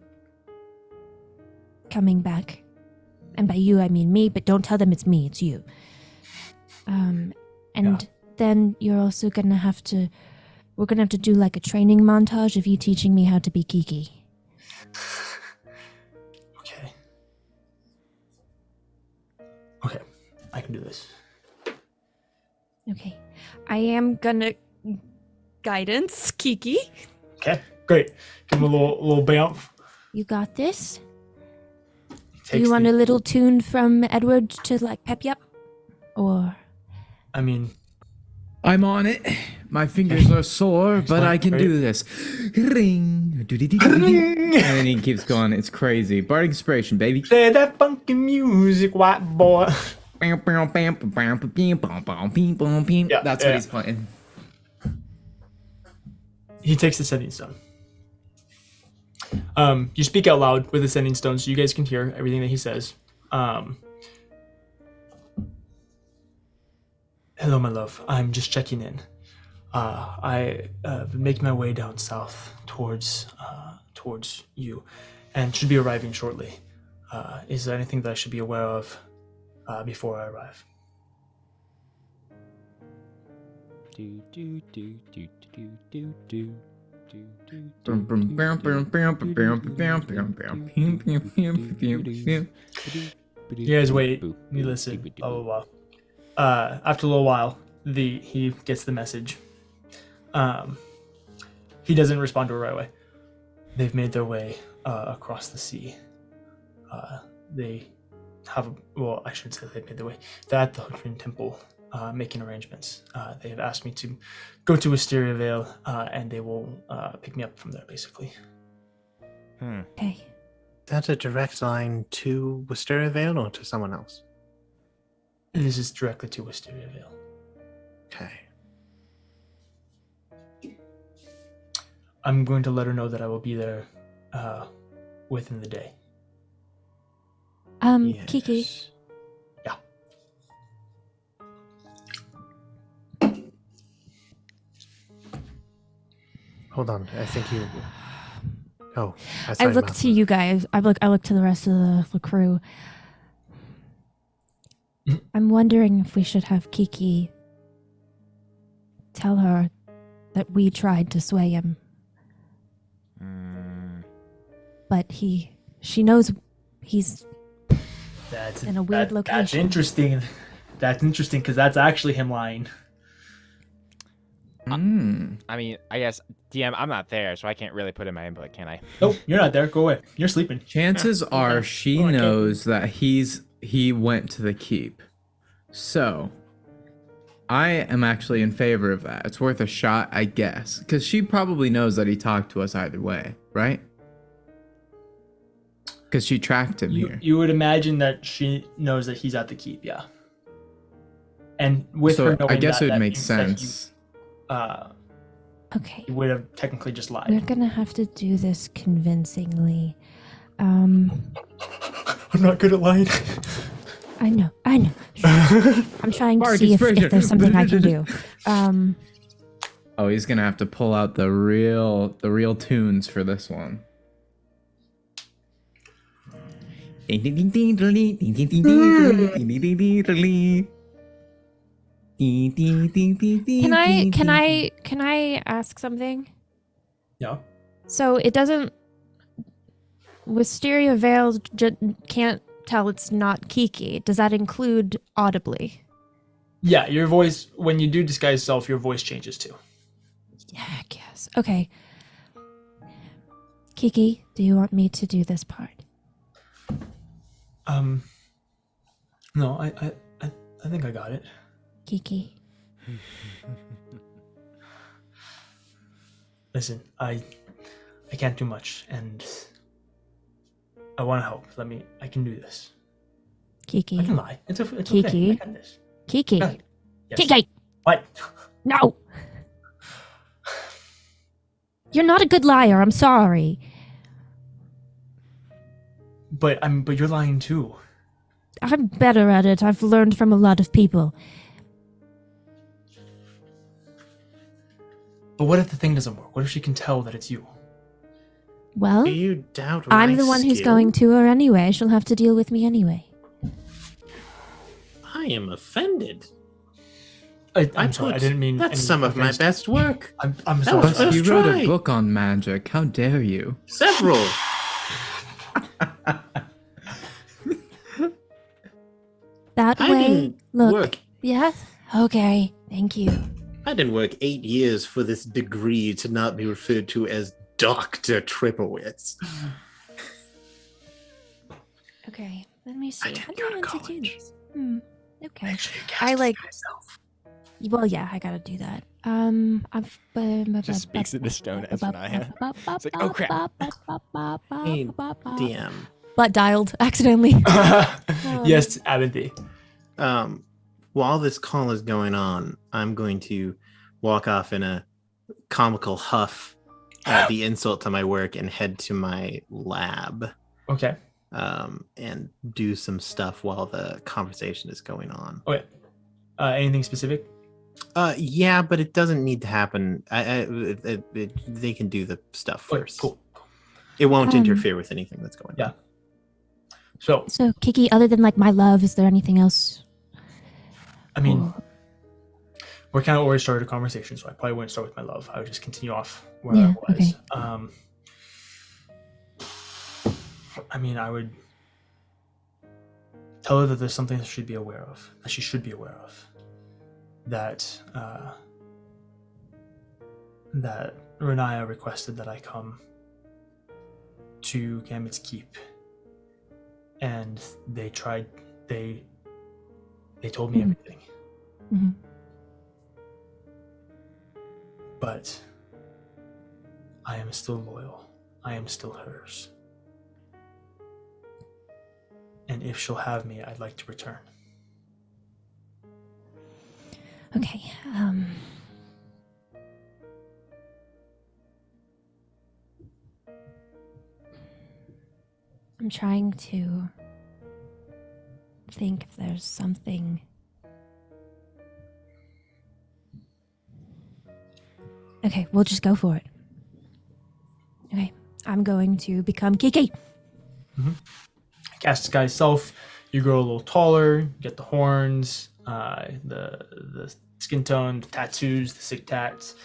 coming back. And by you, I mean me, but don't tell them it's me, it's you. Then you're also gonna have to... We're gonna have to do like a training montage of you teaching me how to be Kiki. Okay. I can do this. Okay. I am gonna... Guidance, Kiki. Okay, great. Give him a little bump. You got this? Do you want a little tune from Edward to like pep you up? Or... I mean... I'm on it. My fingers are sore, but I can do this. Ring. And then he keeps going. It's crazy. Bardic inspiration, baby. Play that funky music, white boy. Yeah, that's what he's playing. He takes the sending stone. You speak out loud with the sending stone so you guys can hear everything that he says. Hello, my love. I'm just checking in. I been making my way down south towards you, and should be arriving shortly. Is there anything that I should be aware of before I arrive? You guys wait. You listen. Blah blah blah. After a little while, he gets the message. He doesn't respond to it right away. They've made their way across the sea. They have, well, I shouldn't say they've made their way. They're at the Hunting Temple making arrangements. They have asked me to go to Wisteria Vale, and they will pick me up from there, basically. Okay. Is that a direct line to Wisteria Vale or to someone else? This is directly to Wisteria Vale. Okay. I'm going to let her know that I will be there within the day. Kiki. Yes. Yeah. Hold on. I think you. Oh, I look to you guys. I look to the rest of the crew. I'm wondering if we should have Kiki tell her that we tried to sway him. But she knows he's in a weird location. That's interesting. That's interesting because that's actually him lying. I mean, I guess, DM, I'm not there, so I can't really put in my input, can I? Nope, you're not there. Go away. You're sleeping. Chances are she knows that he went to the keep. So, I am actually in favor of that. It's worth a shot, I guess. Because she probably knows that he talked to us either way, right? Because she tracked him here. You would imagine that she knows that he's at the keep, yeah. And with her knowing I guess that, it would that make means that sense. Okay. He would have technically just lied. We're gonna have to do this convincingly. I'm not good at lying. I know. I'm trying to see if there's something I can do. Oh, he's gonna have to pull out the real tunes for this one. Can I ask something? Yeah. So it doesn't. Wisteria Vale can't tell it's not Kiki. Does that include audibly? Yeah, your voice, when you do disguise self, your voice changes too. Yeah, I guess. Okay. Kiki, do you want me to do this part? No, I think I got it. Kiki. Listen, I can't do much, and I want to help. I can do this. Kiki. I can lie. It's Kiki. okay. I got this. Kiki. Yes. Kiki. What? No. You're not a good liar. I'm sorry. But you're lying too. I'm better at it. I've learned from a lot of people. But what if the thing doesn't work? What if she can tell that it's you? Well, Do you doubt I'm my the one who's skill? going to her anyway. She'll have to deal with me anyway. I am offended. I'm sorry. I didn't mean. That's any some of my offense. best work. I'm That sorry. was But you First wrote try. a book on magic. How dare you? Several. That I way, didn't look. work. Yes? Okay. Thank you. I didn't work 8 years for this degree to not be referred to as Dr. Triplewitz. Okay. Let me see. didn't How do go I to want to do college. this? Okay. Make sure you I cast like. it yourself. Well, yeah, I gotta do that. Just speaks in the stone as Naya. It's like, oh crap. Hey, DM. Butt dialed accidentally. Yes, Abinthy. While this call is going on, I'm going to walk off in a comical huff at the insult to my work and head to my lab. Okay. And do some stuff while the conversation is going on. Okay. Anything specific? Yeah, but it doesn't need to happen. They can do the stuff first. Cool. It won't interfere with anything that's going on. So Kiki, other than like my love, is there anything else? I mean, we're kind of already started a conversation, so I probably wouldn't start with my love. I would just continue off where I was. Okay. I mean, I would tell her that there's something that she should be aware of. That that Renaya requested that I come to Gambit's Keep, and they told me everything. Mm-hmm. But I am still loyal. I am still hers. And if she'll have me, I'd like to return. Okay. I'm trying to think if there's something. Okay, we'll just go for it. Okay, I'm going to become Kiki. Mm-hmm. Cast Disguise Self. You grow a little taller, get the horns, the skin tone, the tattoos, the sick tats.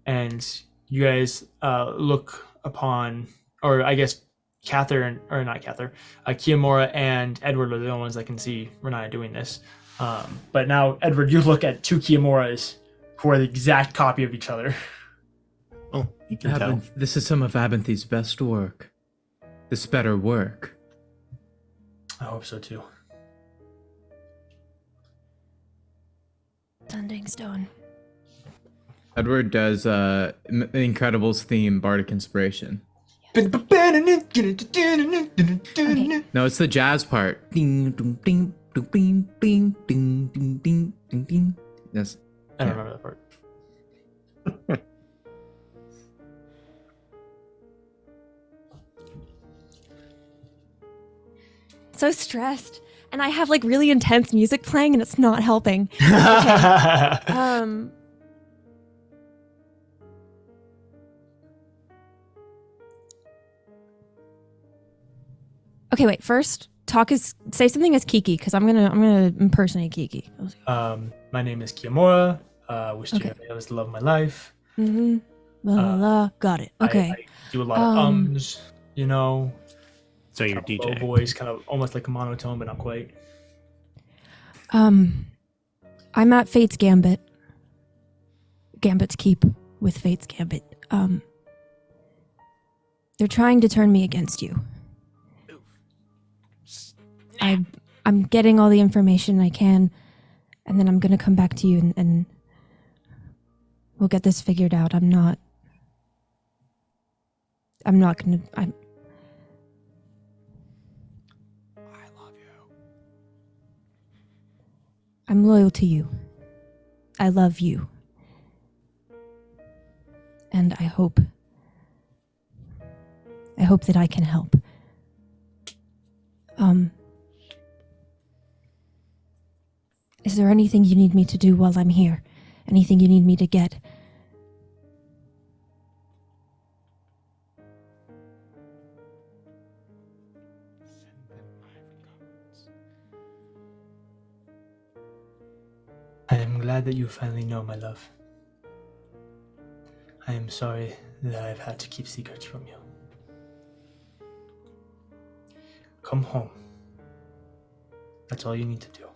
And you guys look upon, or I guess Catherine, or not Catherine, Kiyomura and Edward are the only ones that can see Renaya doing this. But now, Edward, you look at two Kiyomuras who are the exact copy of each other. Oh, you can tell. This is some of Abinthy's best work. This better work. I hope so too. Sending stone. Edward does Incredibles theme Bardic Inspiration. Okay. No, it's the jazz part. Ding, ding, ding, ding, ding, ding, ding, ding, ding, ding. Yes. I don't remember that part. So stressed, and I have like really intense music playing, and it's not helping. Okay. Okay, wait. First, say something as Kiki, because I'm gonna impersonate Kiki. My name is Kiyomura. Wish you I was the love of my life. Mm-hmm. Got it. Okay. I do a lot of ums, you know. So you're Low DJ. voice, kind of almost like a monotone, but not quite. I'm at Fate's Gambit. Gambit's Keep with Fate's Gambit. They're trying to turn me against you. I'm getting all the information I can, and then I'm gonna come back to you and we'll get this figured out. I'm not gonna. I'm loyal to you. I love you. And I hope that I can help. Is there anything you need me to do while I'm here? Anything you need me to get? I am glad that you finally know, my love. I am sorry that I've had to keep secrets from you. Come home. That's all you need to do.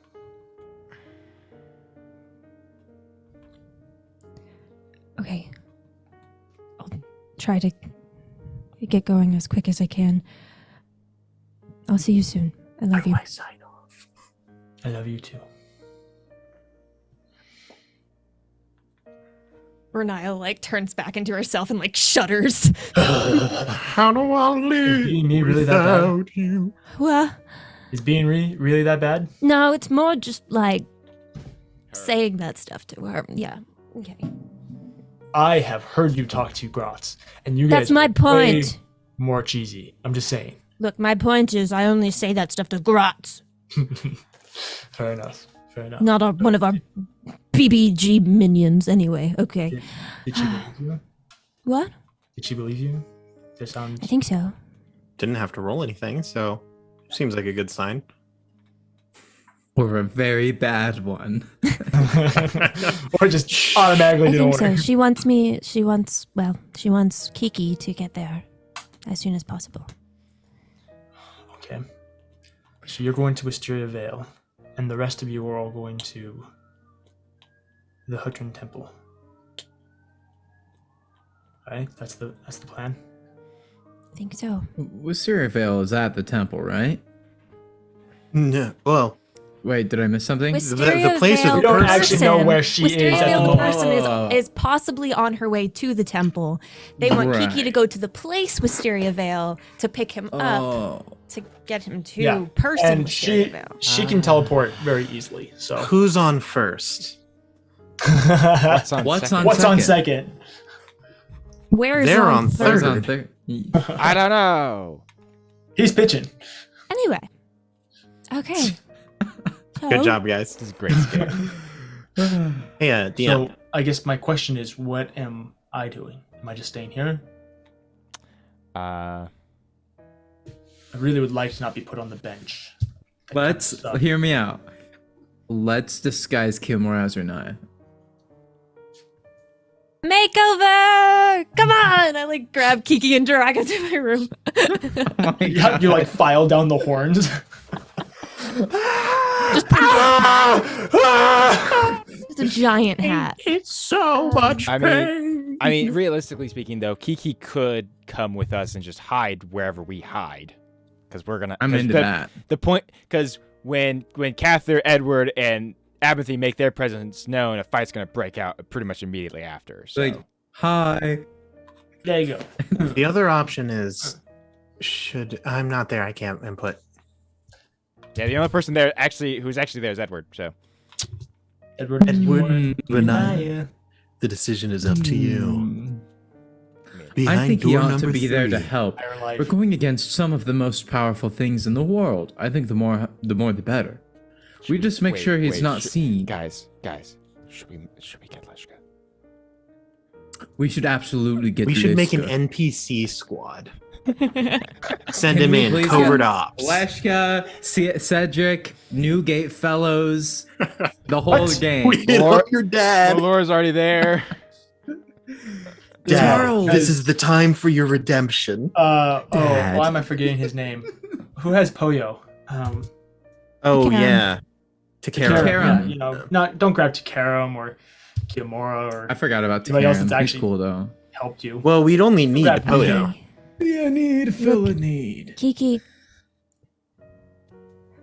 Okay. I'll try to get going as quick as I can. I'll see you soon. I love you. I sign off. I love you too. Renaya like turns back into herself and like shudders. How do I live Being me really that bad? without you? Well, Is being really that bad? no, it's more just like saying that stuff to her. Yeah. Okay. I have heard you talk to Grotz, and you guys That's my are way point. more cheesy. I'm just saying. Look, my point is I only say that stuff to Grotz, Fair enough. Fair enough. not one of our BBG minions anyway. Okay. Did she believe you? What? Did she believe you? That sounds. I think so. Didn't have to roll anything, so seems like a good sign. Or a very bad one. Or just automatically I didn't think so. work. She wants Kiki to get there as soon as possible. Okay. So you're going to Wisteria Vale, and the rest of you are all going to the Hutrin Temple. Right? That's the plan. I think so. Wisteria Vale is at the temple, right? No, well, Wait, did I miss something? the place Vale of We don't person. actually know where she Wisteria is at the Vale moment. person is possibly on her way to the temple. They want Kiki to Right. go to the place Wisteria Vale to pick him up to get him to Yeah. person And Wisteria she Vale. can teleport very easily. So Who's on first? What's on What's second? on what's on second? second? Where's They're on on third? Who's on third? I don't know. He's pitching. Anyway. Okay. Good So, job, guys. This is great scare. Hey, DM. So I guess my question is, what am I doing? Am I just staying here? I really would like to not be put on the bench. Let's hear me out. Let's disguise Kilmore as Renaya. Makeover! Come on! I like grab Kiki and drag her to my room. Oh my You like file down the horns. It's a giant hat. It's so much I pain. mean, realistically speaking, though, Kiki could come with us and just hide wherever we hide, because we're gonna. I'm 'cause into the, that. The point, because when Cather, Edward, and Apathy make their presence known, a fight's gonna break out pretty much immediately after. So. Like, hi. There you go. The other option is, I'm not there. I can't input. Yeah, the only person there who's actually there is Edward. So Edward. Renaya, the decision is up to you. I think he door ought to number be there to 3. help. Iron Life. We're going against some of the most powerful things in the world. I think the more the better. We just make sure he's not seen. Guys, should we get Leshka? We should absolutely get. We should make an Liska. NPC squad. Send Can him we in. please Covert get ops. Leshka, Cedric, Newgate Fellows, the whole gang. We hit up your dad. Laura's already there. Dad, Charles. this is the time for your redemption. Dad. Why am I forgetting his name? Who has Poyo? Oh Karam. yeah, Takara. Karam. Yeah, don't grab Takaram or Kiyomura or I forgot about Anybody else Takaram. that's He's actually- cool though. helped you. Well, we'd only need Grab Poyo. Okay. Yeah, need fill a need. Kiki,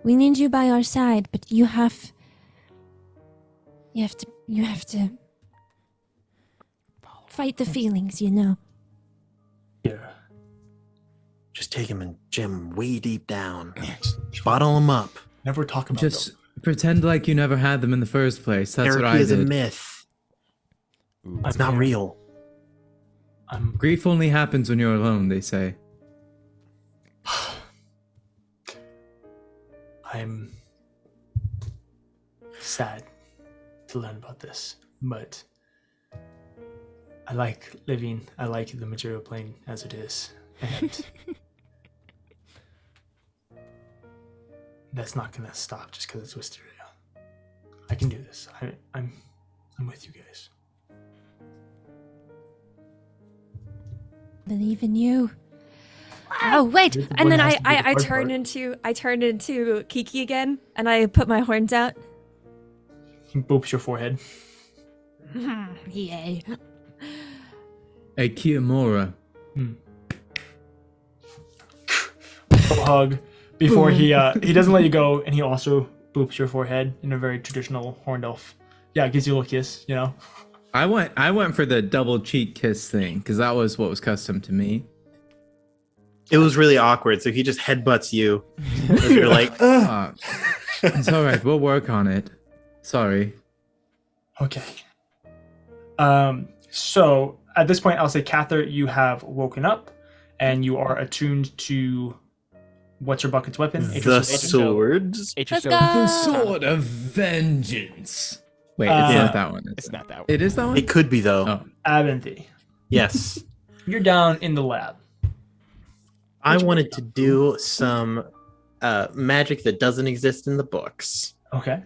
we need you by our side, but you have to fight the feelings, you know. Yeah. Just take him and jam him way deep down. Bottle him up. Never talk about Just pretend like you never had them in the first place. That's what I Therapy is a did. myth. Ooh. It's not real. I'm Grief only happens when you're alone, they say. I'm sad to learn about this, but I like living. I like the material plane as it is, and that's not gonna stop just because it's Wisteria. I can do this. I'm with you guys. Believe in you. Oh wait! You're the And one then that has to do the I hard turned into Kiki again, and I put my horns out. He boops your forehead. Yay! Hey, Kiyomura. Hug before he doesn't let you go, and he also boops your forehead in a very traditional horned elf. Yeah, gives you a little kiss, you know. I went for the double cheek kiss thing because that was what was custom to me. It was really awkward, so he just headbutts you. As you're like, ugh. It's all right. We'll work on it. Sorry. Okay. So at this point, I'll say, Cather, you have woken up, and you are attuned to what's your bucket's weapon? The swords. Let's go. The sword of vengeance. Wait, it's not that one. It's not that one. It is that one? It could be though. Oh. Abinthy. Yes. You're down in the lab. I wanted to do some magic that doesn't exist in the books. Okay.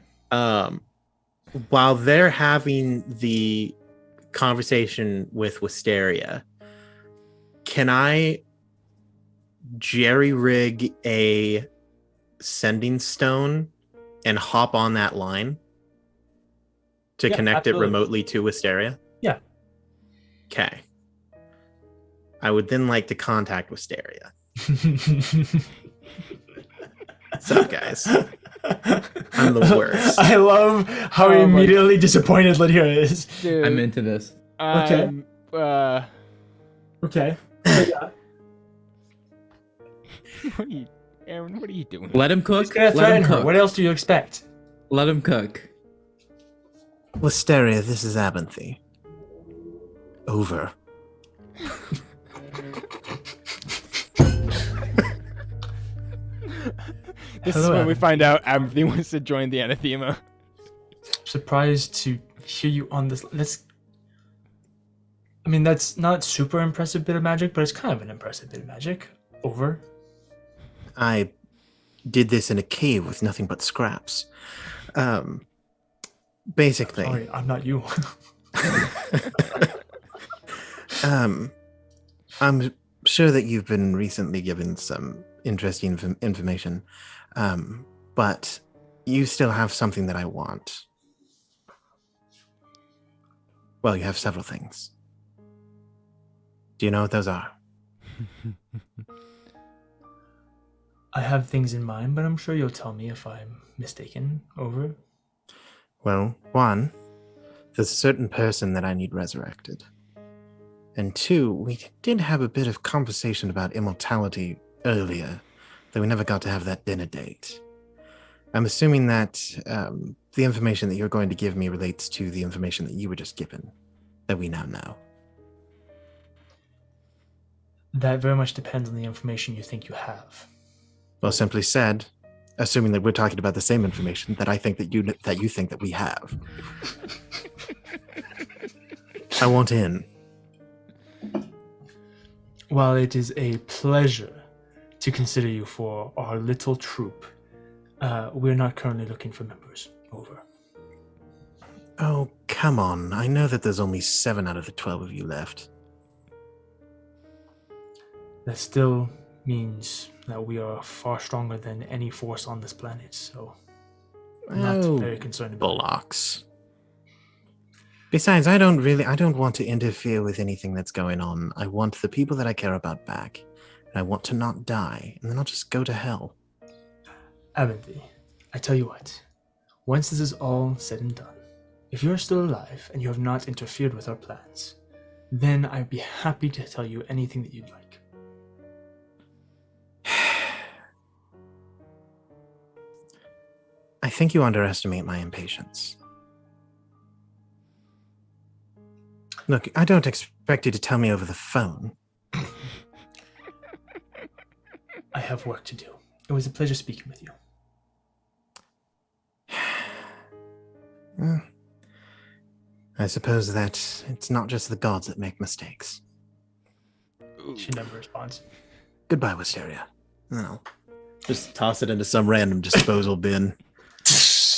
While they're having the conversation with Wisteria, can I jerry-rig a sending stone and hop on that line to connect absolutely. it remotely to Wisteria? Yeah. Okay. I would then like to contact Wisteria. What's up, guys? I'm the worst. I love how immediately disappointed Lydia is. Dude, I'm into this. Okay. Okay. What are you, Aaron? What are you doing? Let him cook. He's gonna Let threaten him her. cook. What else do you expect? Let him cook. Wisteria, this is Abinthy. Over. This is when we find out Abinthy wants to join the Anathema. Surprised to hear you on this. I mean, that's not super impressive bit of magic, but it's kind of an impressive bit of magic. Over. I did this in a cave with nothing but scraps. Basically. Sorry, I'm not you. I'm sure that you've been recently given some interesting information, but you still have something that I want. Well, you have several things. Do you know what those are? I have things in mind, but I'm sure you'll tell me if I'm mistaken. Over. Well, one, there's a certain person that I need resurrected. And two, we did have a bit of conversation about immortality earlier, though we never got to have that dinner date. I'm assuming that the information that you're going to give me relates to the information that you were just given, that we now know. That very much depends on the information you think you have. Well, simply said, assuming that we're talking about the same information that I think that you think that we have. I want in. While it is a pleasure to consider you for our little troop, we're not currently looking for members. Over. Oh, come on. I know that there's only 7 out of the 12 of you left. That still means that we are far stronger than any force on this planet, so I'm not very concerned about it. Bullocks. Besides, I don't want to interfere with anything that's going on. I want the people that I care about back. And I want to not die, and then I'll just go to hell. Abinthy, I tell you what, once this is all said and done, if you're still alive and you have not interfered with our plans, then I'd be happy to tell you anything that you'd like. I think you underestimate my impatience. Look, I don't expect you to tell me over the phone. I have work to do. It was a pleasure speaking with you. Well, I suppose that it's not just the gods that make mistakes. She never responds. Goodbye, Wisteria. No. Just toss it into some random disposal bin.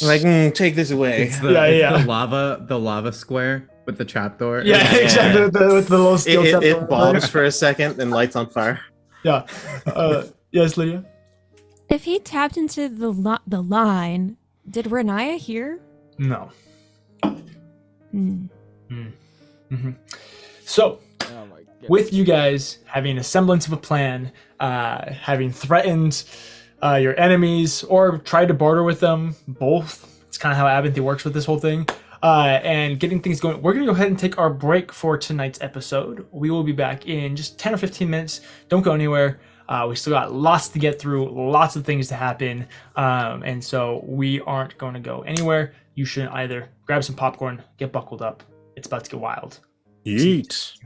Like, take this away. It's the, the lava square with the trapdoor. Yeah, exactly. With the little steel trapdoor. It bombs for a second and lights on fire. Yeah. Yes, Lydia? If he tapped into the line, did Renaya hear? No. Hmm. Mm-hmm. So, with you guys having a semblance of a plan, having threatened your enemies or tried to barter with them, both. It's kind of how Abinthy works with this whole thing. And getting things going. We're going to go ahead and take our break for tonight's episode. We will be back in just 10 or 15 minutes. Don't go anywhere. We still got lots to get through, lots of things to happen. And so we aren't going to go anywhere. You should either grab some popcorn, get buckled up, It's about to get wild. Yeet.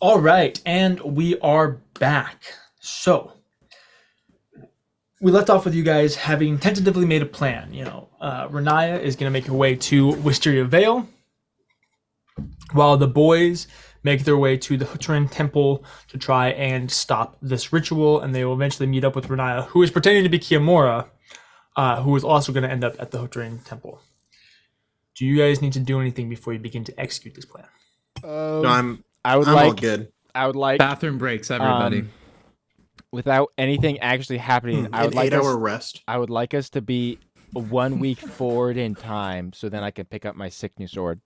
All right, and we are back. So we left off with you guys having tentatively made a plan. Renaya is going to make her way to Wisteria Vale, while the boys make their way to the Hutrin Temple to try and stop this ritual, and they will eventually meet up with Renaya, who is pretending to be Kiamura, who is also going to end up at the Hutrin Temple. Do you guys need to do anything before you begin to execute this plan? No, I'm all good. I would like Bathroom breaks, everybody. without anything actually happening. I would An like 8-hour rest. I would like us to be 1 week forward in time, so then I can pick up my sick new sword.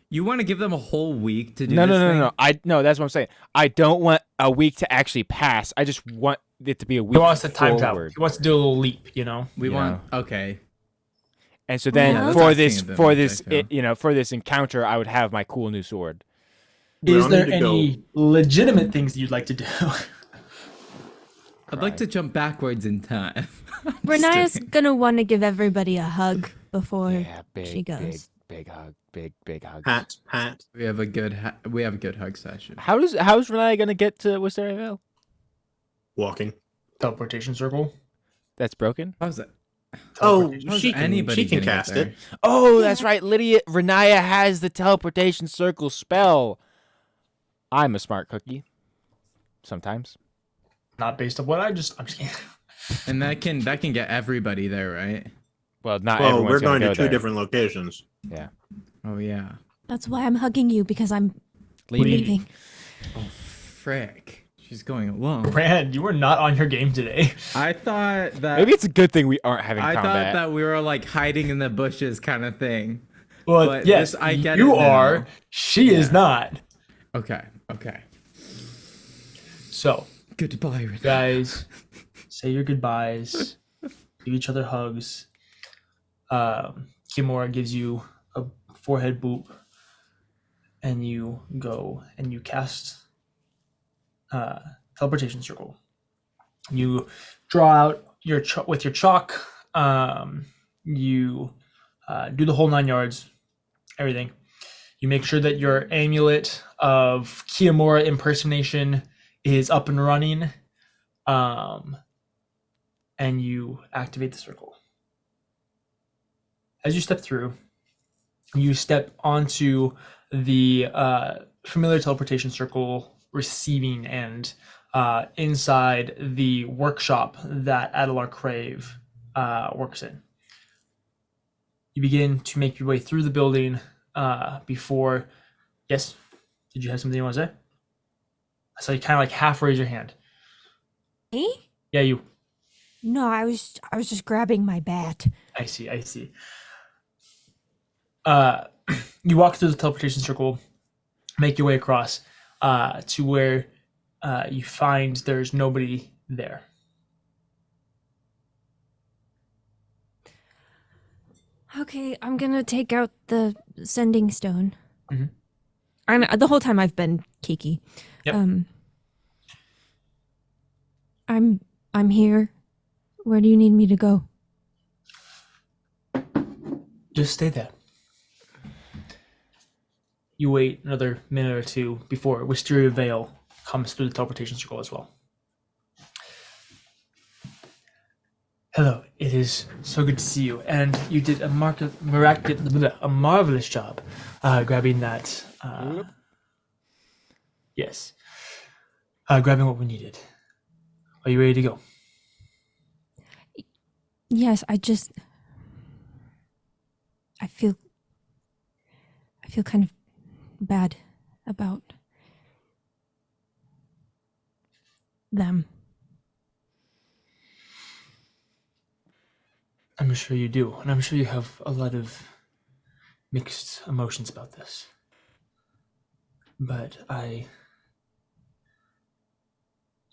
You want to give them a whole week to do No, this no, no, thing? no. No, that's what I'm saying. I don't want a week to actually pass. I just want it to be a week. He wants to time travel. forward. He wants to do a little leap, We want... Okay. And so then Yeah, for that's this, asking a bit for much, this, I feel. for this encounter, I would have my cool new sword. We Is all there need to go- any legitimate things that you'd like to do? I'd like to jump backwards in time. Renaya's gonna want to give everybody a hug before Yeah, big, she goes. big hug, big hug. Pat. We have a good hug session. How's Renaya gonna get to Wisteria Vale? Walking. Teleportation circle. That's broken. How's that? Oh, How's she can anybody getting cast up there? it. Oh, that's right. Renaya has the teleportation circle spell. I'm a smart cookie. Sometimes. Not based on what I'm just kidding. And that can get everybody there, right? Well, not Well, everyone's we're gonna going to go two there. different locations. Yeah. Oh yeah. That's why I'm hugging you, because I'm Leaving. leaving. Oh frick. She's going alone. Brand, you were not on your game today. I thought that Maybe it's a good thing we aren't having I combat. thought that we were like hiding in the bushes kind of thing. Well, But yes, this- I get you it now. are. She is Yeah. not. Okay. So, Goodbye, Renee. guys, say your goodbyes. Give each other hugs. Kimura gives you a forehead boop, and you go and you cast teleportation circle. You draw out your with your chalk. You do the whole 9 yards, everything. You make sure that your amulet of Kiamura impersonation is up and running, and you activate the circle. As you step through, you step onto the familiar teleportation circle receiving end inside the workshop that Adelar Crave works in. You begin to make your way through the building before... Yes? Did you have something you want to say? I saw you kind of like half raise your hand. Me? Yeah, you. No, I was just grabbing my bat. I see. You walk through the teleportation circle, make your way across to where you find there's nobody there. Okay, I'm gonna take out the sending stone. Mhm. The whole time I've been Kiki. Yep. I'm here. Where do you need me to go? Just stay there. You wait another minute or two before Wisteria Vale comes through the teleportation circle as well. Hello, it is so good to see you, and you did a marvelous job grabbing that. Yes, grabbing what we needed. Are you ready to go? Yes, I feel kind of bad about them. I'm sure you do, and I'm sure you have a lot of mixed emotions about this. But I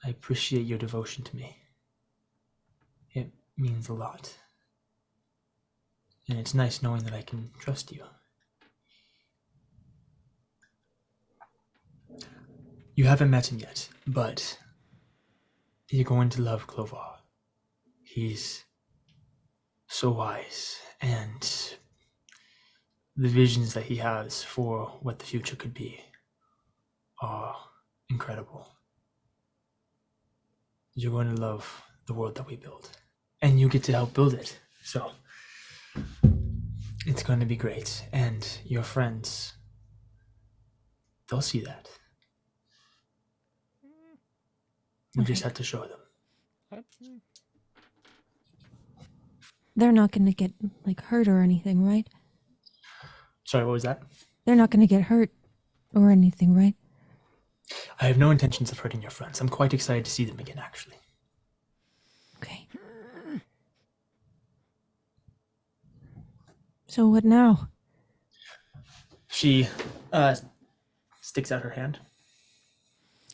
appreciate your devotion to me. It means a lot. And it's nice knowing that I can trust you. You haven't met him yet, but you're going to love Clovar. He's so wise, and the visions that he has for what the future could be are incredible. You're going to love the world that we build, and you get to help build it. So it's going to be great, and your friends, they'll see that. We just have to show them. They're not going to get hurt or anything, right? Sorry, what was that? They're not going to get hurt or anything, right? I have no intentions of hurting your friends. I'm quite excited to see them again, actually. Okay. So what now? She sticks out her hand.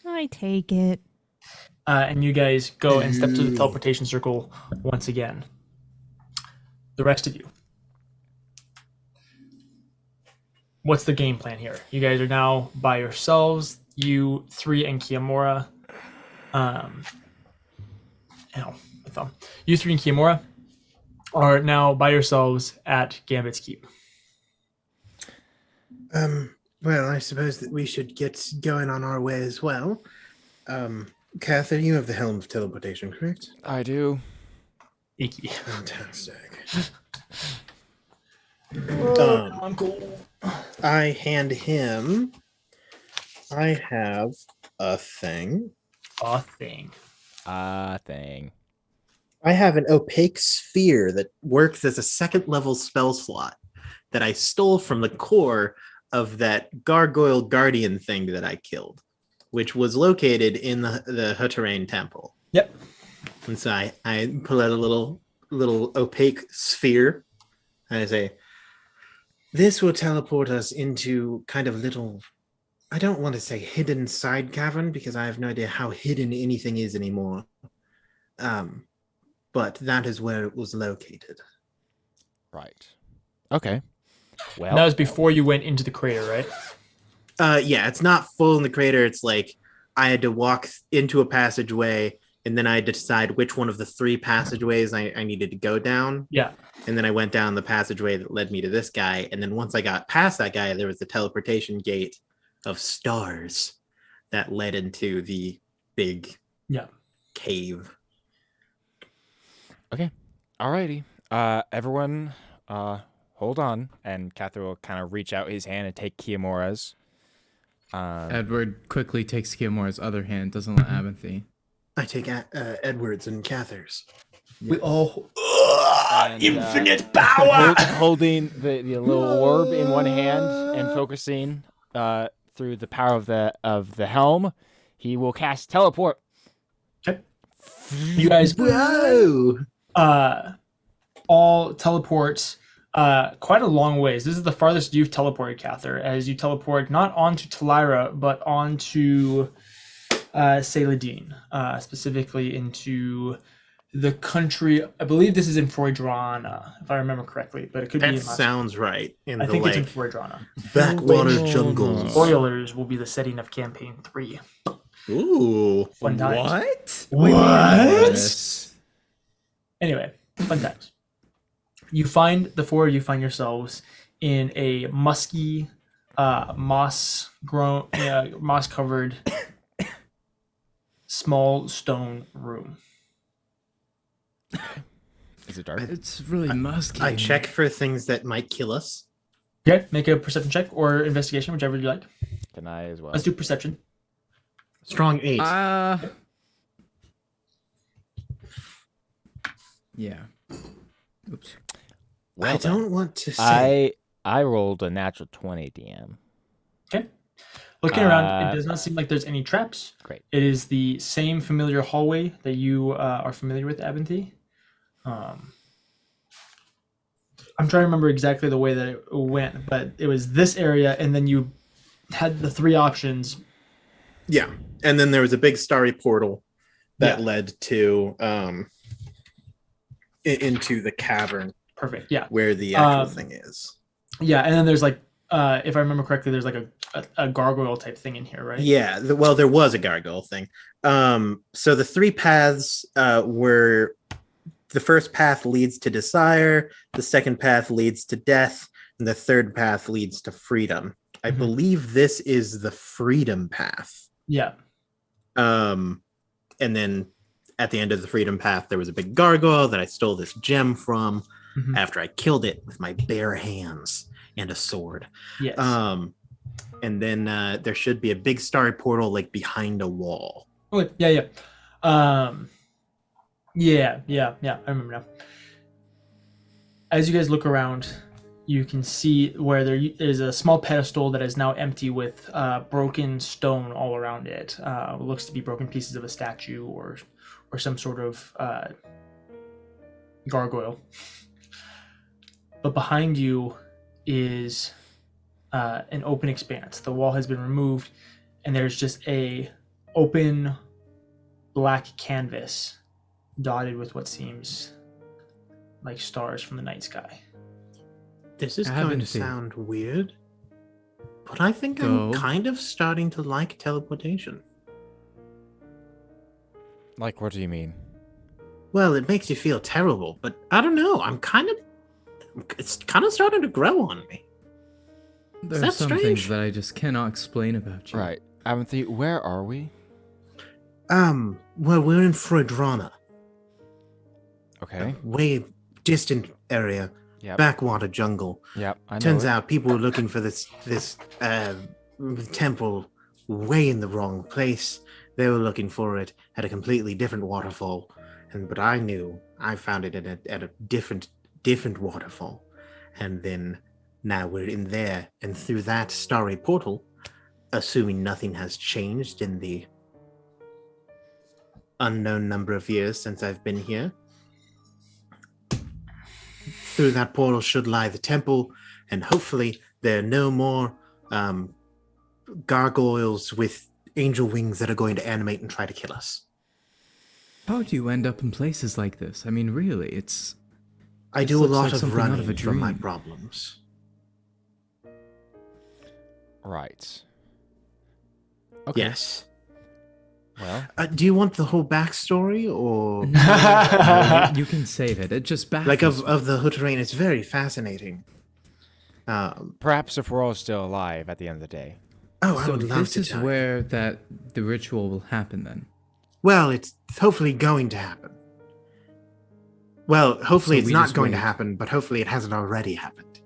I take it. And you guys go and step to the teleportation circle once again. The rest of you. What's the game plan here? You guys are now by yourselves. You three and Kiyomura. You three and Kiyomura are now by yourselves at Gambit's Keep. Well, I suppose that we should get going on our way as well. Cather, you have the helm of teleportation, correct? I do. Icky. Fantastic. Uncle. I hand him. I have a thing. A thing. I have an opaque sphere that works as a second level spell slot that I stole from the core of that gargoyle guardian thing that I killed, which was located in the Hutterane temple. Yep. And so I pull out a little opaque sphere and I say, this will teleport us into kind of little, I don't want to say hidden side cavern because I have no idea how hidden anything is anymore. But that is where it was located. Right. Okay. Well, That was before you went into the crater, right? Yeah, it's not full in the crater. It's like I had to walk into a passageway and then I had to decide which one of the three passageways I needed to go down. Yeah. And then I went down the passageway that led me to this guy. And then once I got past that guy, there was the teleportation gate of stars that led into the big cave. okay. Alrighty. Everyone, hold on. And Cather will kind of reach out his hand and take Kiyomura's. Edward quickly takes Kiyomura's other hand, doesn't let Abinthy. I take Edwards and Cather's. We all And, infinite power. Holding the little orb in one hand and focusing through the power of the helm, he will cast teleport. Okay. You guys all teleport quite a long ways. This is the farthest you've teleported, Cather, as you teleport not onto Talira, but onto Saladin, specifically into the country. I believe this is in Froidrana, if I remember correctly, but it could be in sounds right. I think it's in Froidrana. Backwater jungles. Spoilers will be the setting of campaign 3. Ooh. Fun times. What? Anyway, fun times. You find the four of you find yourselves in a musky, moss-covered small stone room. Is it dark? It's really musky. I check for things that might kill us. Okay, make a perception check or investigation, whichever you like. Can I as well? Let's do perception. Strong 8. Yeah. Oops. Well, I then. don't want to say. I rolled a natural 20, DM. Okay. Looking around, it does not seem like there's any traps. Great. It is the same familiar hallway that you are familiar with, Abinthy. I'm trying to remember exactly the way that it went, but it was this area, and then you had the 3 options. Yeah, and then there was a big starry portal that Yeah. led to into the cavern. Perfect. Yeah. Where the actual thing is. Yeah, and then there's like, if I remember correctly, there's like a gargoyle type thing in here, right? Yeah, well, there was a gargoyle thing. So the 3 paths were: the first path leads to desire, the second path leads to death, and the third path leads to freedom. I believe this is the freedom path. Yeah. And then at the end of the freedom path, there was a big gargoyle that I stole this gem from after I killed it with my bare hands and a sword. Yes. And then there should be a big starry portal like behind a wall. Okay. Yeah. Yeah. I remember now. As you guys look around, you can see where there is a small pedestal that is now empty with broken stone all around it. Looks to be broken pieces of a statue or some sort of gargoyle. But behind you is an open expanse. The wall has been removed, and there's just a open black canvas dotted with what seems like stars from the night sky. This is going to sound weird, but I think I'm kind of starting to like teleportation. Like, what do you mean? Well, it makes you feel terrible, but I don't know. It's kind of starting to grow on me. There are some things that I just cannot explain about you. Right. Avanthi, where are we? Well, we're in Fredrana. Okay. Way distant area. Yep. Backwater jungle. Yep. I know Turns out people were looking for this temple way in the wrong place. They were looking for it at a completely different waterfall, but I knew I found it at a different waterfall, and then now we're in there, and through that starry portal, assuming nothing has changed in the unknown number of years since I've been here. Through that portal should lie the temple, and hopefully there are no more gargoyles with angel wings that are going to animate and try to kill us. How do you end up in places like this? I mean, really, I do a lot of running from my problems. Right. Okay. Yes. Well, do you want the whole backstory, or no, you can save it? It just baffles like of the Hutterrain? It's very fascinating. perhaps if we're all still alive at the end of the day. Oh, I So would love this to is tell you. where the ritual will happen then. Well, it's hopefully going to happen. Well, hopefully So it's we not just going to wait. happen, but hopefully it hasn't already happened.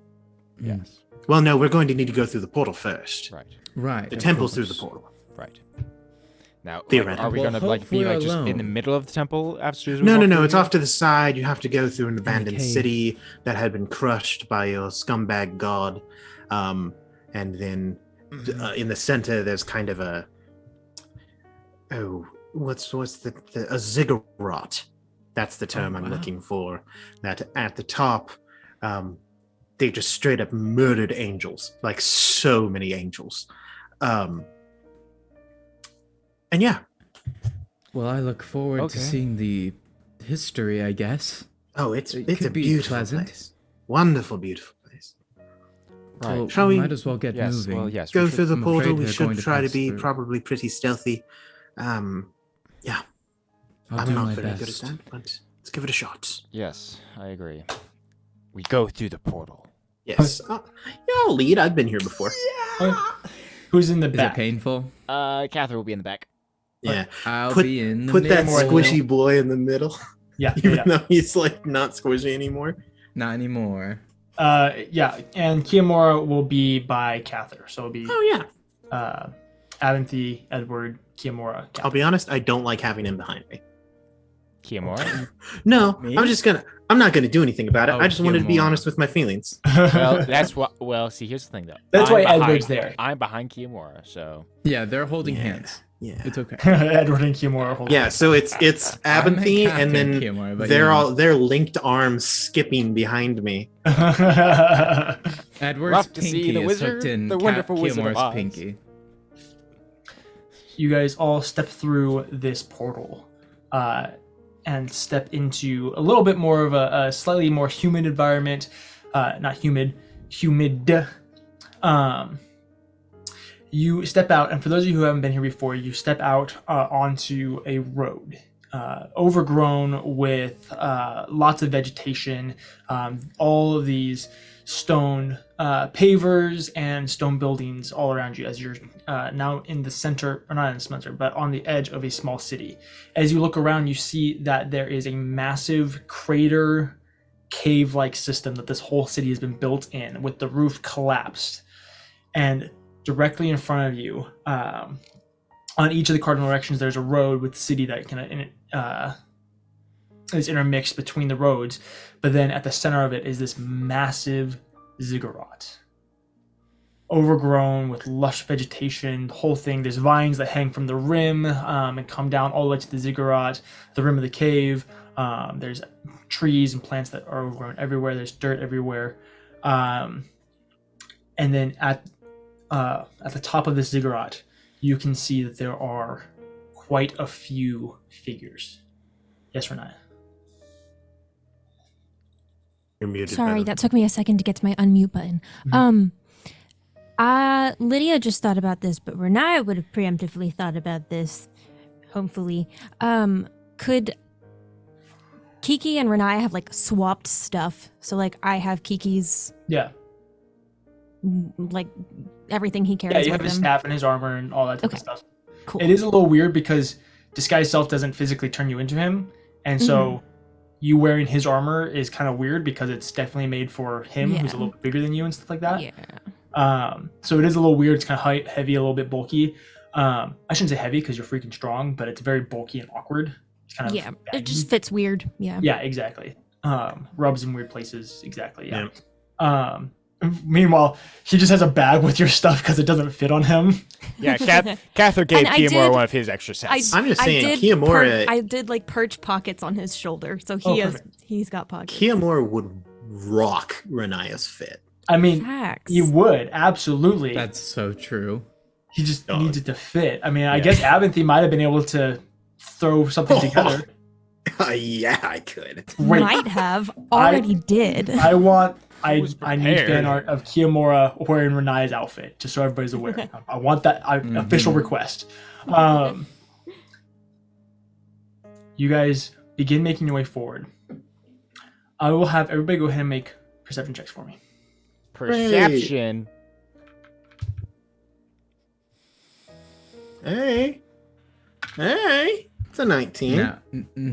Yes. Well, no, we're going to need to go through the portal first. Right. Right. The of temple's through course. the portal. Right. Now, Theoretically. are we Well, going to like hope be we're like just in the alone. middle of the temple after? we No, walk through it's here? off to the side. You have to go through an abandoned cave. city that had been crushed by your scumbag god. And then in the center, there's kind of a... Oh, what's a ziggurat. That's the term I'm wow. looking for. That at the top, they just straight up murdered angels. Like so many angels. And yeah. Well, I look forward Okay. to seeing the history, I guess. Oh, it's It a could be beautiful pleasant. place. Wonderful, beautiful place. Right. Well, Shall we- might as well get Yes. moving. Well, yes. Go we through should- the I'm portal. afraid We they're should going to try to pass be through. probably pretty stealthy. I'll I'm do not my very best. good at that, but let's give it a shot. Yes, I agree. We go through the portal. Yes. Yeah, I'll lead. I've been here before. Okay. Who's in the Is back? it painful? Catherine will be in the back. Yeah. I'll Put- be in the Put that middle. squishy boy in the middle, Yeah, even though he's like not squishy anymore. Not anymore. yeah, and Kiamora will be by Cather, so it'll be Oh yeah. Abinthy, Edward, Kiamora. I'll Cather. be honest, I don't like having him behind me. Kiamora? No, Me? I'm not gonna do anything about it. Oh, I just wanted to be Kiamora. honest with my feelings. Well, that's what. Well, see, here's the thing, though. That's I'm why behind- Edward's there. I'm behind Kiamora, so Yeah, they're holding Yeah. hands. Yeah. It's okay. Edward and Kiamora. hold Yeah, so it's I meant Abinthy, Catherine and then Kiamora, but they're linked arms skipping behind me. on. Edward's Rough to pinky see the is wizard, hooked in the wonderful Wizard of Kiamora's Oz. pinky. You guys all step through this portal and step into a little bit more of a slightly more humid environment. Not humid, humid. You step out, and for those of you who haven't been here before, you step out onto a road, overgrown with lots of vegetation, all of these stone pavers and stone buildings all around you as you're now in the center, or not in the center, but on the edge of a small city. As you look around, you see that there is a massive crater cave-like system that this whole city has been built in, with the roof collapsed. And directly in front of you, on each of the cardinal directions, there's a road with the city that kind of is intermixed between the roads. But then at the center of it is this massive ziggurat, overgrown with lush vegetation. The whole thing, there's vines that hang from the rim and come down all the way to the ziggurat, the rim of the cave. There's trees and plants that are overgrown everywhere. There's dirt everywhere. And then at the top of this ziggurat, you can see that there are quite a few figures. Yes or no? You're muted. Sorry, Venom. that took me a second to get to my unmute button. Lydia just thought about this, but Renaya would have preemptively thought about this, hopefully. Could Kiki and Renaya have like swapped stuff? So like I have Kiki's Yeah. like everything he carries Yeah, you with have his him. staff and his armor and all that type Okay. of stuff. Cool. It is a little weird because disguise self doesn't physically turn you into him, and so you wearing his armor is kind of weird because it's definitely made for him, who's a Yeah. little bit bigger than you and stuff like that. Yeah. So it is a little weird. It's kind of heavy, a little bit bulky. I shouldn't say heavy because you're freaking strong, but it's very bulky and awkward. It's kind of Yeah. baggy. It just fits weird. Yeah. Yeah, exactly. Rubs in weird places. Exactly. Yeah. Meanwhile, he just has a bag with your stuff because it doesn't fit on him. yeah, Cather gave And I Kiamora did- one of his extra sets. I'm just saying, did Kiamora- I did like perch pockets on his shoulder, so Oh, he's got pockets. Kiamora would rock Renaya's fit. I mean, Facts. he would absolutely. That's so true. He just Dog. needs it to fit. I mean, I guess Abinthy might have been able to throw something together. Yeah, I could. Wait, Might have already did. I was need prepared. fan art of Kiamora wearing Renaya's outfit, just so everybody's aware. I want that official request. You guys begin making your way forward. I will have everybody go ahead and make perception checks for me. Perception. Hey. It's a 19. Now,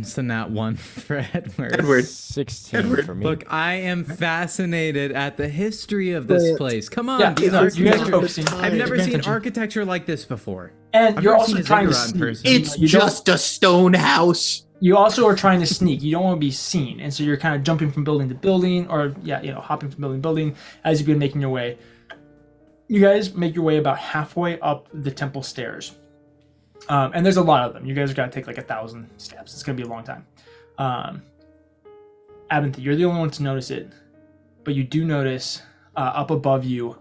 so not one for Edward. Edward. 16 Edward, for me. Look, I am fascinated at the history of this place. Come on, Yeah, these you guys are architecture. focusing. I've never Pay seen attention. architecture like this before. And I've you're never also seen a trying to ziggurat in sneak. person. It's You don't- just a stone house. You also are trying to sneak. You don't want to be seen, and so you're kind of jumping from building to building, or hopping from building to building as you've been making your way. You guys make your way about halfway up the temple stairs, and there's a lot of them. You guys got to take like 1,000 steps. It's gonna be a long time. Abinthy, you're the only one to notice it, but you do notice up above you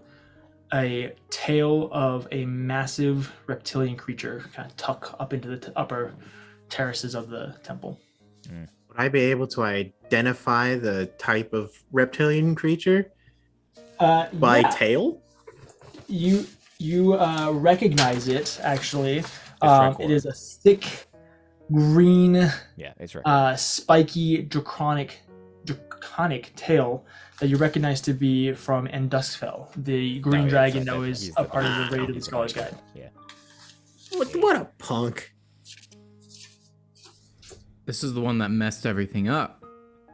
a tail of a massive reptilian creature kind of tuck up into the upper terraces of the temple. Would I be able to identify the type of reptilian creature by Yeah. tail? You recognize it actually. Rancor. It is a thick green, Yeah, it's right. spiky, draconic tail that you recognize to be from Endustfell, the green yeah, dragon that's that right. was He's a the- part of the Raid of the Scholar's Guide. Yeah. What a punk. This is the one that messed everything up.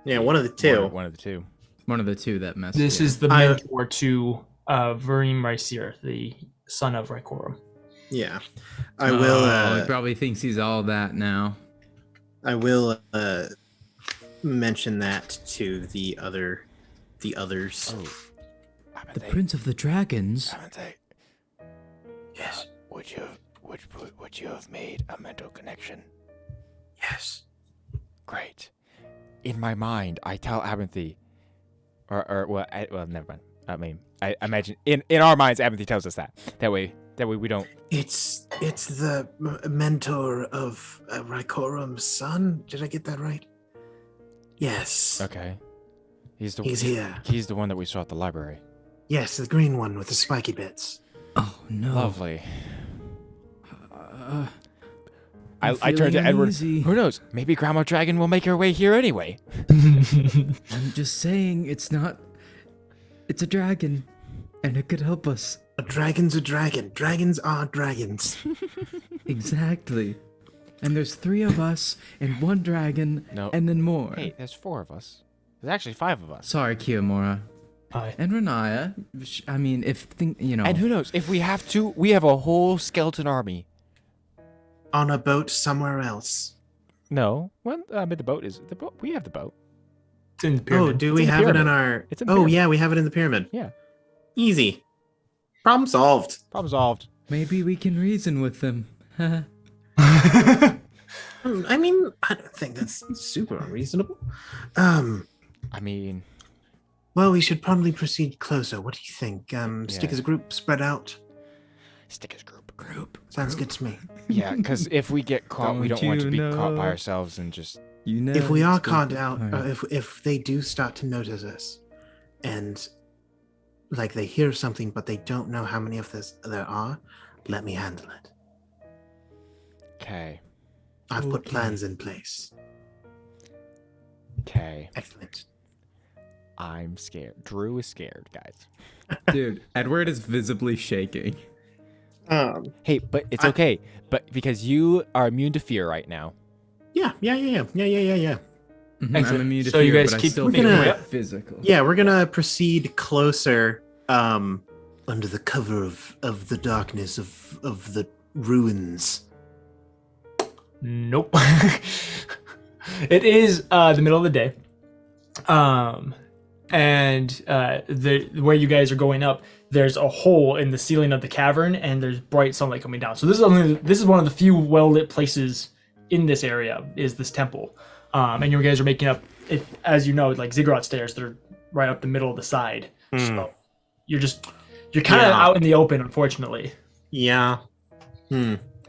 Yeah, one of the two. One of the two. One of the two that messed. This is the mentor to Verim Rysir, the son of Rykorum. Yeah, I will. He probably thinks he's all that now. I will mention that to the others. The Prince of the Dragons. Yes. Would you have made a mental connection? Yes. Great. In my mind, I tell Abinthy, well, never mind. I mean, I imagine in our minds, Abinthy tells us that. That way we don't. It's the mentor of Rykorum's son. Did I get that right? Yes. Okay. He's here. He's the one that we saw at the library. Yes, the green one with the spiky bits. Oh no! Lovely. I turned to Edward. Who knows? Maybe Grandma Dragon will make her way here anyway. I'm just saying, it's not. It's a dragon, and it could help us. A dragon's a dragon. Dragons are dragons. Exactly. And there's 3 of us and 1 dragon, and then more. Hey, there's 4 of us. There's actually 5 of us. Sorry, Kiyomura. Hi. And Renaya. I mean, And who knows? If we have to, we have a whole skeleton army. On a boat somewhere else. No. Well, I mean, the boat. We have the boat. It's in the pyramid. Oh, do we have it in our... It's in the Oh, pyramid. yeah, we have it in the pyramid. Yeah. Easy. Problem solved. Problem solved. Maybe we can reason with them. I mean, I don't think that's super unreasonable. I mean... Well, we should probably proceed closer. What do you think? Stick as a group, spread out? Stick as a group. Sounds good to me. Yeah, because if we get caught, we don't want to be caught by ourselves and just... If we are caught out, if they do start to notice us, and like they hear something but they don't know how many of there are, let me handle it. Okay. I've put plans in place. Okay. Excellent. I'm scared. Drew is scared, guys. Dude, Edward is visibly shaking. Hey, but it's okay. But because you are immune to fear right now. Yeah. I'm immune to So fear, you guys but I keep still moving feel your way up? physical. Yeah, we're gonna proceed closer, under the cover of the darkness of the ruins. Nope. It is the middle of the day. And where you guys are going up, there's a hole in the ceiling of the cavern, and there's bright sunlight coming down. So this is one of the few well-lit places in this area, is this temple. And you guys are making up, as you know, like ziggurat stairs that are right up the middle of the side. So you're kind of out in the open, unfortunately. Yeah.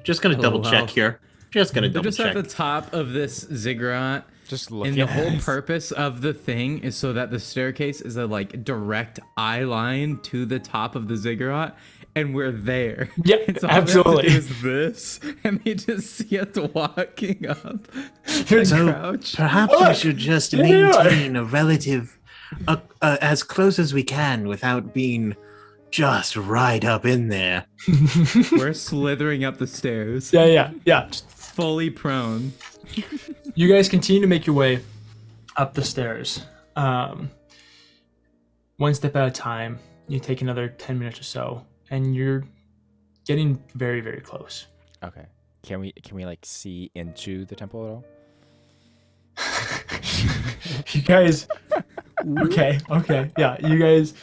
Just gonna double check here. Just gonna double Just check. at the top of this ziggurat. Just looking. And the whole purpose of the thing is so that the staircase is a direct eye line to the top of the ziggurat, and we're there. Yeah, so absolutely. All we have to do is this, and they just see us walking up. You're So perhaps we should just maintain a relative, as close as we can without being just right up in there. We're slithering up the stairs. Yeah. Fully prone. You guys continue to make your way up the stairs. One step at a time. You take another 10 minutes or so, and you're getting very, very close. Okay. Can we like see into the temple at all? You guys. Okay. Yeah, you guys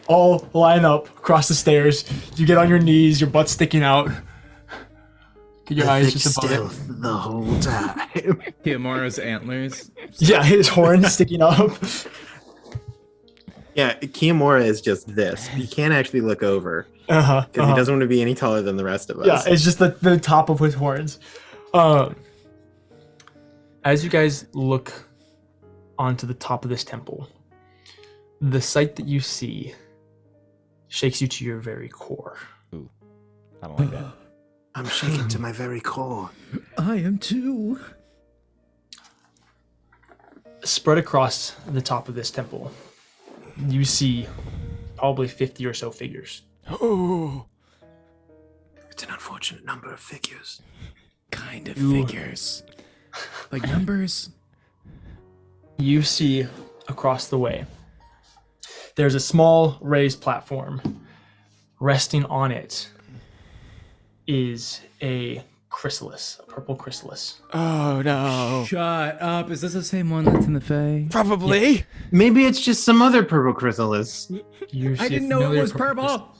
all line up across the stairs. You get on your knees, your butt sticking out. Get your eyes just above it. The whole time. Kiyomura's antlers. Yeah, his horn sticking up. Yeah, Kiyomura is just this. He can't actually look over Because he doesn't want to be any taller than the rest of us. Yeah, it's just the top of his horns. As you guys look onto the top of this temple, the sight that you see shakes you to your very core. Ooh, I don't like that. I'm shaken to my very core. I am too. Spread across the top of this temple, you see probably 50 or so figures. Oh, It's an unfortunate number of figures. Kind of figures. Like numbers? You see across the way, there's a small raised platform. Resting on it is a chrysalis, a purple chrysalis. Oh no. Shut up. Is this the same one that's in the Fae? Probably. Maybe it's just some other purple chrysalis. You see I a didn't know it familiar was purple. chrysalis.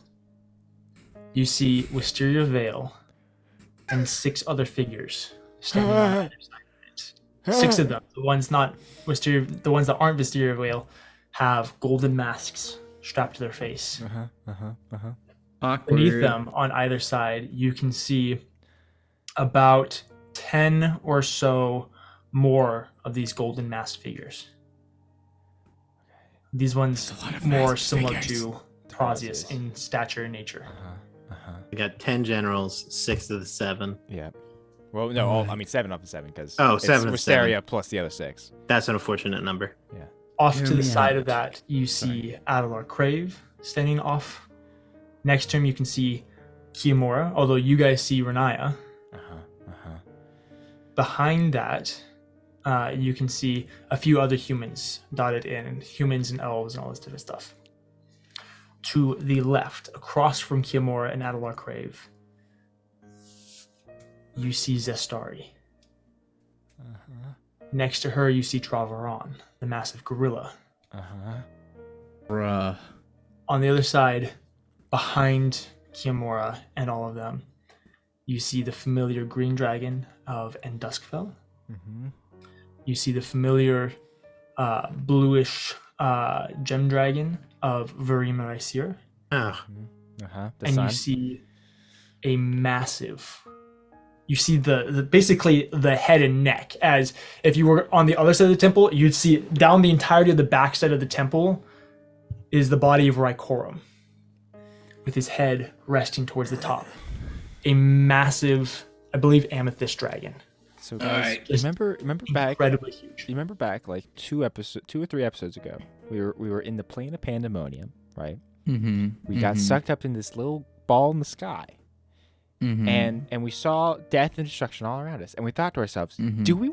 You see Wisteria Vale and 6 other figures standing on either side of it. 6 of them. The ones not Wisteria, the ones that aren't Wisteria Vale, have golden masks strapped to their face. Awkward. Beneath them, on either side, you can see about 10 or so more of these golden masked figures. These ones more masked similar figures. to Prosius in stature and nature. We got 10 generals, 6 of the 7. Yeah. Well, no, I mean 7 of the 7 because Oh, it's 7 of the Wisteria 7. plus the other 6. That's an unfortunate number. Off Hear to the me side out. of that, you see Adelar Crave standing off. Next to him, you can see Kiyomura, although you guys see Renaya. Behind that, you can see a few other humans dotted in, humans and elves and all this different stuff. To the left, across from Kiyomura and Adelar Crave, you see Zestari. Next to her, you see Travaron, the massive gorilla. Bruh. On the other side, behind Kiyomura and all of them, you see the familiar green dragon of Enduskfell. You see the familiar bluish gem dragon of Verima Raisir. Oh, And you see a massive... You see the basically the head and neck, as if you were on the other side of the temple, you'd see down the entirety of the backside of the temple is the body of Raikorum, with his head resting towards the top. A massive, I believe, amethyst dragon. So guys, remember back Incredibly huge. you remember back like 2 or 3 episodes ago, we were in the plane of pandemonium, right? Mm-hmm. We got sucked up in this little ball in the sky. Mm-hmm. And we saw death and destruction all around us, and we thought to ourselves, do we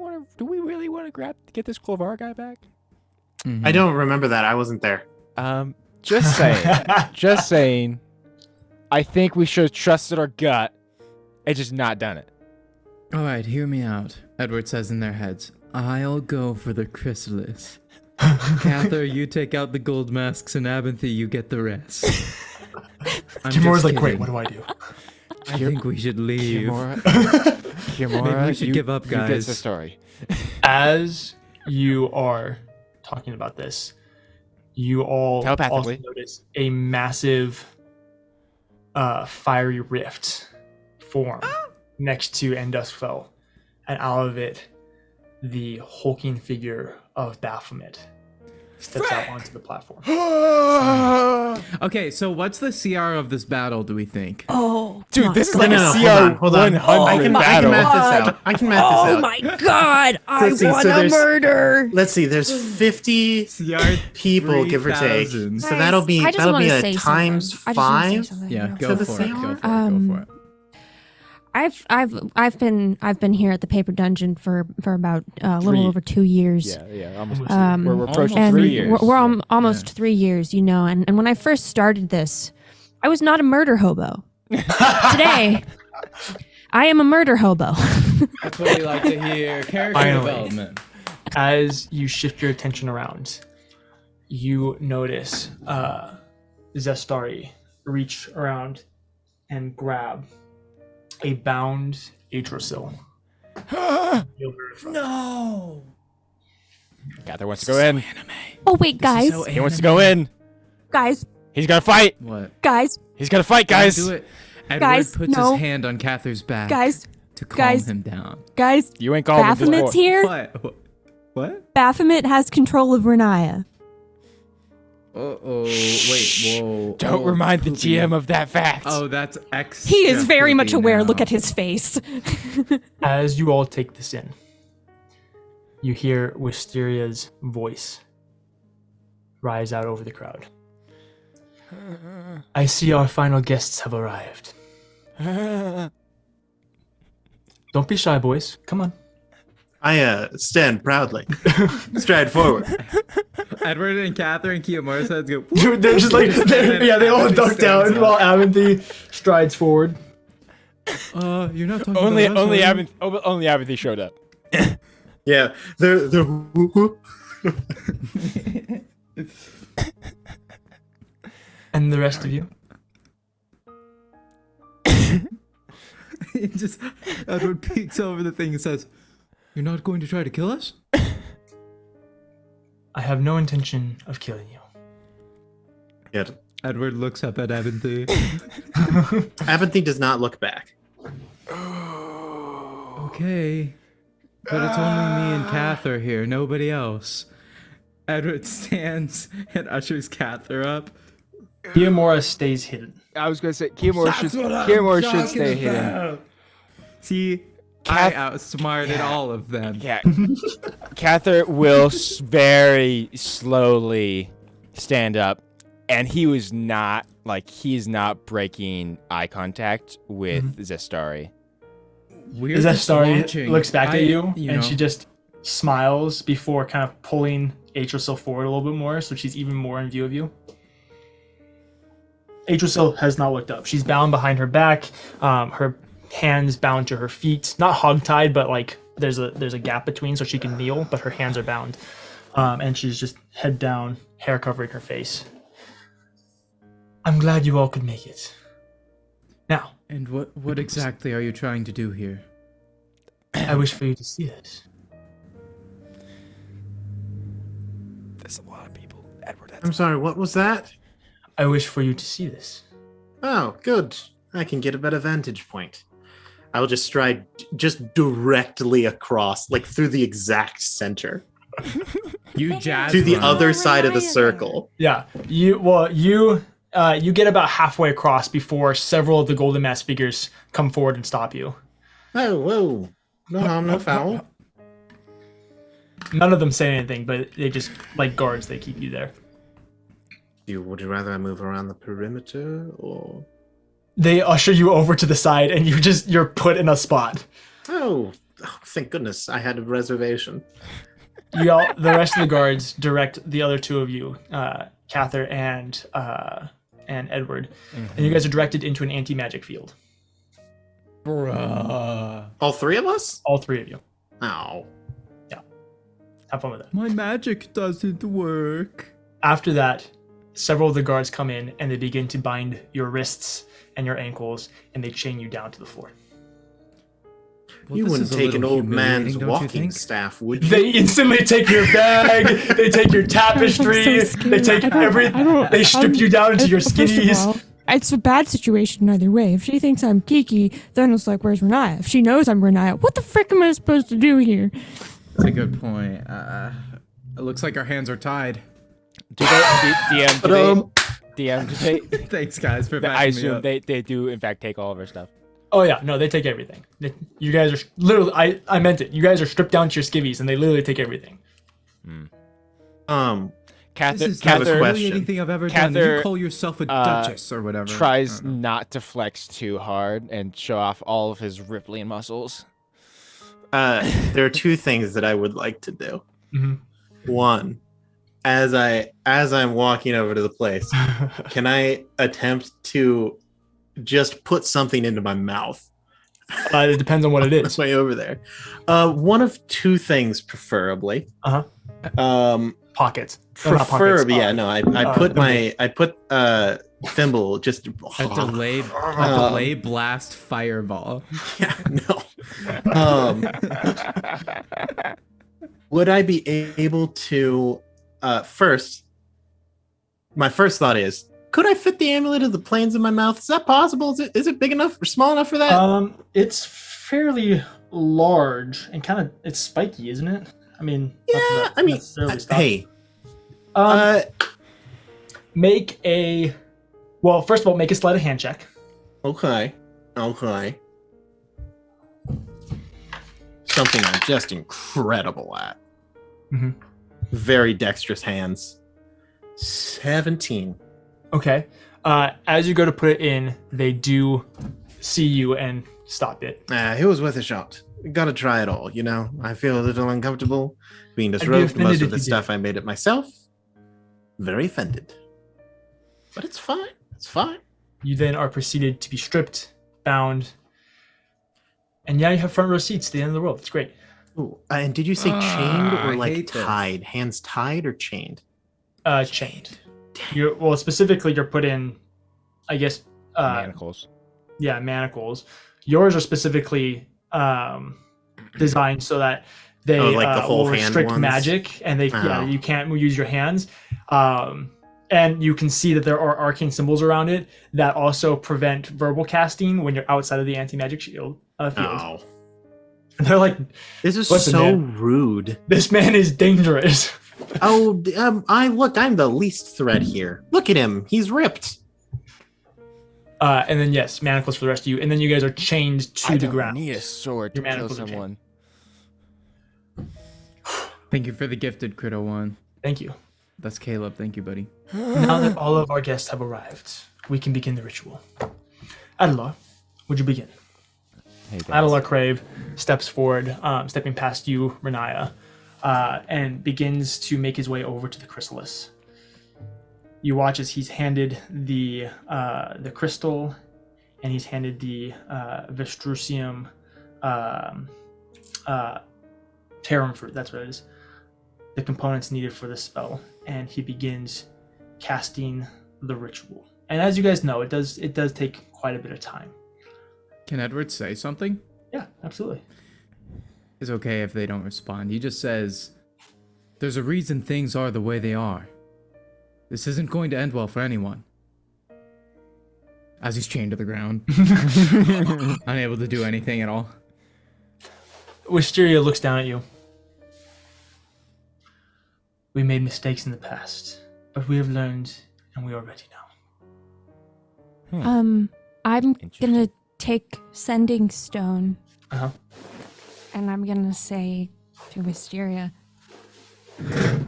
really want to get this Clovar guy back? I don't remember that. I wasn't there. Just saying. I think we should have trusted our gut and just not done it. All right, hear me out. Edward says in their heads, I'll go for the chrysalis. Cather, you take out the gold masks, and Abinthy, you get the rest. Kimora's like, great, what do I do? I think we should leave. Kiyomura, Maybe we should give up, You get guys. the story. As you are talking about this, you all also Telepathically. notice a massive fiery rift form next to Enduskfell, and out of it, the hulking figure of Baphomet steps out onto the platform. Okay, so what's the CR of this battle, do we think? Oh, Dude, this is like No, a hold on. CR 100 I can battle. math this out. I can math this oh out. my god! I Let's see, so want to there's- murder. Let's see. There's 50 CR people, give or take. 3,000. So Guys, that'll be I just that'll wanna be a say times something. I just wanna say 5. something, Yeah, real go the for it. CR? Go for it. Um, Go for it. I've been here at the paper dungeon for about a little over 2 years. Yeah, almost. Um, we're approaching almost And 3 years. we're almost 3 years, you know. And when I first started this, I was not a murder hobo. Today, I am a murder hobo. That's what we like to hear. Character Finally. development. As you shift your attention around, you notice Zestari reach around and grab a bound Atrosil. No. Cather wants to go in. Oh wait, guys, So He wants to go in. guys, He's gonna fight. What? guys, He's gonna fight, guys. Do it. Edward Guys, puts no. his hand on Cather's back guys, to calm guys. him down. guys. You ain't calling this Baphomet's boy. here. What? What? Baphomet has control of Renaya. Uh-oh. Wait, whoa. Don't Oh, remind the poopy. GM of that fact. Oh, that's X. He is very much aware. Look at his face. As you all take this in, you hear Wisteria's voice rise out over the crowd. I see our final guests have arrived. Don't be shy, boys. Come on. I stand proudly. Stride forward. Edward and Catherine Kiyomura's heads go. Dude, they're just like, they all duck down while Aventhy strides forward. You're not talking Only about us, only Aventhy showed up. Yeah, they're And the rest of you? It just Edward peeks over the thing and says, "You're not going to try to kill us?" I have no intention of killing you. Yeah. Edward looks up at Aventhy. Aventhy does not look back. Okay. But it's only me and Cather here, nobody else. Edward stands and ushers Cather up. Kiyomura stays hidden. I was gonna say Kiyomura should stay hidden. See, I outsmarted all of them. Yeah, Cather will very slowly stand up, and he's not breaking eye contact with Zestari. Zestari looks back at you, and she just smiles before kind of pulling Atrasil forward a little bit more, so she's even more in view of you. Atrasil has not looked up. She's bound behind her back, her hands bound to her feet, not hogtied, but like there's a gap between, so she can kneel, but her hands are bound, and she's just head down, hair covering her face. I'm glad you all could make it. Now. And what exactly are you trying to do here? I wish for you to see this. There's a lot of people. Edward, I'm sorry, what was that? I wish for you to see this. Oh, good. I can get a better vantage point. I will just stride just directly across, like through the exact center. You jazz to the run. other side of the circle. Yeah, you get about halfway across before several of the Golden Mask figures come forward and stop you. Oh, whoa. No harm, no foul. None of them say anything, but they just, like guards, they keep you there. Would you rather I move around the perimeter, or...? They usher you over to the side, and you're put in a spot. Oh, thank goodness, I had a reservation. The rest of the guards direct the other two of you, Cather and Edward, and you guys are directed into an anti-magic field. Bruh. All three of us? All three of you. Oh. Yeah. Have fun with that. My magic doesn't work. After that, several of the guards come in and they begin to bind your wrists and your ankles, and they chain you down to the floor. Well, you wouldn't take an old man's don't you walking think? staff, would you? They instantly take your bag, they take your tapestry, they take everything, they strip you down into your First of skinnies. all, it's a bad situation either way. If she thinks I'm Kiki, then it's like, where's Renaya? If she knows I'm Renaya, what the frick am I supposed to do here? That's a good point. It looks like our hands are tied. Do they, DM, do they? Thanks, guys, for I backing me assume up. they do, in fact, take all of our stuff. Oh yeah, no, they take everything. You guys are literally, I meant it. You guys are stripped down to your skivvies, and they literally take everything. This is the Cather- most question. humiliating thing I've ever done. Cather, You call yourself a duchess or whatever. Tries not to flex too hard and show off all of his rippling muscles. There are two things that I would like to do. Mm-hmm. One, as I'm walking over to the place, can I attempt to just put something into my mouth? It depends on what it is. Way over there. One of two things, preferably. Pockets. No, not pockets. Preferably, yeah. No, I put thimble just A delay blast fireball. Yeah, no. Would I be able to first? My first thought is, could I fit the amulet of the planes in my mouth? Is that possible? Is it big enough or small enough for that? It's fairly large and kind of it's spiky, isn't it? I mean, Yeah, I mean, hey. Make a. Well, first of all, make a sleight of hand check. Okay. Something I'm just incredible at. Mm-hmm. Very dexterous hands. 17. Okay. As you go to put it in, they do see you and stop it. It was worth a shot. Gotta try it all, you know? I feel a little uncomfortable being be disrobed. offended Most if of the you stuff I made it myself. Very offended. But it's fine. It's fine. You then are proceeded to be stripped, bound, and yeah, you have front row seats to the end of the world. It's great. Ooh, and did you say chained or I like hate this. tied? Hands tied or chained? Chained. Specifically, you're put in, I guess, Manacles. Yeah, manacles. Yours are specifically designed so that they like the whole will hand restrict ones? magic, and Oh. you can't use your hands. And you can see that there are arcane symbols around it that also prevent verbal casting when you're outside of the anti-magic shield field. Oh. They're like, This is Listen, so man. rude. this man is dangerous. Oh, I'm the least threat here. Look at him. He's ripped. And then yes, manacles for the rest of you, and then you guys are chained to I the don't ground. need a sword to Your kill manacles are chained. someone. Thank you for the gifted Critto one. Thank you. That's Caleb. Thank you, buddy. Now that all of our guests have arrived, we can begin the ritual. Adelar, would you begin? Hey, guys. Adelar Crave steps forward, stepping past you, Renaya, and begins to make his way over to the chrysalis. You watch as he's handed the crystal, and he's handed the Vestrusium Tarum fruit. That's what it is. The components needed for this spell, and he begins casting the ritual. And as you guys know, it does take quite a bit of time. Can Edward say something? Yeah, absolutely. It's okay if they don't respond. He just says, "There's a reason things are the way they are. This isn't going to end well for anyone." As he's chained to the ground, unable to do anything at all. Wisteria looks down at you. We made mistakes in the past, but we have learned, and we are ready now. I'm Interesting. gonna take Sending Stone, Uh-huh. and I'm gonna say to Wisteria,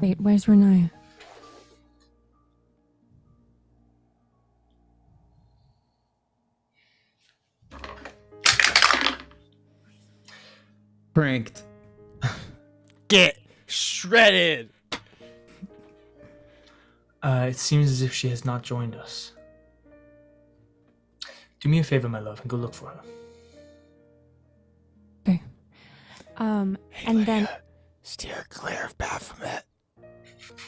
wait, where's Renaya? Pranked. Get shredded. It seems as if she has not joined us. Do me a favor, my love, and go look for her. Okay. And then Steer clear of Baphomet.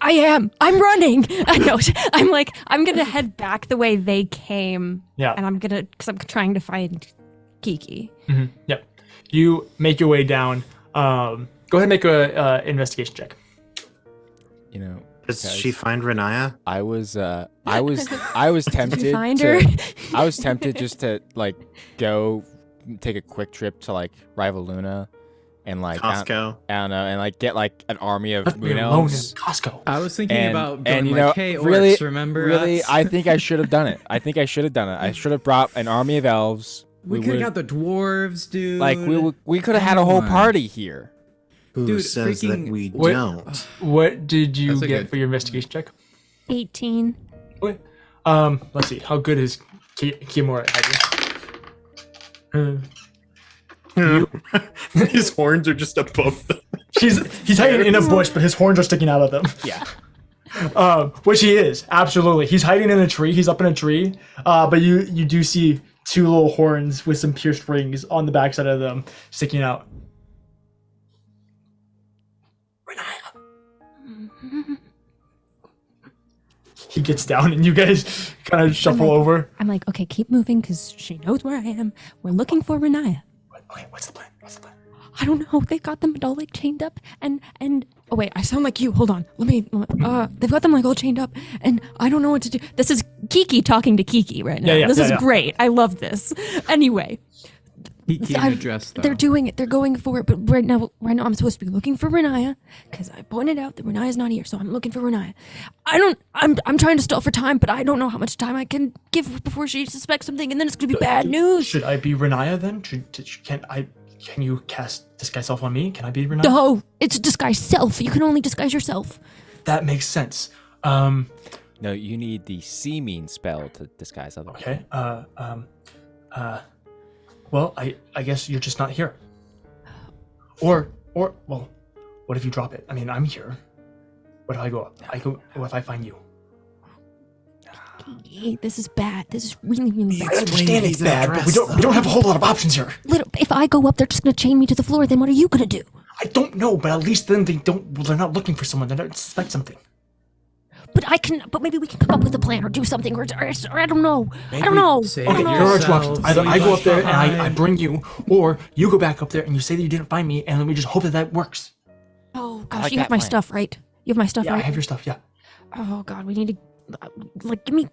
I am. I'm running. I know. I'm like, I'm gonna head back the way they came. Yeah. And because I'm trying to find Kiki. Mm-hmm. Yep. You make your way down. Go ahead and make a investigation check. You know, Does guys, she find Renaya? I was tempted Did you find to, her? I was tempted just to like go take a quick trip to like Rival Luna and like Costco. I don't know, and like get like an army of Left me moon alone in elves. Costco. I was thinking about going and you like, know, "Hey, orcs, really, remember really, us?" I think I should have done it. I should have brought an army of elves. we could have got the dwarves, dude. like we could have had a whole Come on. party here. Who Dude, says that freaking- we Wait. don't? What did you That's a get good- for your investigation check? 18. Wait. Let's see. How good is Kimura at you? His horns are just above them. He's hiding in a bush, but his horns are sticking out of them. Yeah. Which he is, absolutely. He's hiding in a tree. He's up in a tree. But you do see two little horns with some pierced rings on the backside of them sticking out. He gets down, and you guys kind of shuffle over. I'm like, okay, keep moving because she knows where I am. We're looking for Renaya. Okay, what's the plan? What's the plan? I don't know. They've got them all like chained up and oh wait, I sound like you. Hold on. They've got them like all chained up and I don't know what to do. This is Kiki talking to Kiki right now. Yeah, this is yeah. great. I love this. Anyway, He can't I'm- address though. they're doing it. They're going for it. But right now I'm supposed to be looking for Renaya because I pointed out that Renaya's not here. So I'm looking for Renaya. I'm trying to stall for time, but I don't know how much time I can give before she suspects something, and then it's gonna be bad news. Should I be Renaya then? Can you cast disguise self on me? Can I be Renaya? No, it's disguise self. You can only disguise yourself. That makes sense. No, you need the seeming spell to disguise otherwise. Okay. Well, I guess you're just not here. Or well, what if you drop it? I mean, I'm here. Where do I go up? What if I find you? Hey, this is bad. This is really, really bad. I understand it's bad, but we don't have a whole lot of options here. If I go up, they're just gonna chain me to the floor. Then what are you gonna do? I don't know, but at least then they're not looking for someone. They don't suspect something. But maybe we can come up with a plan or do something, or I don't know. I don't know. Okay, there are two options. Either I go up there and I bring you, or you go back up there and you say that you didn't find me, and then we just hope that works. Oh gosh, you have my stuff, right? You have my stuff, right? Yeah, I have your stuff. Yeah. Oh god, we need to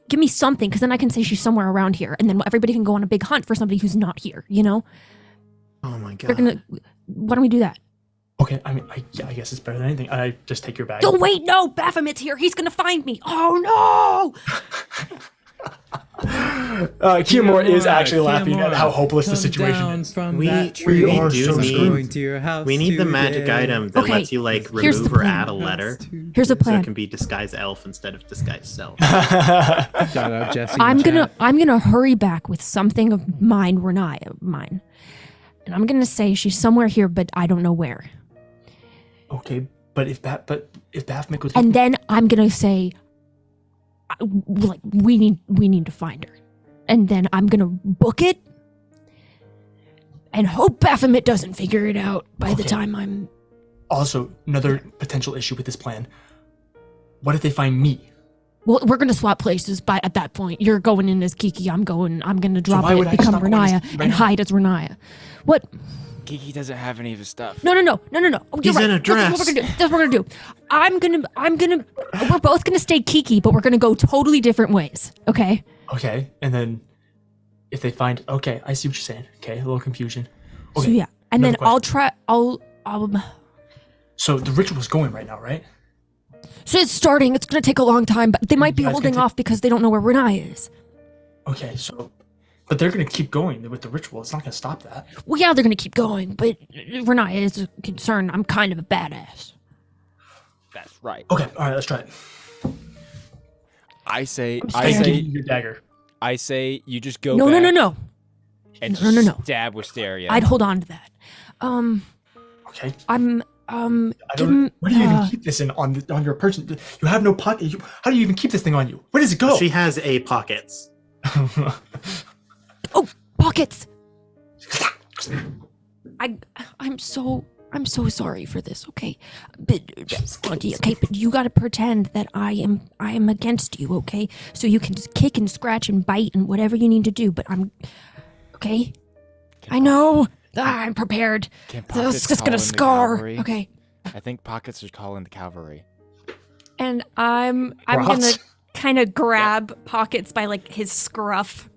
give me something, because then I can say she's somewhere around here, and then everybody can go on a big hunt for somebody who's not here. You know? Oh my god. Why don't we do that? Okay, I mean, I guess it's better than anything. I just take your bag. Oh wait, no, Baphomet's here. He's gonna find me. Oh no! Kimura is actually laughing at how hopeless the situation is. We need the magic item that lets you remove or add a letter. Here's a plan. So it can be disguise elf instead of disguise self. Shout out Jesse. I'm gonna hurry back with something of mine, mine, and I'm gonna say she's somewhere here, but I don't know where. Okay, but if Baphomet goes, and then I'm gonna say, we need to find her, and then I'm gonna book it, and hope Baphomet doesn't figure it out by the time I'm. Also, another potential issue with this plan. What if they find me? Well, we're gonna swap places. At that point, you're going in as Kiki. I'm gonna drop it, become Renaya, and hide as Renaya. What? Kiki doesn't have any of his stuff. No. Oh, He's in a dress. That's what we're gonna do. I'm gonna. We're both gonna stay Kiki, but we're gonna go totally different ways. Okay. Okay, and then if they find, okay, I see what you're saying. Okay, a little confusion. Okay. So yeah, and then question. I'll. So the ritual's going right now, right? So it's starting. It's gonna take a long time, but they might be holding off because they don't know where Renaya is. Okay, so. But they're going to keep going with the ritual. It's not going to stop that. Well, yeah, they're going to keep going, but Renaya is a concern. I'm kind of a badass. That's right. Okay, all right, let's try it. I say your dagger. I say you just go No. And stab Wisteria. I'd hold on to that. Okay. Where do you even keep this on your person? You have no pocket. How do you even keep this thing on you? Where does it go? She has pockets. Oh, pockets! I'm so sorry for this. Okay, but you gotta pretend that I am against you. Okay, so you can just kick and scratch and bite and whatever you need to do. But I'm okay. I know. I'm prepared. This is gonna scar. Okay. I think Pockets are calling the cavalry. And I'm gonna kind of grab Pockets by his scruff.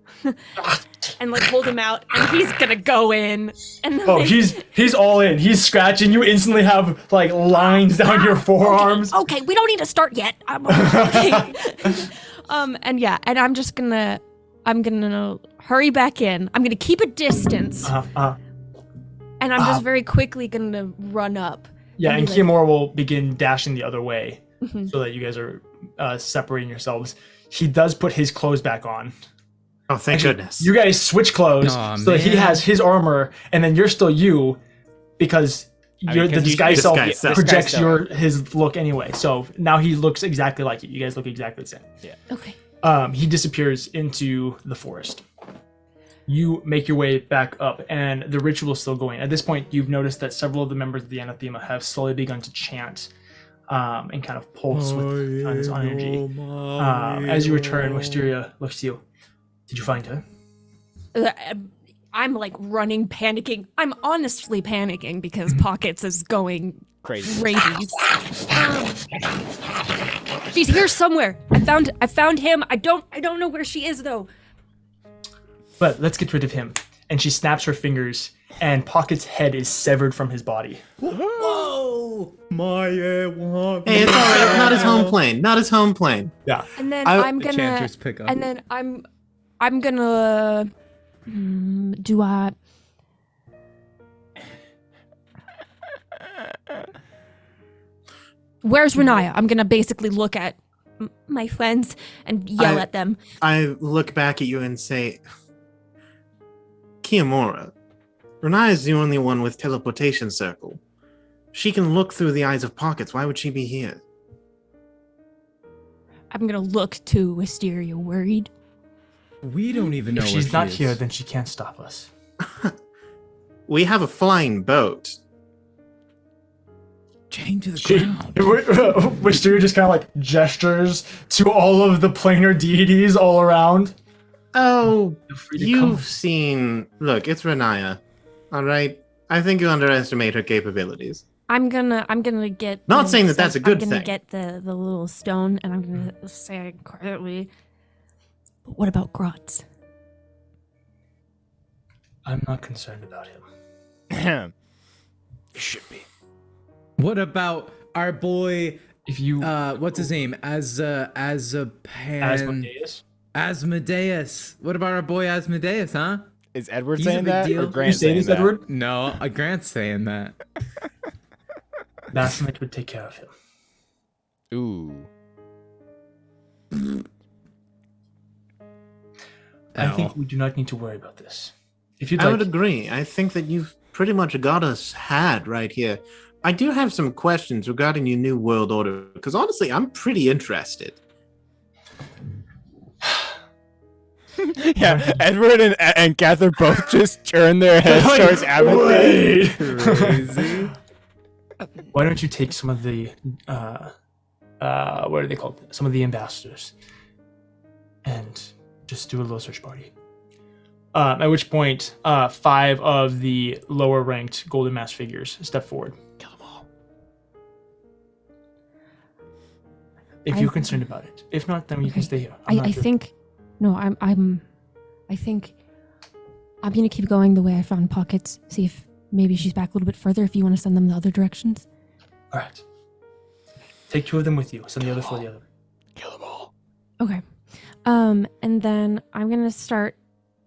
And hold him out, and he's gonna go in. And he's all in. He's scratching. You instantly have lines down your forearms. Okay, we don't need to start yet. Okay. And I'm just gonna hurry back in. I'm gonna keep a distance, and I'm just very quickly gonna run up. Yeah, and Kimura will begin dashing the other way, so that you guys are separating yourselves. He does put his clothes back on. Oh, thank goodness. You guys switch clothes, so that he has his armor, and then you're still you, because the disguise self projects his look anyway. So now he looks exactly like you. You guys look exactly the same. Yeah. Okay. He disappears into the forest. You make your way back up, and the ritual is still going. At this point, you've noticed that several of the members of the Anathema have slowly begun to chant and kind of pulse with tons of energy. As you return, Wisteria looks to you. Did you find her? I'm running, panicking. I'm honestly panicking because Pockets is going crazy. She's here somewhere. I found him. I don't know where she is though. But let's get rid of him. And she snaps her fingers, and Pocket's head is severed from his body. Whoa! Hey, it's all right. Not his home plane. Not his home plane. Yeah. And then I'm gonna. Chanters pick up. And then I'm gonna. Do I? Where's Renaya? I'm gonna basically look at my friends and yell at them. I look back at you and say, Kiyomura, Renai is the only one with teleportation circle. She can look through the eyes of pockets. Why would she be here? I'm gonna look too, Wisteria, worried. We don't even know If where she's not she is. here, then she can't stop us. We have a flying boat. Chained to the ground. Wisteria just kind of like gestures to all of the planar deities all around. Oh, Feel free to you've come. seen... Look, it's Renaya. All right? I think you underestimate her capabilities. I'm gonna get. Not saying that that's a good I'm gonna thing. get the little stone, and I'm gonna say quietly. But what about Grotz? I'm not concerned about him. You should be. What about our boy? If you What's his name? Asmodeus. What about our boy Asmodeus, huh? Is Edward He's a saying big that? deal. Or You Grant say saying this, that? Edward? No, Grant's saying that. Baphomet would take care of him. Ooh. I Ow. think we do not need to worry about this. If you'd I like, would agree. I think that you've pretty much got us had right here. I do have some questions regarding your new world order, because honestly, I'm pretty interested. Yeah, Edward and Catherine both just turn their heads Like, towards Abathur. wait. Crazy. Why don't you take some of the what are they called? Some of the ambassadors, and just do a little search party. At which point, 5 of the lower ranked Golden Mask figures step forward. Kill them all. If you're concerned about it. If not, then you can Okay. stay here. I'm not I your- think I think I'm gonna keep going the way I found Pockets. See if maybe she's back a little bit further. If you want to send them the other directions. All right. Take 2 of them with you. Send the other 4 the other way. Kill them all. Okay. And then I'm gonna start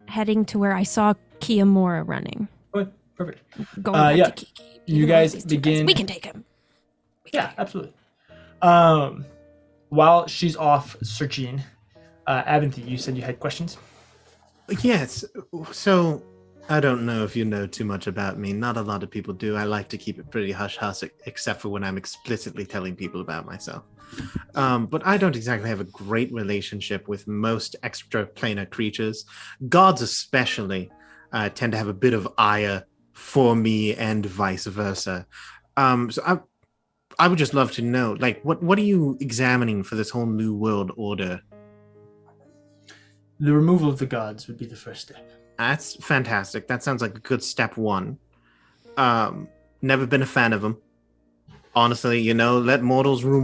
heading to where I saw Kiyomura running. Okay, perfect. Going back yeah. to Kiki. You Either one of guys these two begin- We can take him. Yeah, absolutely. While she's off searching, Abinthy, you said you had questions? Yes. So, I don't know if you know too much about me. Not a lot of people do. I like to keep it pretty hush-hush, except for when I'm explicitly telling people about myself. But I don't exactly have a great relationship with most extraplanar creatures. Gods especially tend to have a bit of ire for me and vice versa. So I would just love to know, like, what are you examining for this whole new world order? The removal of the gods would be the first step. That's fantastic. That sounds like a good step 1. Never been a fan of them. Honestly, let mortals rule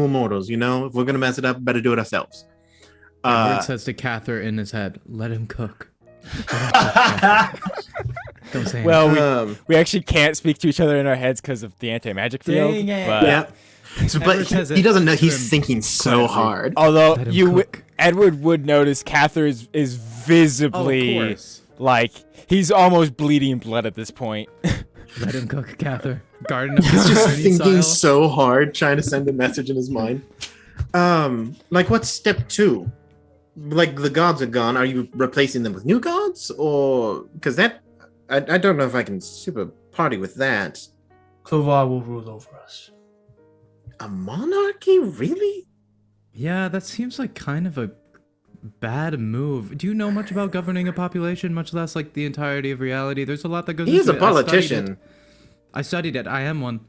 mortals. If we're gonna mess it up, better do it ourselves. Edward says to Cather in his head, "Let him cook." Don't say Well, we actually can't speak to each other in our heads because of the anti-magic field. Dang it. But Yeah. So, but Edward says he it doesn't know to he's him thinking so quietly. hard. although Let him cook. Edward would notice Cather is Oh, of visibly course. like he's almost bleeding blood at this point. Let him cook, Cather. Garden of He's just Gethsemane thinking style. so hard, trying to send a message in his mind. Like, what's step 2? Like, the gods are gone. Are you replacing them with new gods? Or, because that, I don't know if I can super party with that. Clovar will rule over us. A monarchy? Really? Yeah, that seems like kind of a bad move. Do you know much about governing a population, much less like the entirety of reality? There's a lot that goes He is into a it. politician. I studied it. I am one.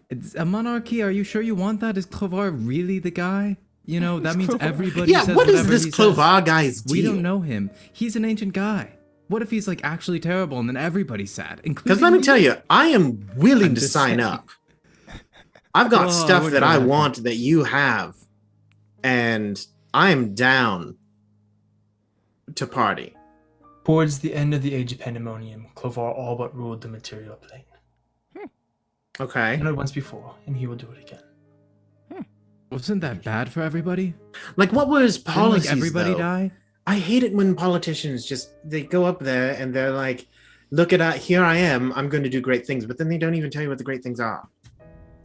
It's a monarchy. Are you sure you want that? Is Clovar really the guy? That means everybody Yeah, says what is whatever this he says. Clovar guy's deal? We don't know him. He's an ancient guy. What if he's like actually terrible and then everybody's sad? Because let me tell you, I am willing I'm to just sign saying. up. I've got Oh, stuff would that go I that want that you have, and I'm down to party. Towards the end of the Age of Pandemonium, Clovar all but ruled the material plane. Okay. I know it once before, and he will do it again. Wasn't that bad for everybody? Like, what was Didn't policies, like everybody though? die? I hate it when politicians they go up there and they're like, look at here I am, I'm going to do great things, but then they don't even tell you what the great things are.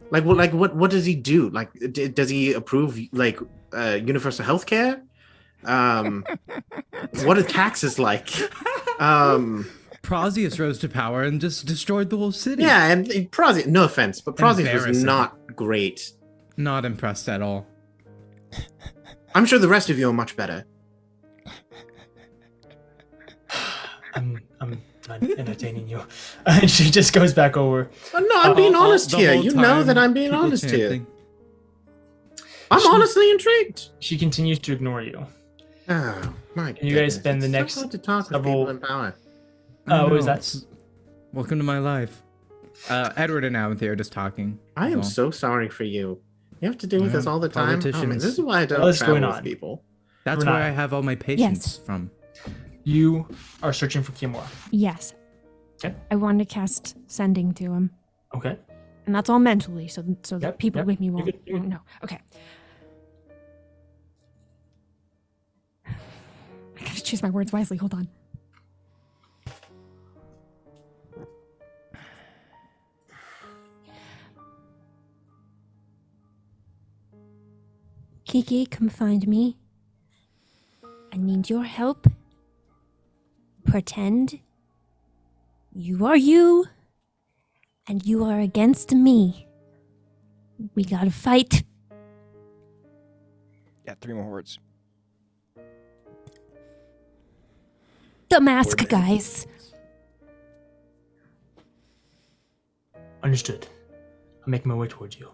What does he do? Like, does he approve universal health care? What are taxes like? Prozius rose to power and just destroyed the whole city. Yeah, and Prozius, no offense, but Prozius was Embarrassing. not great. Not impressed at all. I'm sure the rest of you are much better. I'm not entertaining you. And she just goes back over. Oh, no, I'm being honest The here. whole You know time, that I'm being people honest here. chanting. I'm honestly intrigued. She continues to ignore you. Oh, my And you guys goodness. spend the It's next so hard to talk with several- people in power. I What is know. that? Welcome to my life. Edward and Amethy are just talking. I am So, so sorry for you. You have to deal with Yeah, this all the time. Oh, man, politicians. this is why I don't What's travel going with on? people. that's Renata. where I have all my patience from. You are searching for Kimura. Yes. Okay. I want to cast sending to him. Okay. And that's all mentally, so that Yep, people yep. with me You're won't, good, you're won't know. Okay. I gotta choose my words wisely. Hold on. Kiki, come find me. I need your help. Pretend you are you, and you are against me. We gotta fight. Yeah, 3 more words. The mask, guys. Understood. I'm making my way towards you.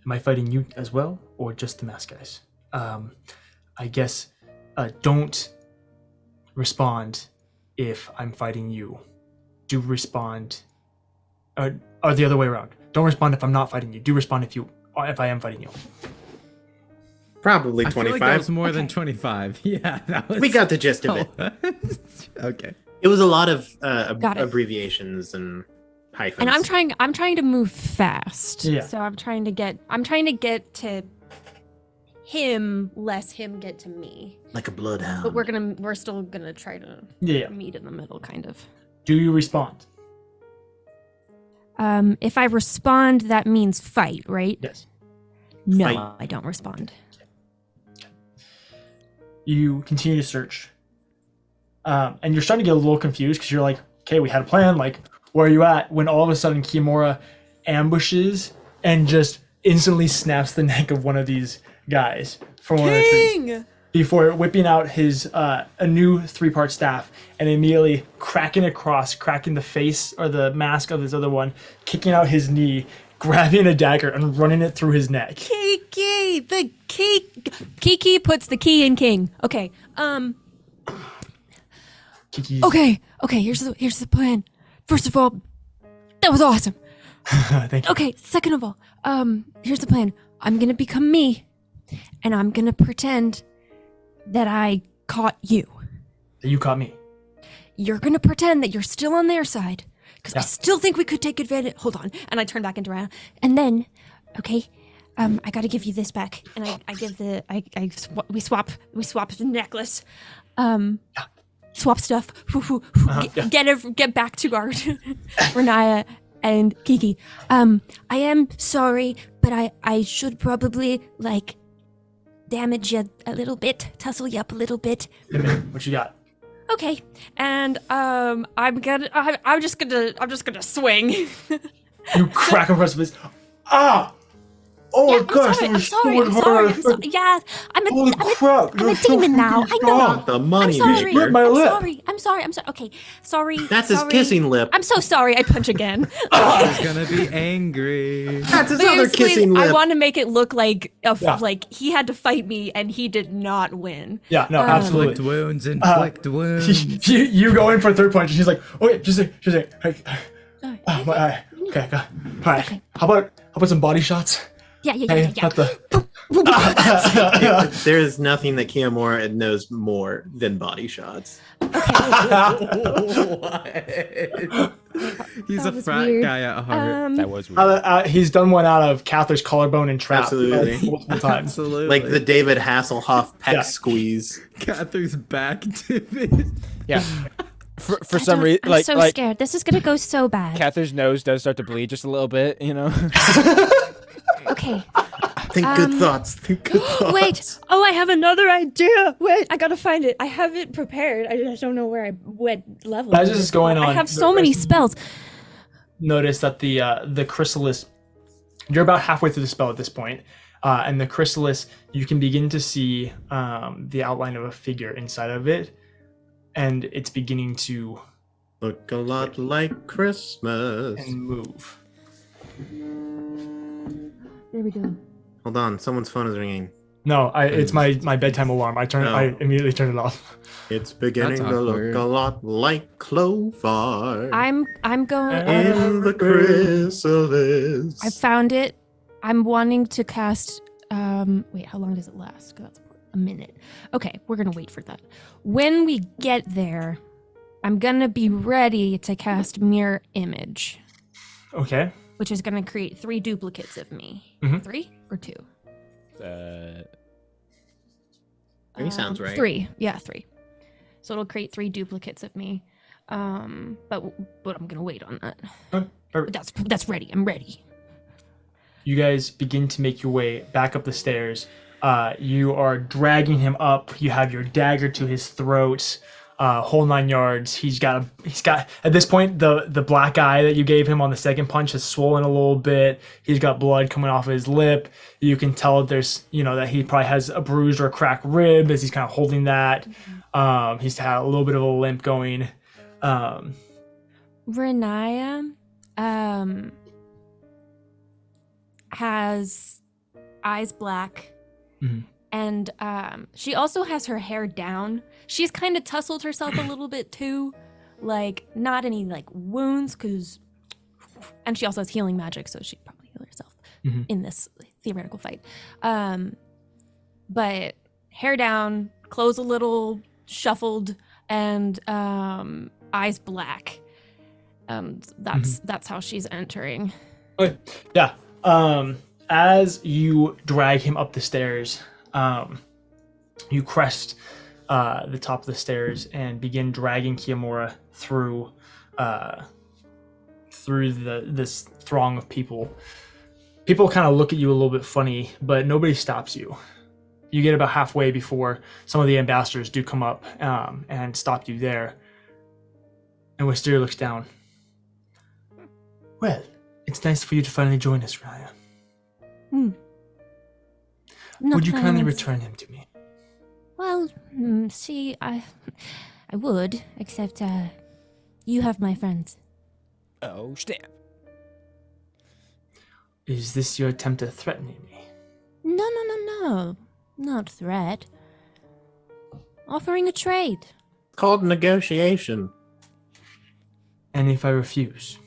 Am I fighting you as well, or just the mask guys? I guess don't respond if I'm fighting you. Do respond, or the other way around. Don't respond if I'm not fighting you. Do respond if I am fighting you. Probably I feel 25. like that was more than 25. Yeah, that was. We got the gist of it. Okay. It was a lot of Got it. abbreviations and hyphens. And I'm trying to move fast. Yeah. So I'm trying to get to him, less him get to me. like a bloodhound. But we're still gonna try to Yeah. meet in the middle, kind of. Do you respond? If I respond, that means fight, right? Yes. No, Fight. I don't respond. You continue to search, and you're starting to get a little confused because you're like, okay, we had a plan. Like, where are you at? When all of a sudden Kimura ambushes and just instantly snaps the neck of one of these guys from one of the trees before whipping out his a new 3-part staff and immediately cracking the face or the mask of his other one, kicking out his knee, grabbing a dagger and running it through his neck. Kiki puts the key in king. Okay. Kiki's, Okay. Here's the plan. First of all, that was awesome. Thank you. Okay. Second of all, here's the plan. I'm gonna become me, and I'm gonna pretend that I caught you. You caught me. You're gonna pretend that you're still on their side, because I Yeah. still think we could take advantage. Hold on, and I turn back into Rana, and then, okay, I gotta give you this back, and I give the we swap the necklace, swap stuff, get back to our Renaya and Kiki. I am sorry, but I should probably damage you a little bit, tussle you up a little bit. What you got? Okay, and I'm just gonna swing. You crack him across the face. Ah! Oh my gosh, that I'm was sorry. so I'm hard. sorry. Yeah, Holy crap! I'm a demon now. I know. Not the money I'm sorry. maker. My I'm lip. sorry. I'm sorry. Okay, sorry. That's his sorry. kissing lip. I'm so sorry. I punch again. He's gonna be angry. That's his other Basically, kissing lip. I want to make it look like Yeah. like he had to fight me and he did not win. Yeah, no, Inflict absolutely. wounds, inflict wounds. You go in for a third punch, and she's like, "Okay, just say, hey, Sorry. my eye. Okay, all right. How about some body shots? Yeah. Hey, not the. There is nothing that Kiyomura knows more than body shots. He's That a was frat weird. guy at heart. That was weird. He's done one out of Cather's collarbone and trap. Absolutely. Multiple times. Absolutely. Like the David Hasselhoff pec Yeah. squeeze. Cather's back to this. Yeah. For some reason, I'm so scared. This is gonna go so bad. Cather's nose does start to bleed just a little bit, you know. Okay. Think good thoughts. Think good thoughts. Wait. Oh, I have another idea. Wait, I gotta find it. I have it prepared. I just don't know what level. As this is going on, I have so many spells. Notice that the chrysalis. You're about halfway through the spell at this point, and the chrysalis. You can begin to see the outline of a figure inside of it, and it's beginning to look a lot like Christmas and move. There we go. Hold on, someone's phone is ringing. No, it's my bedtime alarm. I immediately turn it off. It's beginning to look a lot like Clover. I'm going in the chrysalis. I found it. I'm wanting to cast. Wait, how long does it last? 'Cause that's a minute. Okay, we're gonna wait for that. When we get there, I'm gonna be ready to cast Mirror Image. Okay. Which is gonna create 3 duplicates of me. 3 or 2? 3 sounds right. 3. Yeah, 3. So it'll create 3 duplicates of me. But I'm gonna wait on that. But that's ready. I'm ready. You guys begin to make your way back up the stairs. You are dragging him up. You have your dagger to his throat, whole 9 yards. He's got at this point the black eye that you gave him on the second punch has swollen a little bit. He's got blood coming off of his lip. You can tell there's that he probably has a bruised or a cracked rib as he's kind of holding that. He's had a little bit of a limp going. Renaya has eyes black. And she also has her hair down. She's kind of tussled herself a little bit too. Like, not any like wounds, and she also has healing magic, so she'd probably heal herself in this theoretical fight. But hair down, clothes a little shuffled, and eyes black. That's how she's entering. Okay. Yeah. As you drag him up the stairs, you crest the top of the stairs and begin dragging Kiamura through this throng of people. People kind of look at you a little bit funny, but nobody stops you. You get about halfway before some of the ambassadors do come up and stop you there. And Wisteria looks down. Well, it's nice for you to finally join us, Raya. Would you kindly return him to me? Well, see, I would, except you have my friends. Oh, snap. Is this your attempt at threatening me? No. Not threat. Offering a trade. It's called negotiation. And if I refuse?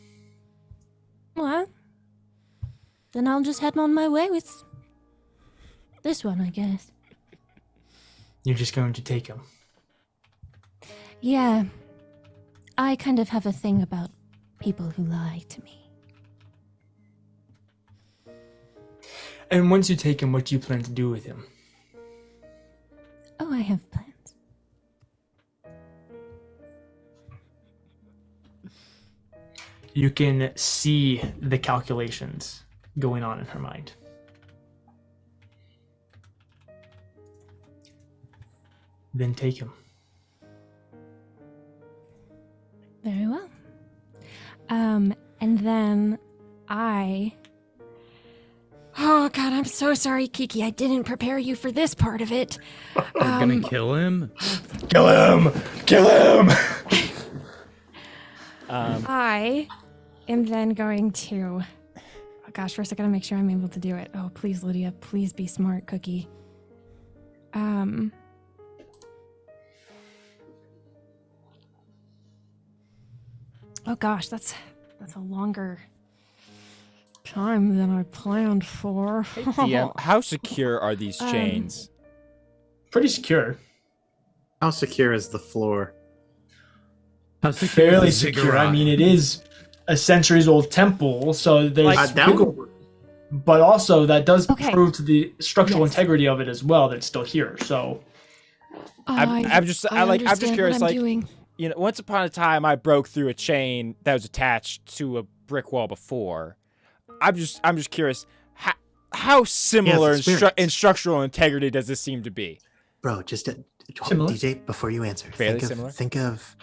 Well, then I'll just head on my way with this one, I guess. You're just going to take him? Yeah. I kind of have a thing about people who lie to me. And once you take him, what do you plan to do with him? Oh, I have plans. You can see the calculations going on in her mind. Then take him. Very well. And then Oh God, I'm so sorry, Kiki. I didn't prepare you for this part of it. You're gonna kill him? Kill him! Kill him! I am then going to... Oh gosh, first I gotta make sure I'm able to do it. Oh, please, Lydia. Please be smart, Cookie. Oh gosh, that's a longer time than I planned for. Hey, DM, how secure are these chains? Pretty secure. How secure is the floor? How secure Fairly is the secure. ziggurat? I mean, it is a centuries-old temple, so there's That but also that does Okay. prove to the structural Yes. integrity of it as well that it's still here. So I'm just curious. Like, doing. you know, once upon a time, I broke through a chain that was attached to a brick wall before. I'm just curious. how similar in experience. structural integrity does this seem to be? Bro, just Similar? DJ, before you answer, Fairly similar? think of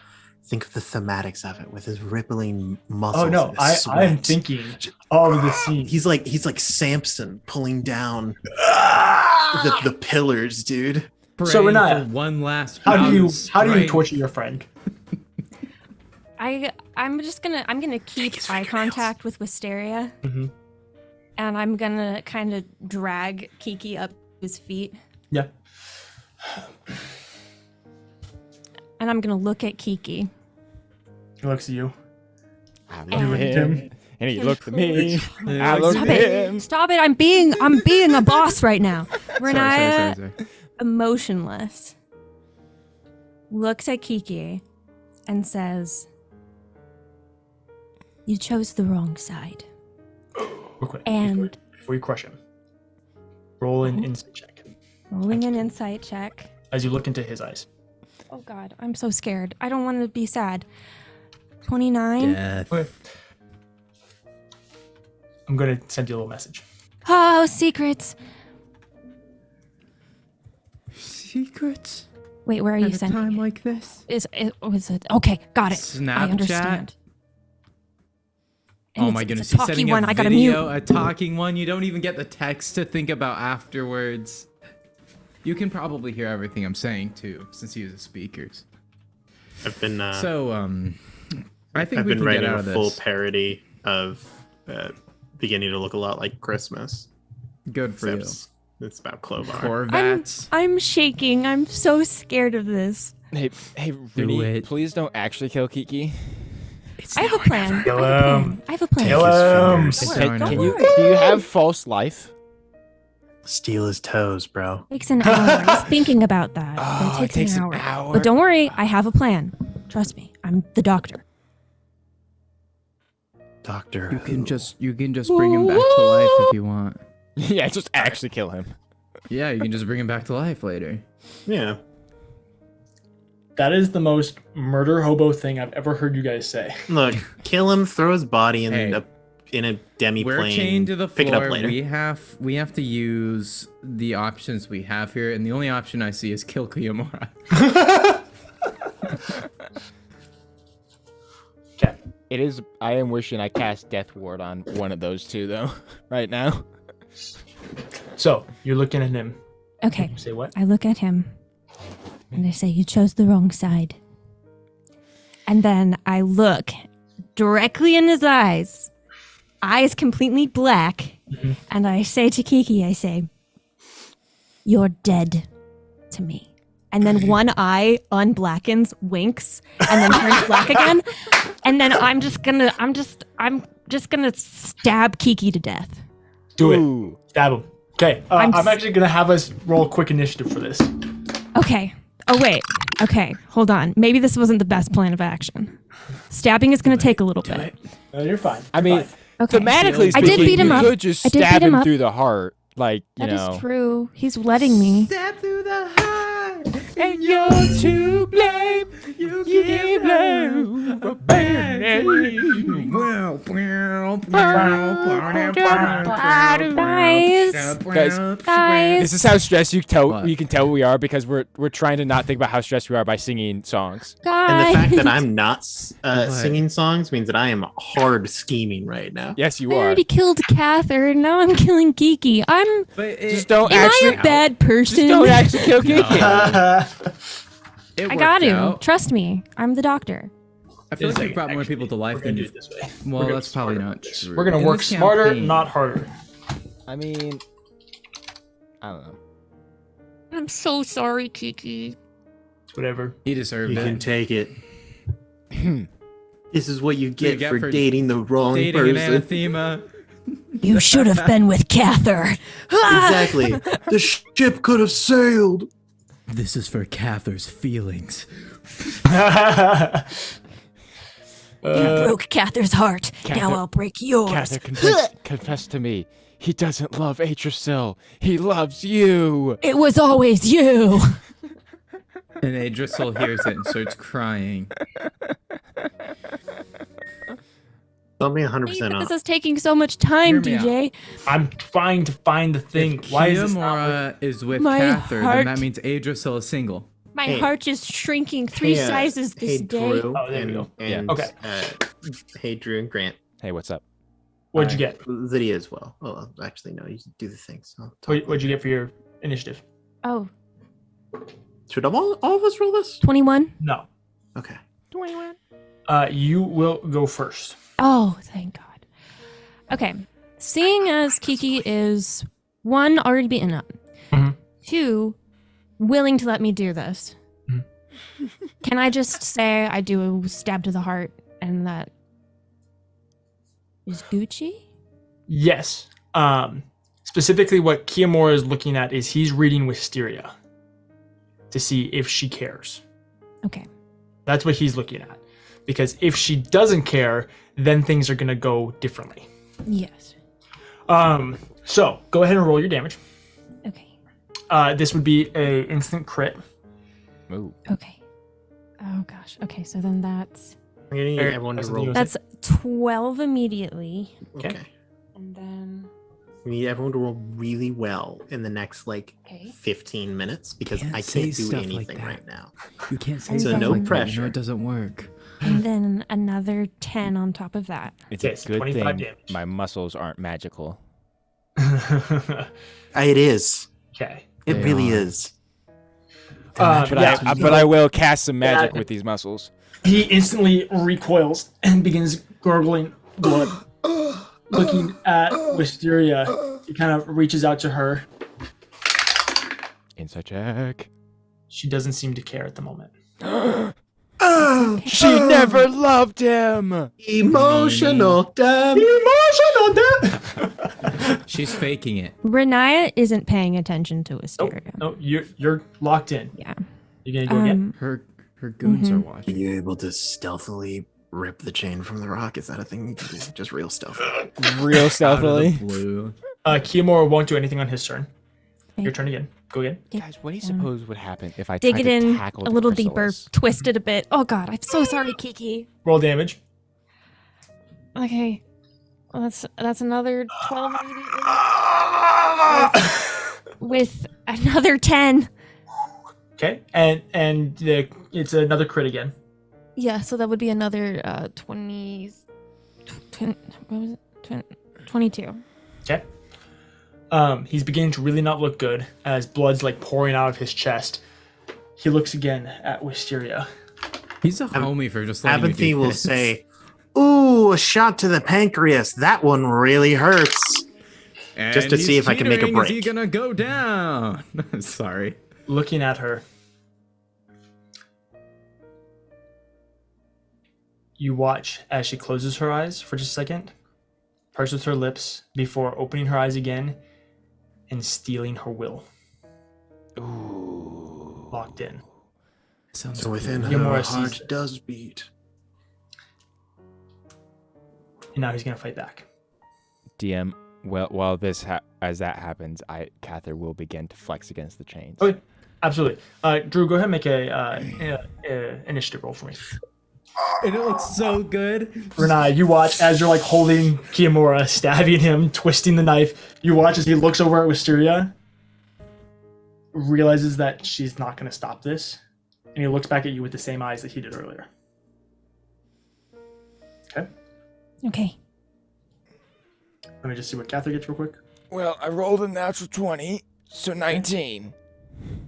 the thematics of it with his rippling muscles. Oh no, and his I am sweat. thinking of the scene. He's like Samson pulling down the pillars, dude. So, Praying Renaya, for one last how do you strength. torture your friend? I'm gonna keep eye contact with Wisteria, Mhm. and I'm gonna kind of drag Kiki up his feet, Yeah. and I'm gonna look at Kiki. He looks at you. I And- looked at him, and he looked at me. I looked Stop at it! him. Stop it! I'm being a boss right now. Renaya, Sorry. emotionless, looks at Kiki, and says, "You chose the wrong side." Real quick. And before you crush him, roll an insight check rolling an insight check. as you look into his eyes. Oh God, I'm so scared. I don't want to be sad. 29. Death. Okay. I'm gonna send you a little message. Oh, secrets. Secrets? Wait, where are you At a sending time it? like this? Was it? Okay, got it. Snapchat? I understand. And Oh it's- my it's goodness, a he's talky sending one. a I gotta video, mute. a talking one. You don't even get the text to think about afterwards. You can probably hear everything I'm saying too, since you use the speakers. I've been I think I've we been can writing get out a of this. full parody of beginning to look a lot like Christmas. Good for you. Except it's about Clovar. Corvettes. I'm shaking. I'm so scared of this. Hey, Rudy, it. please don't actually kill Kiki. I have a plan. Kill I have a him. plan. I have a plan. Kill him. It's Don't worry, fine. don't Can you? worry. Do you have false life? Steal his toes, bro. Takes an hour. I was thinking about that. Oh, But it takes an hour. hour. But don't worry. I have a plan. Trust me. I'm the doctor. Doctor. You can just bring him back to life if you want. Yeah, just actually kill him. Yeah, you can just bring him back to life later. Yeah. That is the most murder hobo thing I've ever heard you guys say. Look, kill him, throw his body in Hey. a demi We're plane. chained to the Pick it floor. up later. We have to use the options we have here, and the only option I see is kill Kiyomura. Okay. It is. I am wishing I cast Death Ward on one of those two, though. Right now. So you're looking at him. Okay. You say what? I look at him and I say, "You chose the wrong side." And then I look directly in his eyes completely black, and I say to Kiki, I say, "You're dead to me." And then one eye unblackens, winks, and then turns black again. And then I'm just gonna stab Kiki to death. Do it. Ooh. Stab him. Okay. I'm I'm actually gonna have us roll a quick initiative for this. Okay. Oh, wait. Okay. Hold on. Maybe this wasn't the best plan of action. Stabbing is going to take a little bit. No, you're fine. I mean, Okay. thematically I speaking, did beat him you up. could just I did stab beat him him up. through the heart, like you That know. is true. He's letting me. Stab through the heart, And you're to blame. You give love for Guys. This is how stressed you What? can tell we are because we're trying to not think about how stressed we are by singing songs. And the fact that Guys. I'm not singing songs means that I am hard scheming right now. Yes, you I are. already killed Catherine. Now I'm killing Kiki. I'm. Just don't Am actually. I a bad person? Just don't actually kill Kiki. I got to. Trust me. I'm the doctor. I feel like It's you brought more people to life We're gonna than do you. it this way. Well, We're gonna that's probably smarter not with this. true. We're gonna In work this smarter, campaign- not harder. I mean, I don't know. I'm so sorry, Kiki. Whatever. He deserved You can it. take it. This is what you you get, get for for dating the wrong Dating an person. anathema. You should have been with Cather. Exactly. The ship could have sailed. This is for Cather's feelings. You broke Cather's heart. Cather- Now I'll break yours. Cather, confess to me. He doesn't love Atrasil. He loves you. It was always you. And Adrisil hears it and starts crying. Don't be 100% Hate that on. this is taking so much time, Hear me DJ. I'm trying to find the thing. If Why is this not Kiamora is with My Cather, heart- then that means Adrasil is single. My Hey. heart is shrinking 3 sizes this hey, day. Drew, Oh, there we go. And, Okay. hey, Drew and Grant. Hey, what's up? What'd you get? Lydia as well. Oh, actually, no. You do the things. What'd you get for your initiative? Oh, Should all of us roll this? 21? No. Okay. 21. You will go first. Oh, thank God. Okay. Seeing as Kiki is, 1, already beaten up. Mhm. 2, willing to let me do this. Mhm. Can I just say I do a stab to the heart and that is Gucci? Yes. Specifically, what Kiamora is looking at is he's reading Wisteria to see if she cares. Okay. That's what he's looking at. Because if she doesn't care, then things are going to go differently. Yes. So go ahead and roll your damage. Okay. This would be a instant crit. Ooh. Okay. Oh gosh. Okay, so then that's I'm gonna need Eric, everyone to that's roll. the that's 12 immediately. Okay. And then We need everyone to roll really well in the next okay. 15 minutes because Can't I say can't do stuff like anything that. right now. You can't say So stuff no like that. You pressure. know it doesn't work. And then another 10 on top of that. It's Yes, a good 25 thing damage. my muscles aren't magical. It is. Okay. It They really are. is. But I will cast some magic Yeah. with these muscles. He instantly recoils and begins gurgling blood. Looking at Wisteria, he kind of reaches out to her. Insight check. She doesn't seem to care at the moment. She never loved him. Emotional damage. Emotional death. She's faking it. Renaya isn't paying attention to Wisteria. No, you're locked in. Yeah. You gonna go again? Her goons are watching. Are you able to stealthily rip the chain from the rock? Is that a thing you can do? Just real stealth. Real Out of stealthily. the blue. Kiamora won't do anything on his turn. Okay. Your turn again. Go again. Guys, what do you suppose would happen if I Dig tried it to in tackle a the little deeper, chrysalis? twist it a bit. Oh god, I'm so sorry, Kiki. Roll damage. Okay. Well, that's another 12 with another 10. Okay, and it's another crit again. Yeah, so that would be another 20, what was it? 22. Okay. He's beginning to really not look good as blood's like pouring out of his chest. He looks again at Wisteria. He's a homie for just letting you Avanthy do will this. say, "Ooh, a shot to the pancreas. That one really hurts." And just to he's see if I can make a teetering. Is he break. gonna go down? Sorry. Looking at her. You watch as she closes her eyes for just a second, purses her lips before opening her eyes again and stealing her will. Ooh. Locked in. Sounds So within You're her more heart seasoned. does beat. And now he's gonna fight back. DM, well, while as that happens, Cather will begin to flex against the chains. Okay, absolutely. Drew, go ahead and make a initiative roll for me. And it looks so good. Renai, you watch as you're like holding Kiamora, stabbing him, twisting the knife. You watch as he looks over at Wisteria, realizes that she's not going to stop this, and he looks back at you with the same eyes that he did earlier. Okay, Okay. let me just see what Cather gets real quick. Well, I rolled a natural 20, so 19.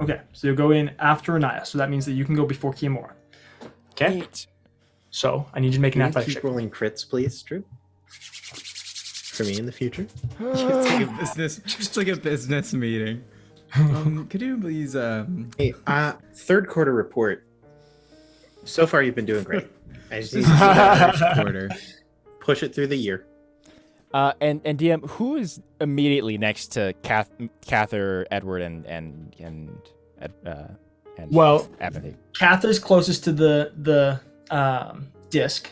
Okay, so you'll go in after Renaya, so that means that you can go before Kiamora. Okay, 8. so I need you to make an Can you athletics keep check. rolling crits, please, Drew? For me in the future. It's like a business meeting. Could you please Hey, third quarter report. So far, you've been doing great. I just need you to first quarter? push it through the year. And DM, who is immediately next to Cather, Edward, and Well, Apathy? Cather's closest to the disc,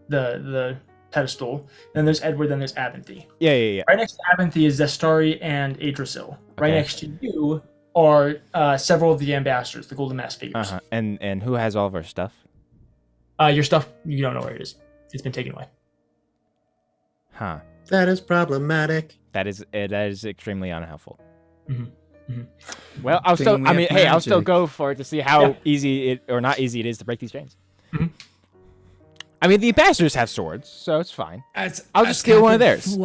the pedestal. Then there's Edward. Then there's Avanthy. Yeah. Right next to Avanthy is Zestari and Adrasil. Right Okay. next to you are several of the ambassadors, the Golden Mask figures. Uh-huh. And who has all of our stuff? Your stuff, you don't know where it is. It's been taken away. Huh. That is problematic. That is extremely unhelpful. Mm-hmm. Well, I'll still go for it to see how easy it or not easy it is to break these chains. Mm-hmm. I mean, the ambassadors have swords, so it's fine. I'll just steal one of theirs.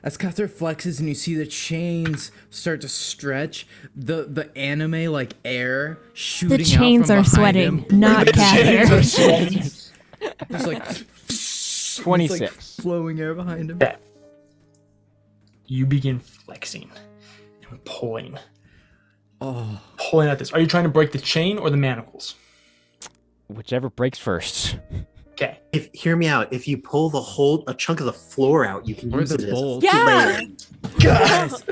As Cather flexes and you see the chains start to stretch, the anime like air shooting The chains out are from sweating, behind him. not Cather. Just like 26. like flowing air behind him. Yeah. You begin flexing and pulling. Pulling at this. Are you trying to break the chain or the manacles? Whichever breaks first. Okay. Hear me out. If you pull a chunk of the floor out, you can Or use the it bolt. as Guys!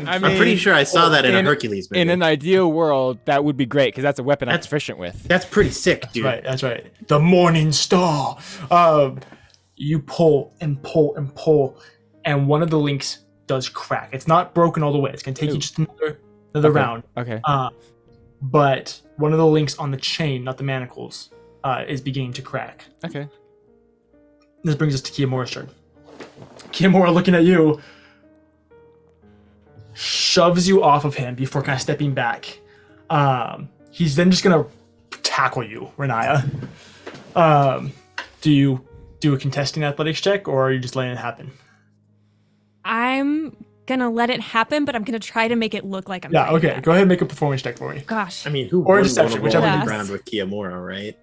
I'm I'm pretty sure I saw that in a Hercules movie. In an ideal world, that would be great because that's a weapon I'm proficient with. That's pretty sick, dude. That's right. The Morning Star. You pull and pull and pull, and one of the links does crack. It's not broken all the way. It's gonna take you just another round. Okay. But one of the links on the chain, not the manacles, is beginning to crack. Okay. This brings us to Kiyomora's turn. Kiyomura, looking at you, shoves you off of him before kind of stepping back. He's then just gonna tackle you, Renaya. Do you do a contesting athletics check, or are you just letting it happen? I'm gonna let it happen, but I'm gonna try to make it look like I'm. Yeah. trying Okay. to. Go ahead and make a performance check for me. Gosh. I mean, who Or wouldn't deception, want to roll whichever on you the do. ground with Kiyomura, right?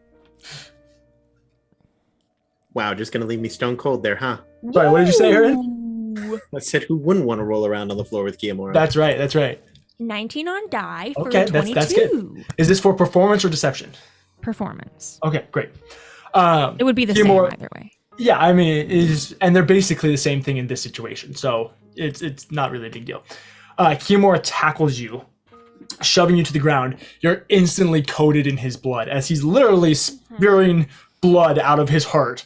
Wow, just gonna leave me stone cold there, huh? Sorry. What did you say, Erin? I said, who wouldn't want to roll around on the floor with Kiyomura? That's right. 19 on die for Okay, 22. that's good. Is this for performance or deception? Performance. Okay, great. It would be the same Kiyomura- either way. Yeah, I mean, it is, and they're basically the same thing in this situation, so it's not really a big deal. Kiyomura tackles you, shoving you to the ground. You're instantly coated in his blood as he's literally spewing blood out of his heart.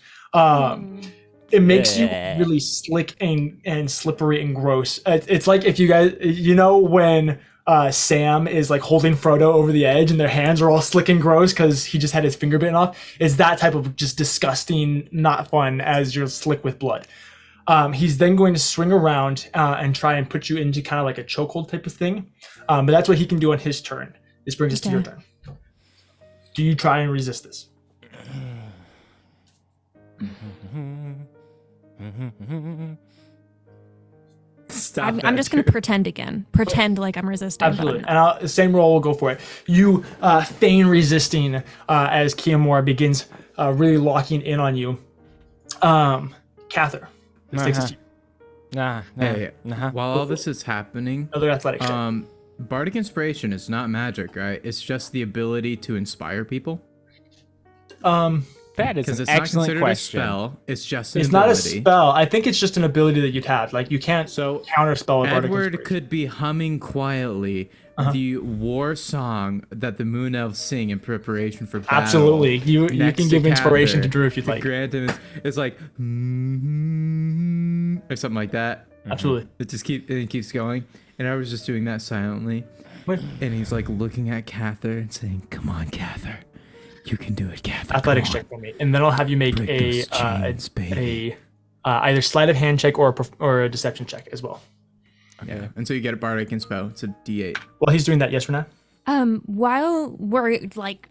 It makes you really slick and slippery and gross. It's like if you guys, when Sam is like holding Frodo over the edge and their hands are all slick and gross because he just had his finger bitten off. It's that type of just disgusting, not fun as you're slick with blood. He's then going to swing around and try and put you into kind of like a chokehold type of thing. But that's what he can do on his turn. This brings us to your turn. Do you try and resist this? Stop. I'm just going to pretend again. Pretend like I'm resisting. Absolutely. And the same roll will go for it. You feign resisting as Kiyomura begins really locking in on you. Cather, this takes us to you. Hey, while all this is happening, Another athletic check. Bardic Inspiration is not magic, right? It's just the ability to inspire people. That is Because an it's not excellent considered question. a spell. It's just an It's ability. not a spell. I think it's just an ability that you'd have. Like, you can't counterspell a Bardic Edward Inspiration. could be humming quietly the war song that the Moon Elves sing in preparation for battle. Absolutely. You next can to give inspiration Cather. to Drew if you'd like. Grant him it's like or something like that. Absolutely. It just keeps going. And I was just doing that silently. And he's like looking at Cather and saying, "Come on, Cather. You can do it, Cather. Athletics Come on." check for me. And then I'll have you make Break those chains, baby. either sleight of hand check or a deception check as well. Yeah. And so you get a Bardic Inspo. It's a D8. While he's doing that, yes or no? While we're like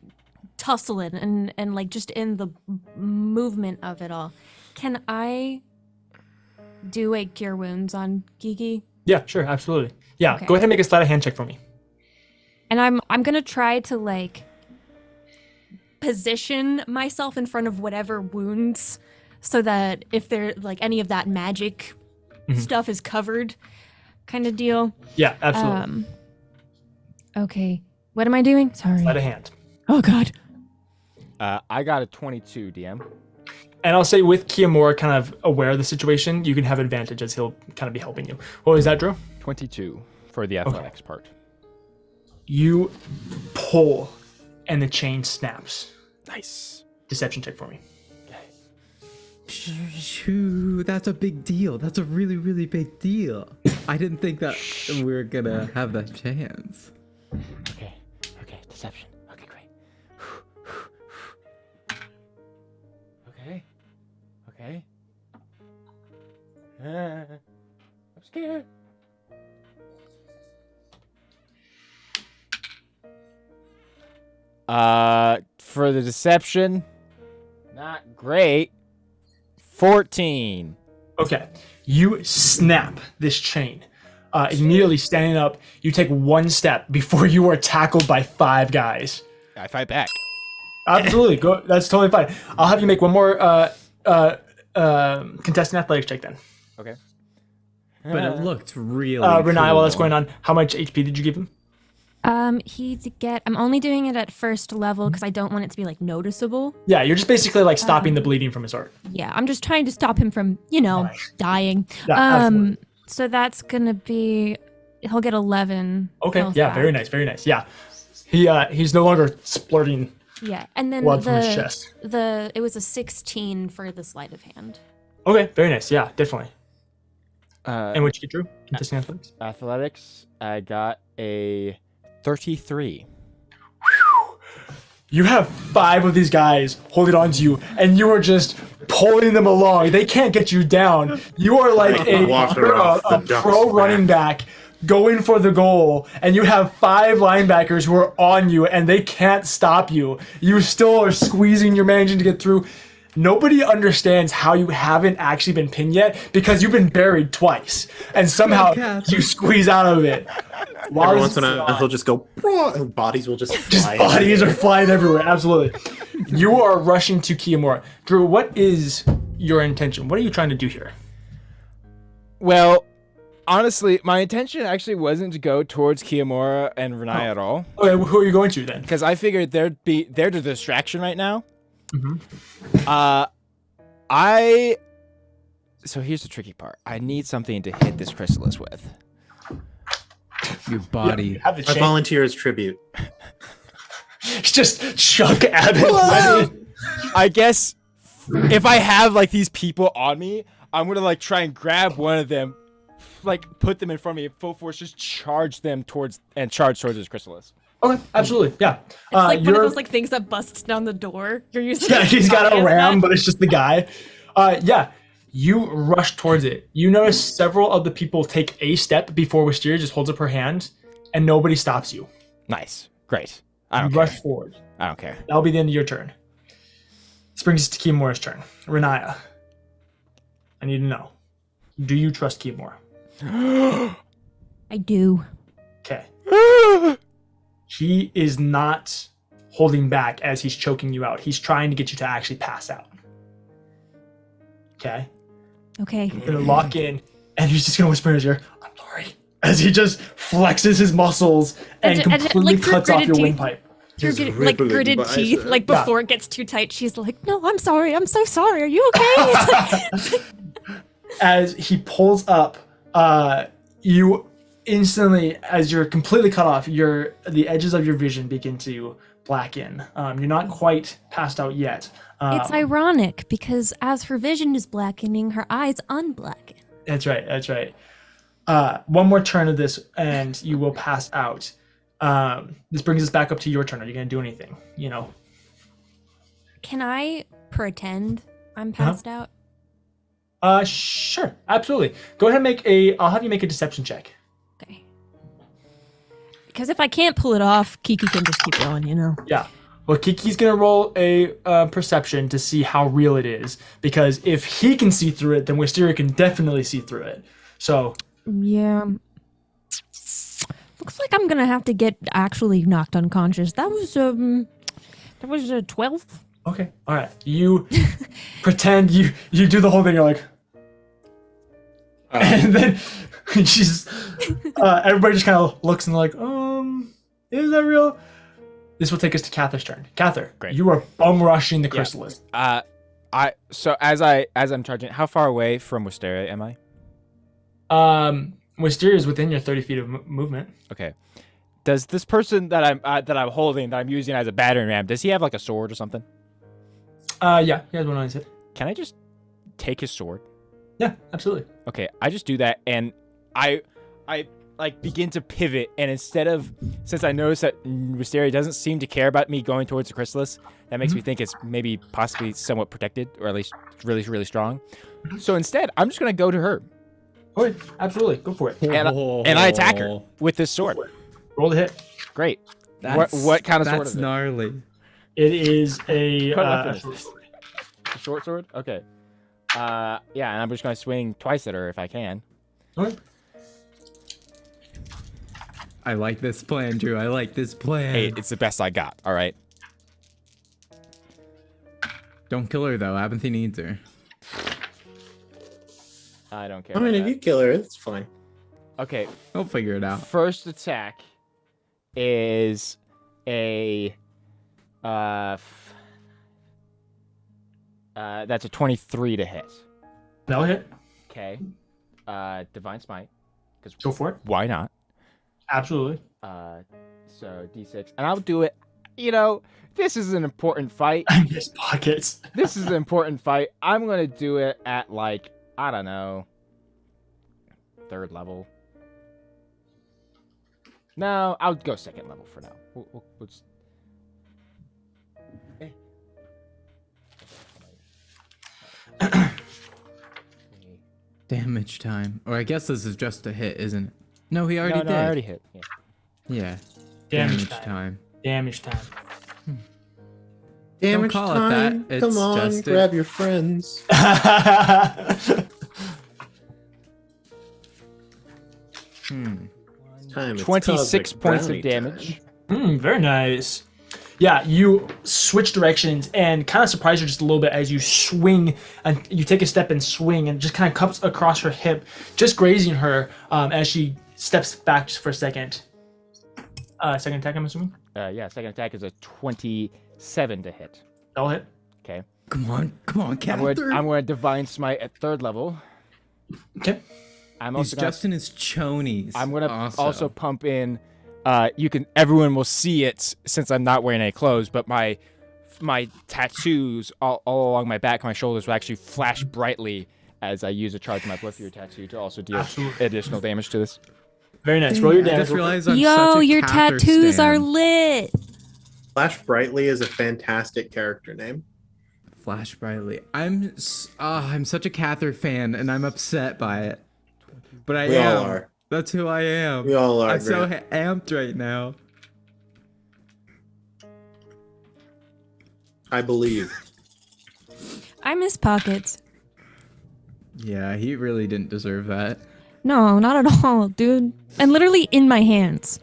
tussling and like just in the movement of it all, can I do a cure wounds on Gigi? Yeah, sure, absolutely. Yeah, Okay. go ahead and make a sleight of hand check for me. And I'm gonna try to like position myself in front of whatever wounds so that if there like any of that magic stuff is covered kind of deal. Yeah, absolutely. Okay. What am I doing? Sorry. Sleight of hand. Oh god. I got a 22, DM. And I'll say with Kiyomura kind of aware of the situation, you can have advantage as he'll kind of be helping you. What was that, Drew? 22 for the athletics part. You pull and the chain snaps. Nice. Deception check for me. Shoo, that's a big deal. That's a really, really big deal. I didn't think that we were gonna have that chance. Okay, deception. Okay, great. Okay. I'm scared. For the deception, not great. 14. Okay. You snap this chain. Immediately standing up, you take one step before you are tackled by 5 guys. I fight back. Absolutely. Go. That's totally fine. I'll have you make one more contestant athletics check then. Okay. But it looked really Renai, while that's cool. going on, how much HP did you give him? I'm only doing it at first level because I don't want it to be like noticeable. Yeah, you're just basically like stopping the bleeding from his heart. Yeah, I'm just trying to stop him from, dying. Yeah, absolutely. So that's gonna be, he'll get 11. Okay. health Yeah. back. Very nice. Very nice. Yeah. He's no longer splurting Yeah, and then blood from his chest. it was a 16 for the sleight of hand. Okay. Very nice. Yeah. Definitely. And what you get, Drew? Contestant athletics. Athletics, I got a 33. You have 5 of these guys holding on to you, and you are just pulling them along. They can't get you down. You are like a pro running back going for the goal, and you have 5 linebackers who are on you, and they can't stop you. You still are squeezing, you're managing to get through. Nobody understands how you haven't actually been pinned yet because you've been buried twice, and somehow you squeeze out of it. Every once in a while, he'll just go, and bodies will just fly. Bodies are flying everywhere. Absolutely. You are rushing to Kiyomura. Drew, what is your intention? What are you trying to do here? Well, honestly, my intention actually wasn't to go towards Kiyomura and Renai at all. Okay, who are you going to then? Because I figured they're the distraction right now. So here's the tricky part. I need something to hit this chrysalis with. Your body. Have the I chain. volunteer as tribute. Just chuck at it. I guess if I have like these people on me, I'm gonna like try and grab one of them, like put them in front of me, full force, just charge towards this chrysalis. Okay, absolutely. Yeah. It's like one of those like things that busts down the door. You're using. Yeah, he's got a as ram, that. but it's just the guy. Yeah. You rush towards it. You notice several of the people take a step before Wisteria just holds up her hand, and nobody stops you. Nice, great. I You don't care. rush forward. I don't care. That'll be the end of your turn. This brings us to Kiyomura's turn. Renaya, I need to know. Do you trust Kiyomura? I do. Okay. He is not holding back as he's choking you out. He's trying to get you to actually pass out. Okay? Okay. You're gonna lock in, and he's just gonna whisper in his ear, "I'm sorry," as he just flexes his muscles and completely like, through cuts off your gritted windpipe. Through Just like rippling gritted bicep. teeth, like Yeah. before it gets too tight, she's like, "No, I'm sorry. I'm so sorry. Are you okay?" As he pulls up, you instantly, as you're completely cut off, the edges of your vision begin to blacken. You're not quite passed out yet. It's ironic because as her vision is blackening, her eyes unblacken. That's right. That's right. One more turn of this, and you will pass out. This brings us back up to your turn. Are you going to do anything? Can I pretend I'm passed out? Sure. Absolutely. Go ahead and I'll have you make a deception check. Okay. Because if I can't pull it off, Kiki can just keep going, Yeah. Well, Kiki's going to roll a perception to see how real it is. Because if he can see through it, then Wisteria can definitely see through it. So. Yeah. Looks like I'm gonna have to get actually knocked unconscious. That was a 12. Okay. All right. You pretend you do the whole thing. You're like. And then she's. Everybody just kind of looks and like, is that real? This will take us to Cather's turn. Cather, Great. You are bum rushing the chrysalis. So as I'm charging, how far away from Wisteria am I? Wisteria is within your 30 feet of movement. Okay. Does this person that I'm holding, that I'm using as a battering ram, does he have like a sword or something? Yeah, he has one on his hip. Can I just take his sword? Yeah, absolutely. Okay, I just do that, and I like begin to pivot, and since I noticed that Wisteria doesn't seem to care about me going towards the chrysalis, that makes me think it's maybe possibly somewhat protected, or at least really, really strong. So instead, I'm just gonna go to her. Okay, absolutely. Go for it. And I attack her with this sword. Roll the hit. Great. What kind of sword is That's gnarly. It is a What weapon is short this? sword. A short sword? Okay. Yeah, and I'm just gonna swing twice at her if I can. Okay. I like this plan, Drew. I like this plan. Hey, it's the best I got. All right. Don't kill her though. Abinthy needs her. I don't care. I mean, about if you that. kill her, it's fine. Okay. I'll figure it out. First attack is a that's a 23 to hit. That'll hit. Okay. Divine Smite. Because Go for it. why not? Absolutely. So D6, and I'll do it. You know, this is an important fight. I miss pockets. This is an important fight. I'm gonna do it at like, I don't know, 3rd level. No, I'll go 2nd level for now. We'll just... Damage time. Or I guess this is just a hit, isn't it? No, he already did. No, I already hit. Yeah. Yeah. Damage time. Damage time. Damage call it time. that. Come It's on, just a- grab your friends. Time. It's 26 cosmic points brownie of damage. Very nice. Yeah, you switch directions and kind of surprise her just a little bit as you swing and you take a step and swing and just kind of cups across her hip, just grazing her as she steps back just for a second. Second attack, I'm assuming? Yeah, second attack is a 27 to hit. That'll hit. Okay. Come on, I'm Catherine. going to Divine Smite at 3rd level. Okay. I'm He's also gonna, just in his chonies. I'm going to also pump in. Everyone will see it since I'm not wearing any clothes, but my tattoos all along my back, my shoulders will actually flash brightly as I use a charge of my Blood Fury tattoo to also deal additional damage to this. Very nice. Roll your I damage. just realized I'm Yo, such a your Cather tattoos are stan. lit. Flash Brightly is a fantastic character name. Flash brightly. I'm such a Cather fan, and I'm upset by it. But I We am. all are. That's who I am. We all are. I'm so Grant. amped right now. I believe. I miss pockets. Yeah, he really didn't deserve that. No, not at all, dude. And literally in my hands.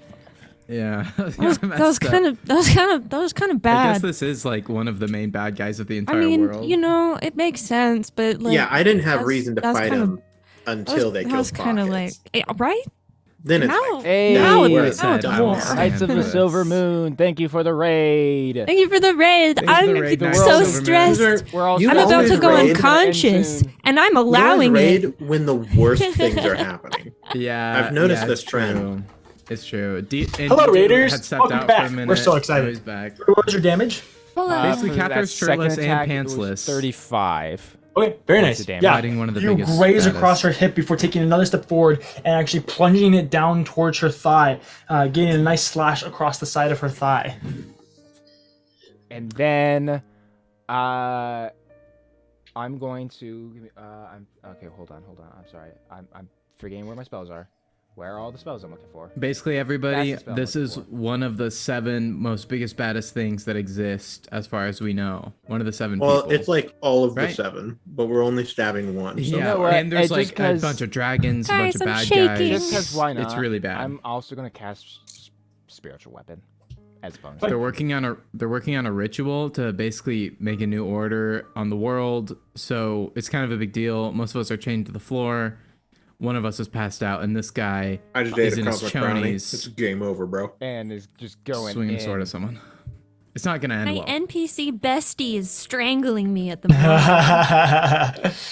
Yeah, That was kind of I bad. guess this is like one of the main bad guys of the I entire mean, world. you know, it makes sense, but like, Yeah, I didn't have that's- reason to that's fight kinda- him until they that killed was kind of like, Pockets. right? Then it's Now, Hey, now, Where it, it's now it's at, war. I'm Knights of the Yes. Silver Moon, thank you for the raid. Thank you for the raid. Thanks for I'm the raid, Knights so of the Silver Moon. stressed. We're all You I'm about always to go raid. unconscious, and I'm You always allowing raid it. when the worst things are happening. Yeah, I've noticed yeah, this it's trend. true. It's true. Hello, Raiders. Had stepped Welcome out back. For a minute. We're so excited. Now he's back. What was your damage? Basically, for Catherine's that second shirtless and attack, it was pantsless. 35. Okay, very Points nice. of damage. Yeah, Fighting one of the you biggest, graze baddest. across her hip before taking another step forward and actually plunging it down towards her thigh, getting a nice slash across the side of her thigh. And then I'm going to okay, hold on. I'm sorry. I'm forgetting where my spells are. Where are all the spells I'm looking for? Basically, everybody, That's the spell this I'm is looking for. one of the 7 most biggest, baddest things that exist, as far as we know. One of the 7 Well, people. it's like all of the Right? 7, but we're only stabbing one. So yeah, know what? and there's Just like a 'cause- bunch of dragons, a Guys, bunch of I'm bad shaking. guys. Just because why not? It's really bad. I'm also gonna cast spiritual weapon as a bonus. They're working on a ritual to basically make a new order on the world. So it's kind of a big deal. Most of us are chained to the floor. One of us is passed out, and this guy I just is ate a in his cosmic brownie. chonies, It's game over, bro. And is just going swinging in. sword at someone. It's not gonna end My well. NPC bestie is strangling me at the moment.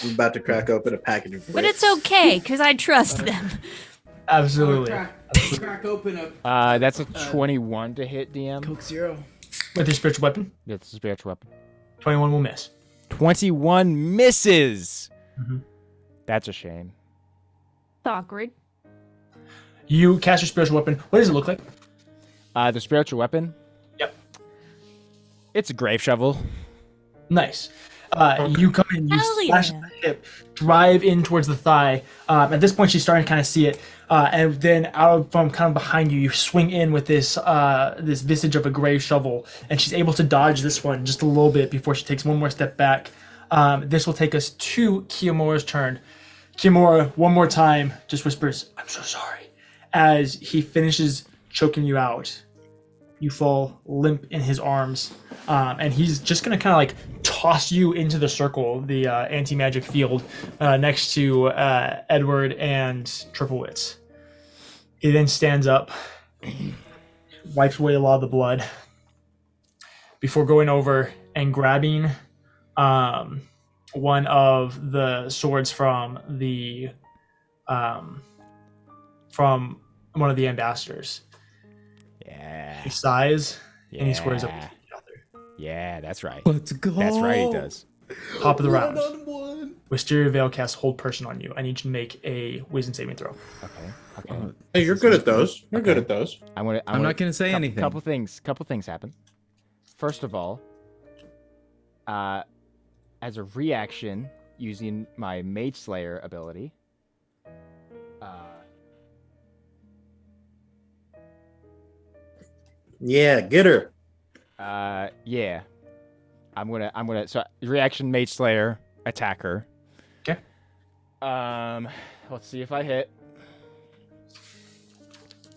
I'm about to crack open a package of But it's okay, because I trust them. Absolutely. Crack open a That's a 21 to hit, DM. Coke Zero. With your spiritual weapon, That's a spiritual weapon. 21 will miss. 21 misses. Mhm. That's a shame. It's awkward. You cast your spiritual weapon. What does it look like? The spiritual weapon. Yep. It's a grave shovel. Nice. You come in, you Hell slash yeah. the hip, drive in towards the thigh. At this point, she's starting to kind of see it, and then from kind of behind you, you swing in with this this visage of a gray shovel, and she's able to dodge this one just a little bit before she takes one more step back. This will take us to Kiyomora's turn. Kiyomora, one more time, just whispers, "I'm so sorry." As he finishes choking you out, you fall limp in his arms, and he's just gonna kind of like toss you into the circle, the anti-magic field, next to Edward and Triplewitz. He then stands up, wipes away a lot of the blood, before going over and grabbing one of the swords from from one of the ambassadors. Yeah. He sighs and he squares up with the other. Yeah, that's right. Let's go. That's right, he does. Top of the round. One-on-one. Wisteria Veil casts hold person on you. I need you to make a wisdom saving throw. Okay. Hey, you're good at those. You're good at those. I'm not gonna say anything. Couple things happen. First of all, as a reaction, using my Mage Slayer ability, Yeah, get her. yeah, I'm gonna so reaction Mage Slayer attack her. Okay. Let's see if I hit.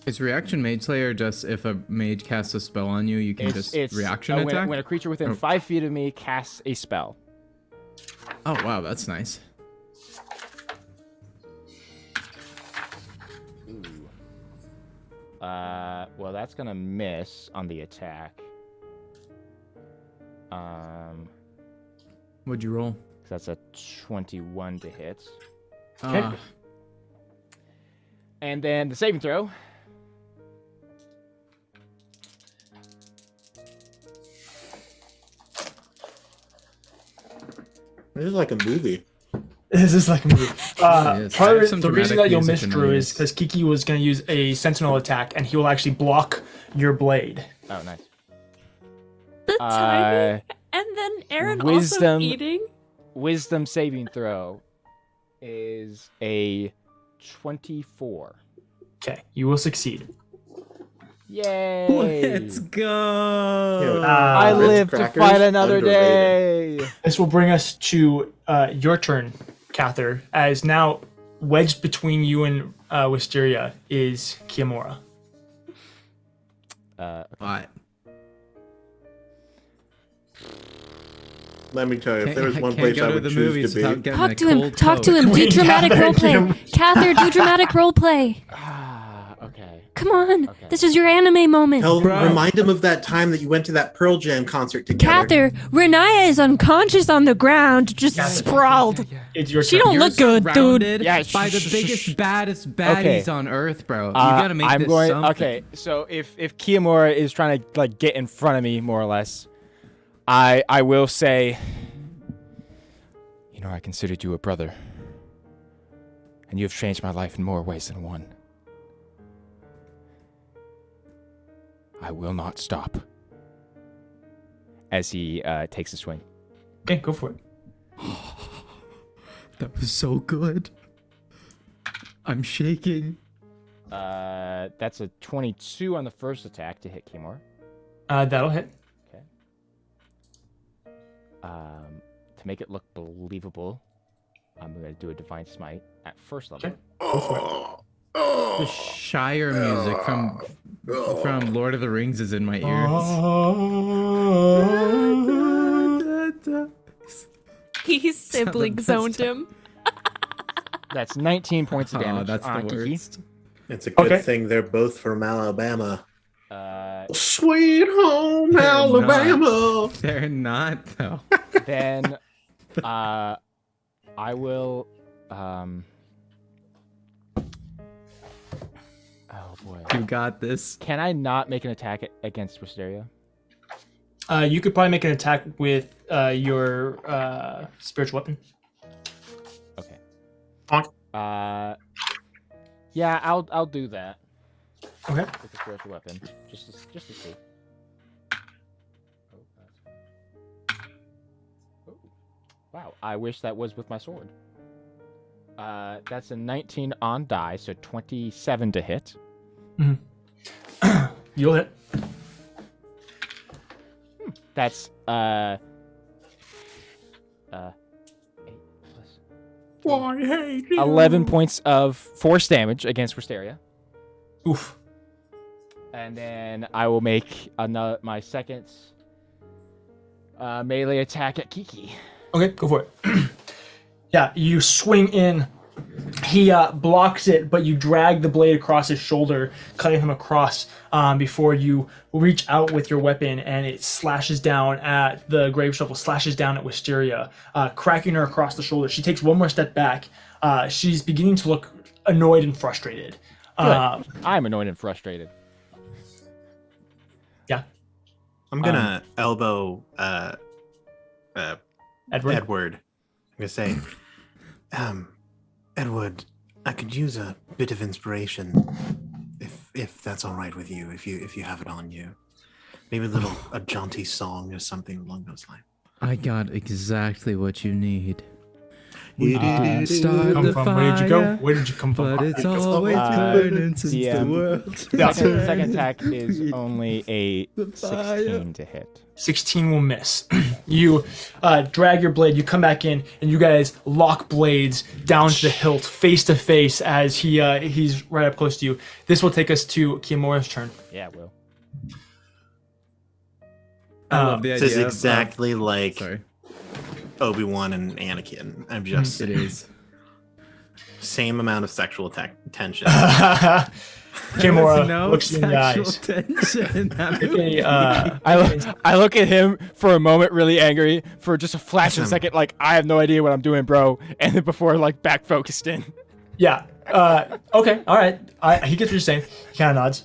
Is reaction Mage Slayer just if a mage casts a spell on you, you can just reaction attack? When a creature within 5 feet of me casts a spell. Oh wow, that's nice. Well, that's gonna miss on the attack. What'd you roll? That's a 21 to hit. Okay. And then the saving throw. This is like a movie. This is like a movie. Yes. Part of Some the reason dramatic that you'll music miss in Drew the is because Kiki was going to use a sentinel attack, and he will actually block your blade. Oh, nice. The timing, and then Aaron Wisdom. also eating. Wisdom saving throw is a 24. Okay, you will succeed. Yay! Let's go. I Ritz live to crackers, fight another underrated. day. This will bring us to your turn, Cather, as now wedged between you and Wisteria is Kiyomora. What? Let me tell you, if there was one Can't place go I to would the choose movies to be, without getting Talk a to him. cold Talk to Coke. him. Do Queen dramatic Cather, roleplay. Cather, do dramatic roleplay. Okay. Come on. Okay. This is your anime moment. remind him of that time that you went to that Pearl Jam concert together. Cather, Renaya is unconscious on the ground, just sprawled. It's your She turn. don't You're look good, dude. surrounded Yeah, by the biggest, baddest baddies Okay. on Earth, bro. You gotta make I'm this going. something. Okay, so if Kiyomura is trying to like get in front of me more or less, I will say, you know, I considered you a brother, and you have changed my life in more ways than one. I will not stop. As he takes a swing. Okay, go for it. That was so good. I'm shaking. That's a 22 on the first attack to hit Kiyomura. That'll hit. Okay. To make it look believable, I'm going to do a Divine Smite at first level. Okay. Go for it. The Shire music from Lord of the Rings is in my ears. He sibling zoned him. That's 19 points of Oh, damage that's on the Kiki. worst. It's a good Okay. thing they're both from Alabama. Uh, Sweet home They're Alabama. They're not though. then I will oh boy. You got this. Can I not make an attack against Wisteria? You could probably make an attack with your spiritual weapon. Okay. Honk. Yeah, I'll do that Okay. with the spiritual weapon just to see. Wow, I wish that was with my sword. That's a 19 on die, so 27 to hit. Mm-hmm. You'll hit. That's 8 plus Why hate you? 11 points of force damage against Wisteria. Oof. And then I will make my second melee attack at Kiki. Okay, go for it. Yeah, you swing in. He blocks it, but you drag the blade across his shoulder, cutting him across before you reach out with your weapon, and it slashes down at the grave shovel, slashes down at Wisteria, cracking her across the shoulder. She takes one more step back. She's beginning to look annoyed and frustrated. I'm annoyed and frustrated. Yeah. I'm gonna elbow Edward. I'm gonna say, Edward, I could use a bit of inspiration, if that's all right with you, if you have it on you. Maybe a jaunty song or something along those lines. I got exactly what you need. Start the fire, where did you go? Where did you come from? But it's always burning since the world. Second attack is only a 16 to hit. 16 will miss. You drag your blade, you come back in, and you guys lock blades down to the hilt, face to face, as he's right up close to you. This will take us to Kiyomora's turn. Yeah, it will. I love the idea. This is exactly like Sorry. Obi-Wan and Anakin. I'm just It is. same amount of sexual tension. Kimura looks in the eyes. Tension. I look at him for a moment, really angry, for just a flash of a second, like I have no idea what I'm doing, bro, and then before like back focused in. Yeah. Okay. All right. He gets what you're saying. He kind of nods.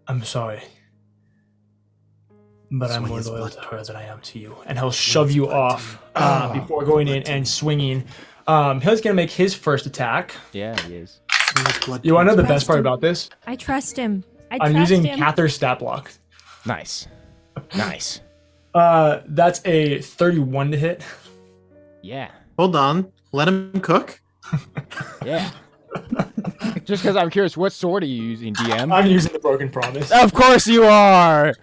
I'm sorry, but I'm more loyal to her than I am to you. And he'll shove you off before going in and swinging. He's gonna make his first attack. Yeah, he is. You want to know the best part about this? I trust him. I'm using Cather's stat block. Nice. Nice. That's a 31 to hit. Yeah. Hold on. Let him cook. Yeah. Just because I'm curious, what sword are you using, DM? I'm using the Broken Promise. Of course you are!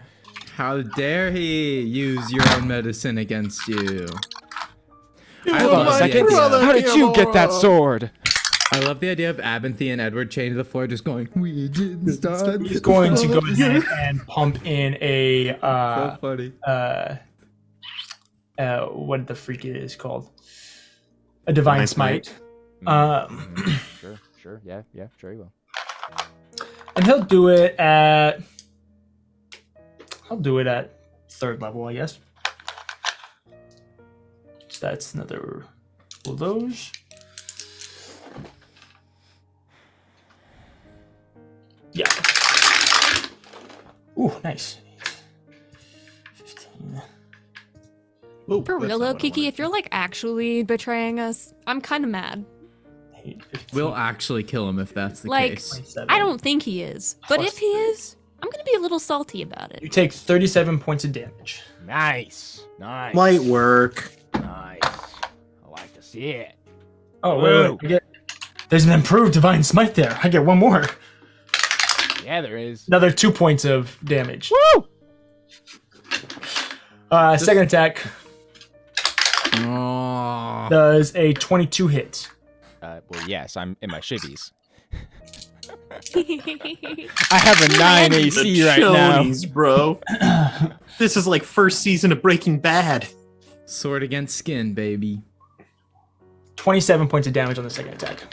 How dare he use your own medicine against you? Hold on a second. How did you get that sword? I love the idea of Abinthy and Edward chained to the floor just going, we didn't start. He's going to go ahead and pump in a so funny. What the freak it is called? A Divine Smite. Sure. Yeah, sure he will. And he'll do it at third level, I guess. So that's another one of those. Yeah. Ooh, nice. 15. Ooh, For real though, Kiki, if you're like actually betraying us, I'm kind of mad. 8, 15. We'll actually kill him if that's the Like, case. 27. I don't think he is, but Plus if he is, I'm gonna be a little salty about You it. take 37 points of damage. Nice. Light work. Nice. I like to see it. Oh, wait. There's an improved Divine Smite there. I get one more. Yeah, there is. Another 2 points of damage. Woo! Second attack Oh. does a 22 hit. Well, yes, I'm in my shivvies. I have a 9 AC right now. Chonies, bro. This is like first season of Breaking Bad. Sword against skin, baby. 27 points of damage on the second attack.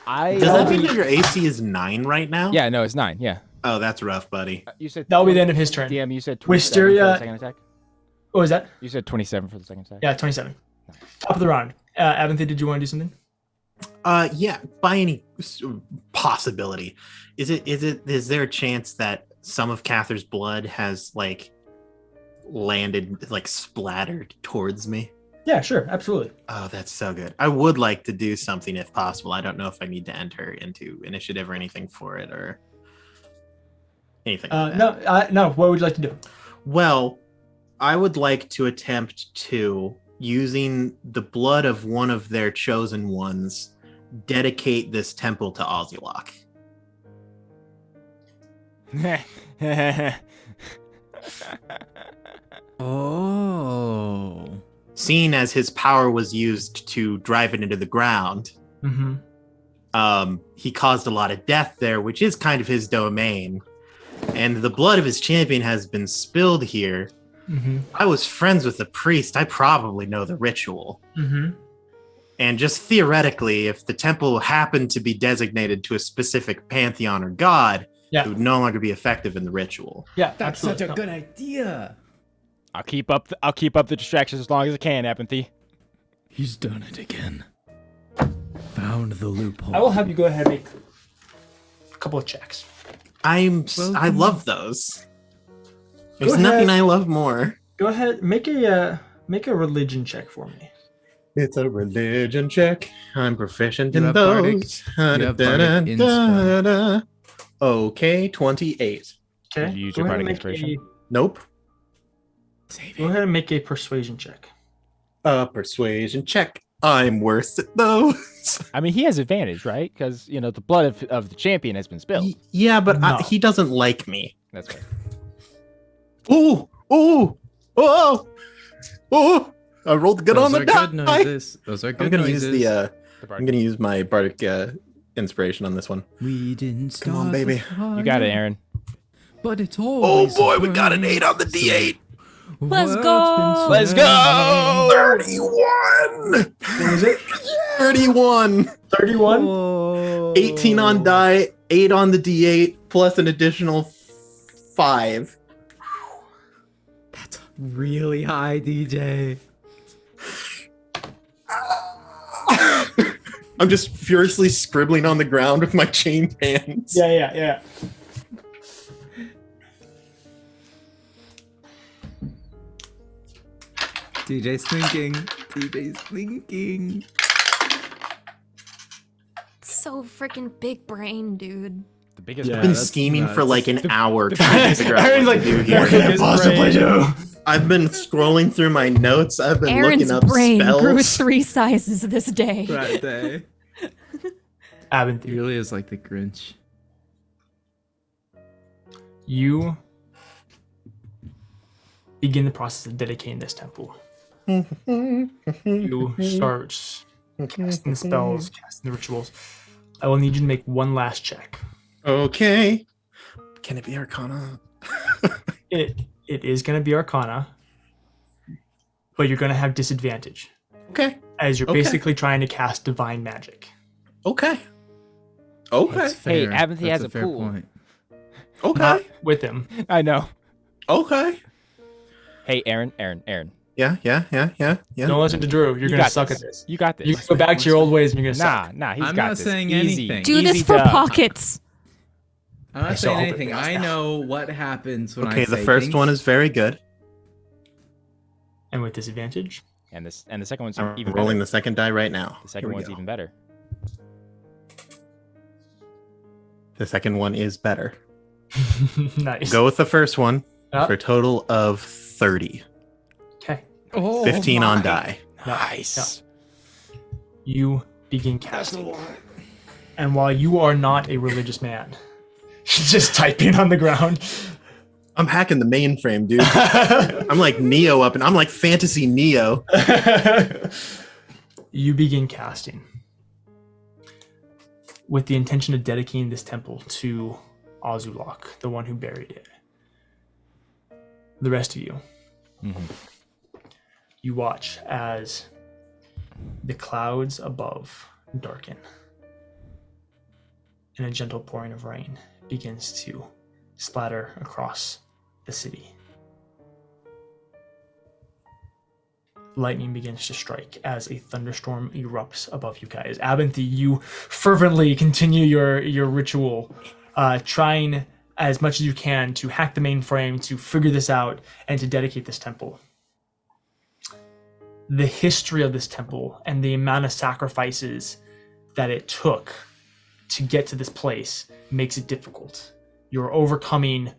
Does that mean that your AC is 9 right now? Yeah, no, it's 9. Yeah. Oh, that's rough, buddy. You said That'll be the end of his turn. DM, you said 27 Wisteria- for the second attack? What was that? You said 27 for the second attack? Yeah, 27. Top of the round. Avanthy, did you want to do something? Yeah, by any possibility. Is there a chance that some of Cather's blood has like landed, like splattered towards me? Yeah, sure, absolutely. Oh, that's so good. I would like to do something if possible. I don't know if I need to enter into initiative or anything for it or anything like that. No. What would you like to do? Well, I would like to attempt to, using the blood of one of their chosen ones, dedicate this temple to Ozulok. Oh. Seeing as his power was used to drive it into the ground, he caused a lot of death there, which is kind of his domain. And the blood of his champion has been spilled here. I was friends with the priest. I probably know the ritual. And just theoretically, if the temple happened to be designated to a specific pantheon or god, it would no longer be effective in the ritual. Yeah, that's such a good idea. I'll keep up the distractions as long as I can, Apathy. He's done it again. Found the loophole. I will have you go ahead and make a couple of checks. I love those. There's nothing I love more. Go ahead, make a religion check for me. It's a religion check. I'm proficient in have those. Bardic inspo. Okay, 28. Okay. Did you use go your ahead and bardic make inspiration? Nope. Go ahead and make a persuasion check. Persuasion check. I'm worse at those. I mean, he has advantage, right? Because, the blood of the champion has been spilled. Yeah, but No. he doesn't like me. That's right. Ooh! I rolled good on the die. Noises. Those are good I'm gonna noises. use I'm gonna use my bardic inspiration on this one. We didn't start. Come on, baby. You got it, Aaron. But it's Oh always boy, we got an 8 on the D8. Let's go. Let's go. 31. What was it? 31. 31? 18 on die, 8 on the D8, plus an additional 5. That's really high, DJ. I'm just furiously scribbling on the ground with my chained hands. Yeah. DJ's thinking. So freaking big brain, dude. The biggest. I've Yeah, been that's scheming nuts. for like an hour trying to figure out Aaron's what like, to do what here. can I possibly do? I've been scrolling through my notes. I've been Aaron's looking up brain spells. grew 3 sizes this day. Right there. He Abinthy, really is like the Grinch. you begin the process of dedicating this temple. You start casting the spells, casting the rituals. I will need you to make one last check. Okay. Can it be Arcana? It is going to be Arcana, but you're going to have disadvantage Okay. as you're Okay. basically trying to cast divine magic. Okay. Okay. That's Hey, fair. Abinthy That's has a fair pool. point. Okay. Not with him. I know. Okay. Hey, Aaron. Yeah. Don't listen to Drew. You're You going to got suck this. at this. You got this. You go back to your old ways and you're going to suck. Nah, he's I'm got not this. saying Easy. anything. Do this Easy for dub. pockets. I'm I not so saying hope it anything. goes I now. know what happens when I Okay, say the first things. one is very good. And with disadvantage. And the second one's I'm even rolling better. the second die right now. The second Here we one's go. even better. The second one is better. Nice. Go with the first one Yeah. for a total of 30. Okay. Oh, 15 on my. die. Nice. You begin casting. And while you are not a religious man, just typing on the ground. I'm hacking the mainframe, dude. I'm like Neo up, and I'm like fantasy Neo. You begin casting with the intention of dedicating this temple to Ozulok, the one who buried it. The rest of you, you watch as the clouds above darken and a gentle pouring of rain begins to splatter across the city. Lightning begins to strike as a thunderstorm erupts above you guys. Abinthy, you fervently continue your ritual, trying as much as you can to hack the mainframe, to figure this out, and to dedicate this temple. the history of this temple and the amount of sacrifices that it took to get to this place makes it difficult. You're overcoming,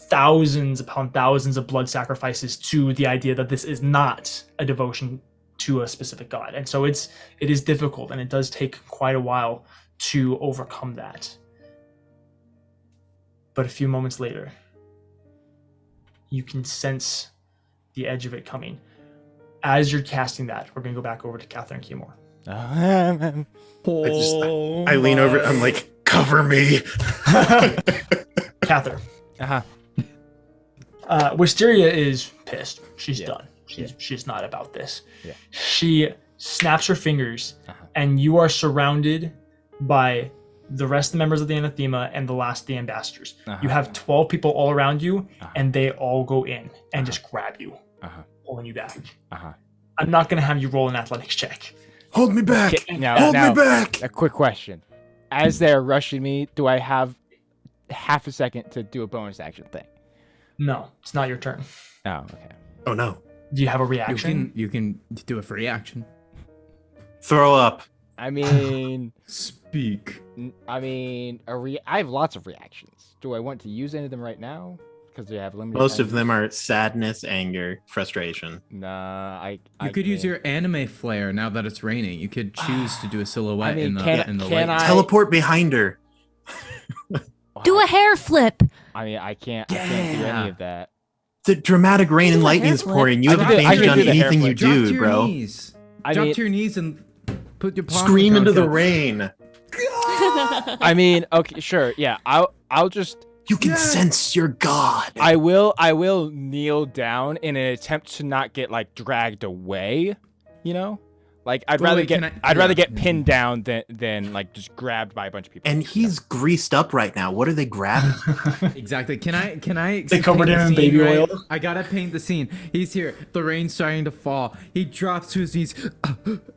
thousands upon thousands of blood sacrifices to the idea that this is not a devotion to a specific god. And so it is difficult, and it does take quite a while to overcome that. But a few moments later, you can sense the edge of it coming. As you're casting that, we're going to go back over to Catherine Keymore. I lean over. I'm like, cover me. Catherine. Uh-huh. Wisteria is pissed. She's Yeah. done. She's not about this. Yeah. She snaps her fingers, and you are surrounded by the rest of the members of the Anathema and the last of the ambassadors. You have 12 people all around you, and they all go in and just grab you, pulling you back. I'm not going to have you roll an athletics check. Hold me back. Now, me back. A quick question. As they're rushing me, do I have half a second to do a bonus action thing? No, it's not your turn. Oh, okay. Oh no. Do you have a reaction? You can do a free action. Throw up. I mean, Speak. I have lots of reactions. Do I want to use any of them right now? Because they have limited. Most time? of them are sadness, anger, frustration. Nah, I could use can't. your anime flare now that it's raining. You could choose to do a silhouette in the can light. I- Teleport behind her. Do a hair flip. I mean, I can't do any of that. The dramatic rain and Do a lightning is hair flip. pouring. You I have can do- I advantage can on do the hair anything you flip. Drop to do, your bro. knees. I Drop mean- to your knees and put your palm Scream on the into the ground. rain. I mean, okay, sure, yeah. I'll just. You can sense your god. I will kneel down in an attempt to not get like dragged away. You know, like I'd Well, rather wait, get can I'd rather get pinned down than like just grabbed by a bunch of people. And he's greased up right now. What are they grabbing? Exactly. Can I? They covered paint him the in scene, baby right? oil. I gotta paint the scene. He's here. The rain's starting to fall. He drops to his knees,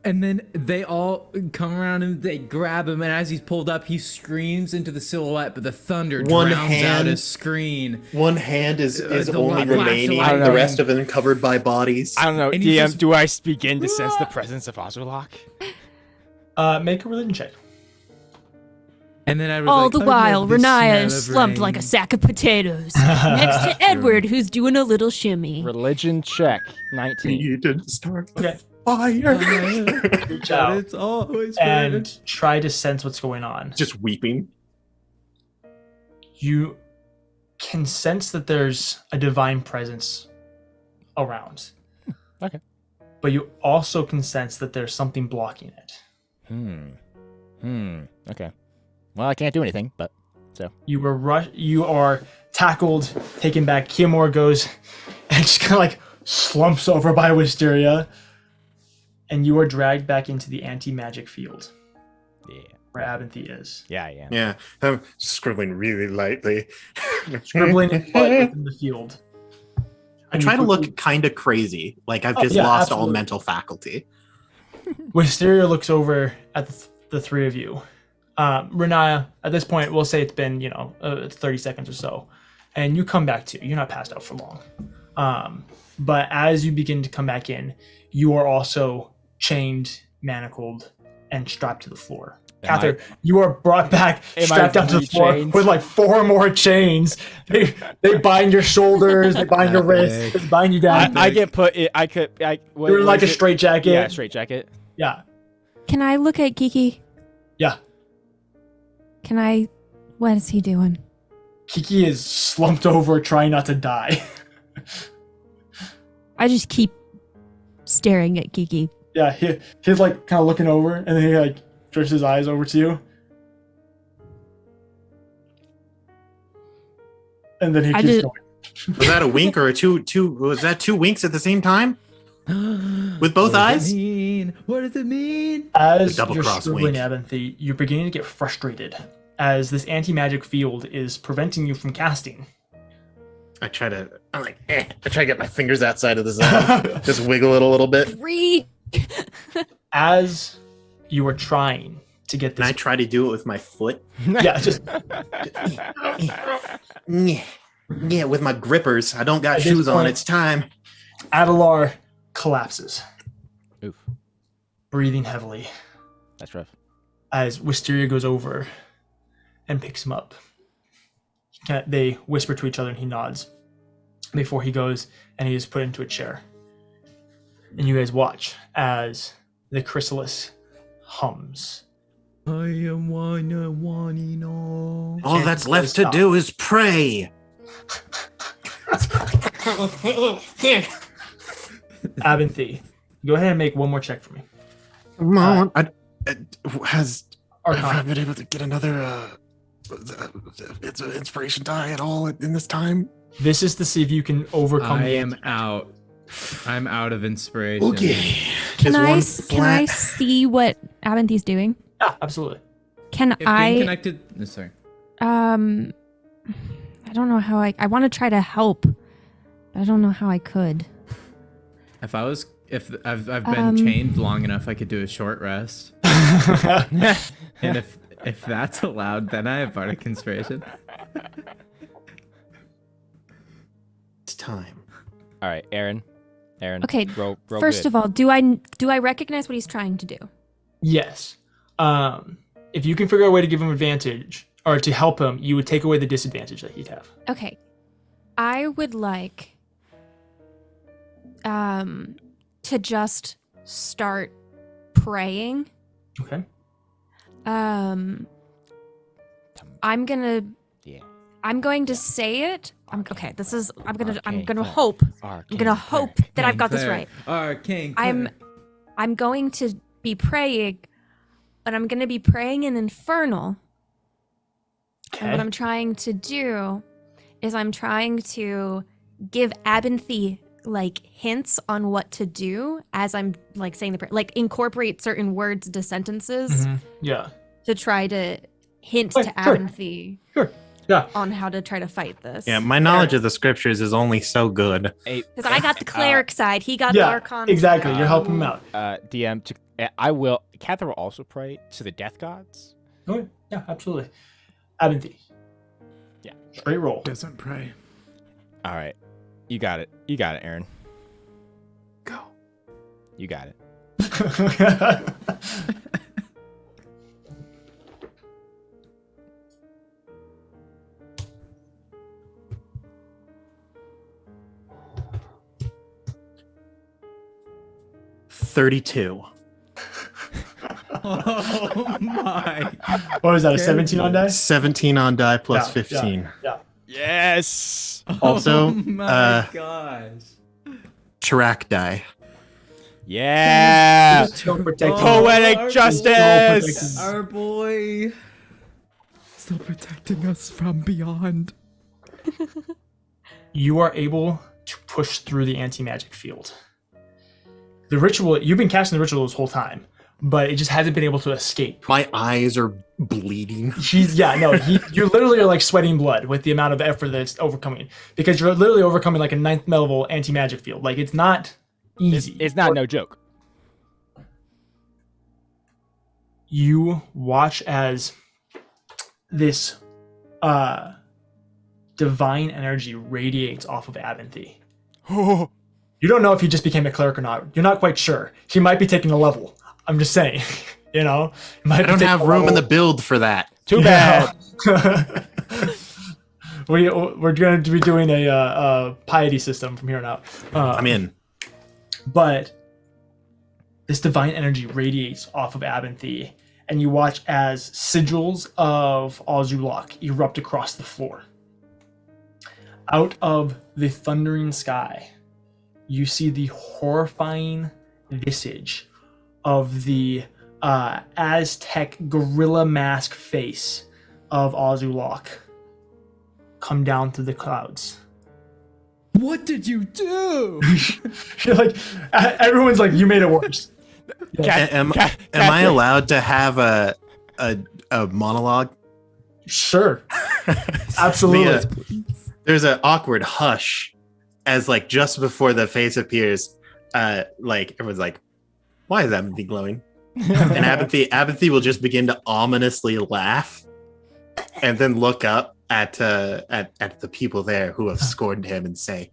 and then they all come around him. They grab him, and as he's pulled up, he screams into the silhouette. But the thunder One drowns out hand- his screen. One hand is The only flash remaining. light. The rest of them covered by bodies. I don't know, And he DM. just- Do I begin to sense the presence of Ozurlok? Make a religion check. And then I was All like, the I while, love the smell Renaya of is slumped rain. like a sack of potatoes next to Edward, who's doing a little shimmy. Religion check. 19. You didn't start Okay. fire. Reach But out it's always red. and try to sense what's going on. Just weeping. You can sense that there's a divine presence around. Okay. But you also can sense that there's something blocking it. Okay. Well, I can't do anything, but You are tackled, taken back. Keymore goes and just kind of like slumps over by Wisteria. And you are dragged back into the anti-magic field yeah, where Abinthy is. yeah, I am. Yeah, I'm scribbling really lightly. Scribbling in within the field. I try to look kind of crazy, like I've just yeah, lost all absolutely. mental faculty. Wisteria looks over at the three of you. Renaya, at this point, we'll say it's been, 30 seconds or so. And you come back to. You're not passed out for long. But as you begin to come back in, you are also chained, manacled, and strapped to the floor. Catherine, you are brought back, Am strapped I down to the floor re-chained? with like 4 more chains. They bind your shoulders, they bind your wrists, they bind you down. I get put. You're in like a straight jacket. Yeah, straight jacket. Yeah. Can I look at Kiki? Yeah. What is he doing? Kiki is slumped over, trying not to die. I just keep staring at Kiki. Yeah, he's like kind of looking over, and then he like drifts his eyes over to you, and then he I keeps just- going. Was that a wink or a two? Was that 2 winks at the same time? With both eyes? What does it mean? As The double you're cross scribbling wink. Abinthy, you're beginning to get frustrated as this anti-magic field is preventing you from casting. I try to get my fingers outside of the zone. Just wiggle it a little bit. Read. As you are trying to get And I this, try to do it with my foot. yeah, just Yeah, with my grippers. I don't got At this shoes on. point- It's time. Adelar, collapses, Oof. breathing heavily, That's rough. as Wisteria goes over and picks him up. They whisper to each other and he nods before he goes and he is put into a chair. And you guys watch as the chrysalis hums. I am wanting all. All that's left to do is pray. Abinthy, go ahead and make one more check for me. Come on. Has Arcana. I been able to get another inspiration die at all in this time? This is to see if you can overcome. I am out. I'm out of inspiration. Okay. Can I flat- see what Abinthy's doing? Yeah, absolutely. Can If being I? connected. No, sorry. I don't know how I want to try to help, but I don't know how I could. If I've been chained long enough, I could do a short rest. And if that's allowed, then I have bardic inspiration. It's time. All right, Aaron. Okay. Roll First of all, do I recognize what he's trying to do? Yes. If you can figure out a way to give him advantage or to help him, you would take away the disadvantage that he'd have. Okay. I would like to just start praying. Okay. I'm going to say it. I'm gonna hope. I'm gonna hope that I've got this right. Arcane. I'm going to be praying, but I'm going to be praying in Infernal. Okay. And what I'm trying to do is I'm trying to give Abinthy like hints on what to do as I'm like saying the prayer, like incorporate certain words to sentences Yeah. to try to hint Okay, to sure. Abinthy Sure. Yeah. on how to try to fight this. Yeah, my knowledge of the scriptures is only so good. Because I got the cleric side, he got the Yeah. archon Exactly. side. You're helping him out. DM, I will. Catherine will also pray to the death gods. Okay. Yeah. Absolutely. Abinthy. Yeah. Straight roll. Doesn't pray. All right, you got it. You got it, Aaron. Go. You got it. 32. Oh my. What was that? A 17 on dice? 17 on die plus Yeah, 15. Yeah. Yes. Also, Oh my gosh. Chirac die. Yeah. Still protecting. Poetic our justice. Our boy. Still protecting us from beyond. You are able to push through the anti-magic field. The ritual, you've been casting the ritual this whole time, but it just hasn't been able to escape. My eyes are bleeding. You literally are like sweating blood with the amount of effort that's overcoming, because you're literally overcoming like a 9th level anti-magic field. Like, it's not easy. It's not no joke. You watch as this divine energy radiates off of Abinthy. You don't know if he just became a cleric or not. You're not quite sure. He might be taking a level. I'm just saying, you know. I don't have room in the build for that. Too bad. We're going to be doing a piety system from here on out. I'm in. But this divine energy radiates off of Abinthy, and you watch as sigils of Azulok erupt across the floor. Out of the thundering sky, you see the horrifying visage of the Aztec gorilla mask face of Azulok come down through the clouds. What did you do? You're like, everyone's like, you made it worse. Am I allowed to have a monologue? Sure. Absolutely. There's an awkward hush as like just before the face appears, like everyone's like, why is Abinthy glowing? And Abinthy will just begin to ominously laugh and then look up at the people there who have scorned him and say,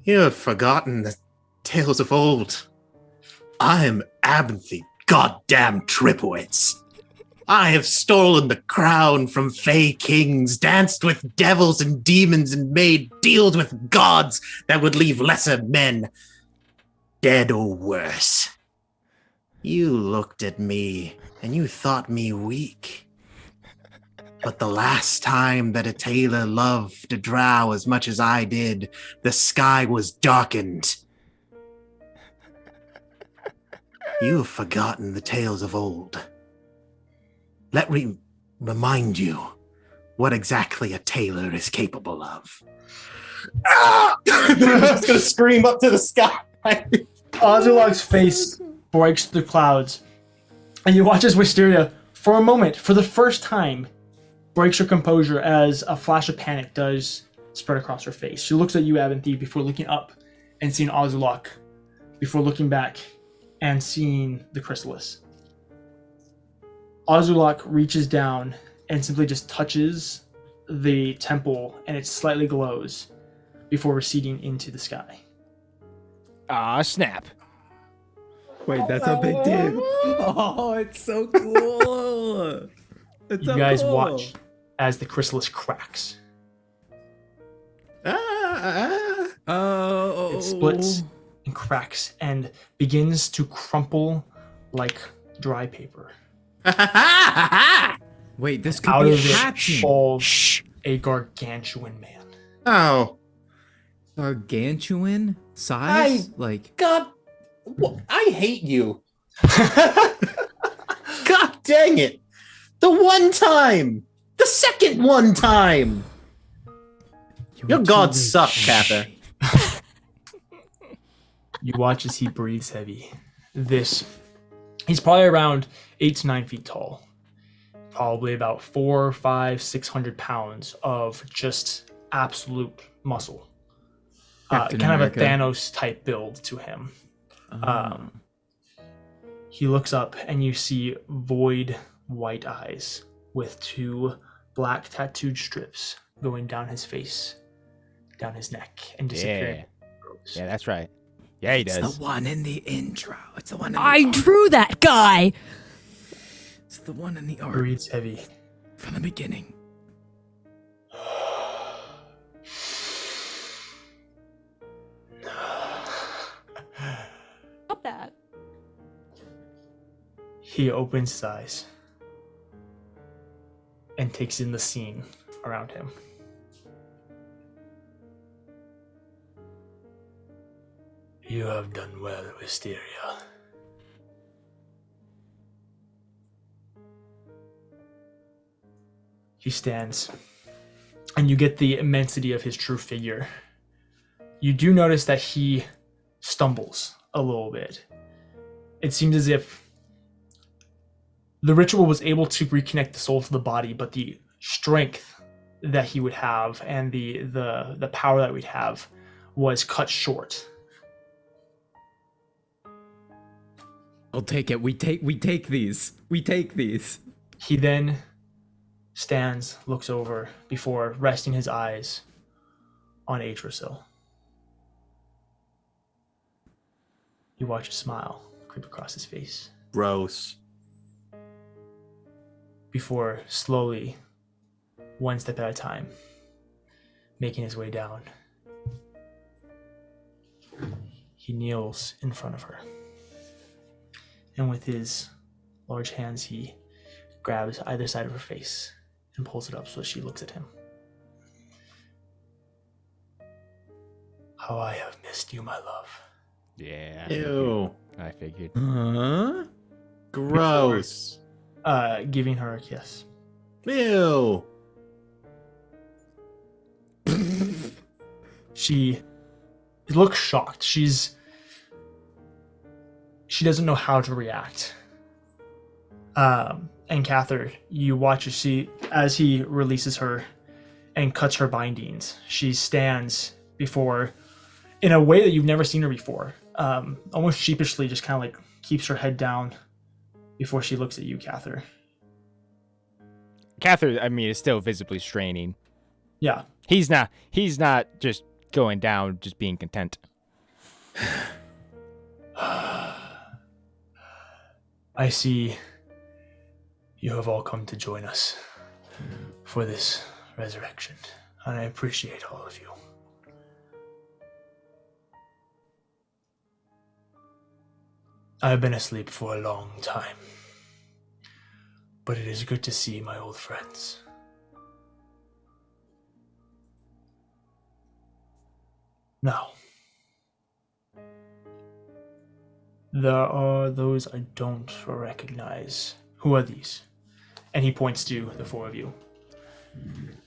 You have forgotten the tales of old. I'm Abinthy, goddamn Tripowitz. I have stolen the crown from fey kings, danced with devils and demons, and made deals with gods that would leave lesser men dead or worse. You looked at me and you thought me weak. But the last time that a tailor loved a drow as much as I did, the sky was darkened. You have forgotten the tales of old. Let me remind you what exactly a tailor is capable of. Ah! I'm just gonna scream up to the sky. Ozulog's face breaks the clouds, and you watch as Wisteria, for a moment, for the first time, breaks her composure as a flash of panic does spread across her face. She looks at you, Abinthy, before looking up and seeing Ozulog, before looking back and seeing the chrysalis. Ozulog reaches down and simply just touches the temple, and it slightly glows before receding into the sky. Ah, snap. Wait, that's how big did. Oh, it's so cool. It's You so guys cool. watch as the chrysalis cracks. Oh. It splits and cracks and begins to crumple like dry paper. Wait, this could Out be of it hatching. falls a gargantuan man. Oh, Gargantuan size? God, I hate you. God dang it. The one time. The second one time. Your gods suck, Cather. You watch as he breathes heavy. He's probably around 8 to 9 feet tall. Probably about 400, 500, 600 pounds of just absolute muscle. Captain Kind America. of a Thanos type build to him. He looks up and you see void white eyes with 2 black tattooed strips going down his face, down his neck, and disappearing. Yeah, that's right. Yeah, he It's does. the one in the intro. It's the one in the I drew that guy. It's the one in the art Breathes heavy. from the beginning. Stop that. He opens his eyes and takes in the scene around him. You have done well, Wisteria. He stands, and you get the immensity of his true figure. You do notice that he stumbles a little bit. It seems as if the ritual was able to reconnect the soul to the body, but the strength that he would have and the power that we'd have was cut short. I'll take it. We take these. We take these. He then stands, looks over before resting his eyes on Atrasil. You watch a smile creep across his face Gross. before slowly, one step at a time, making his way down. He kneels in front of her, and with his large hands, he grabs either side of her face and pulls it up so she looks at him. How I have missed you, my love. Yeah. Ew. I figured. Huh? Gross. Giving her a kiss. Ew. She looks shocked. She doesn't know how to react. And Cather, you watch as he releases her and cuts her bindings. She stands before, in a way that you've never seen her before, almost sheepishly, just kind of like keeps her head down before she looks at you, Cather. Cather, I mean, is still visibly straining. Yeah. He's not just going down, just being content. I see you have all come to join us for this resurrection, and I appreciate all of you. I have been asleep for a long time, but it is good to see my old friends. Now, there are those I don't recognize. Who are these? And he points to the four of you.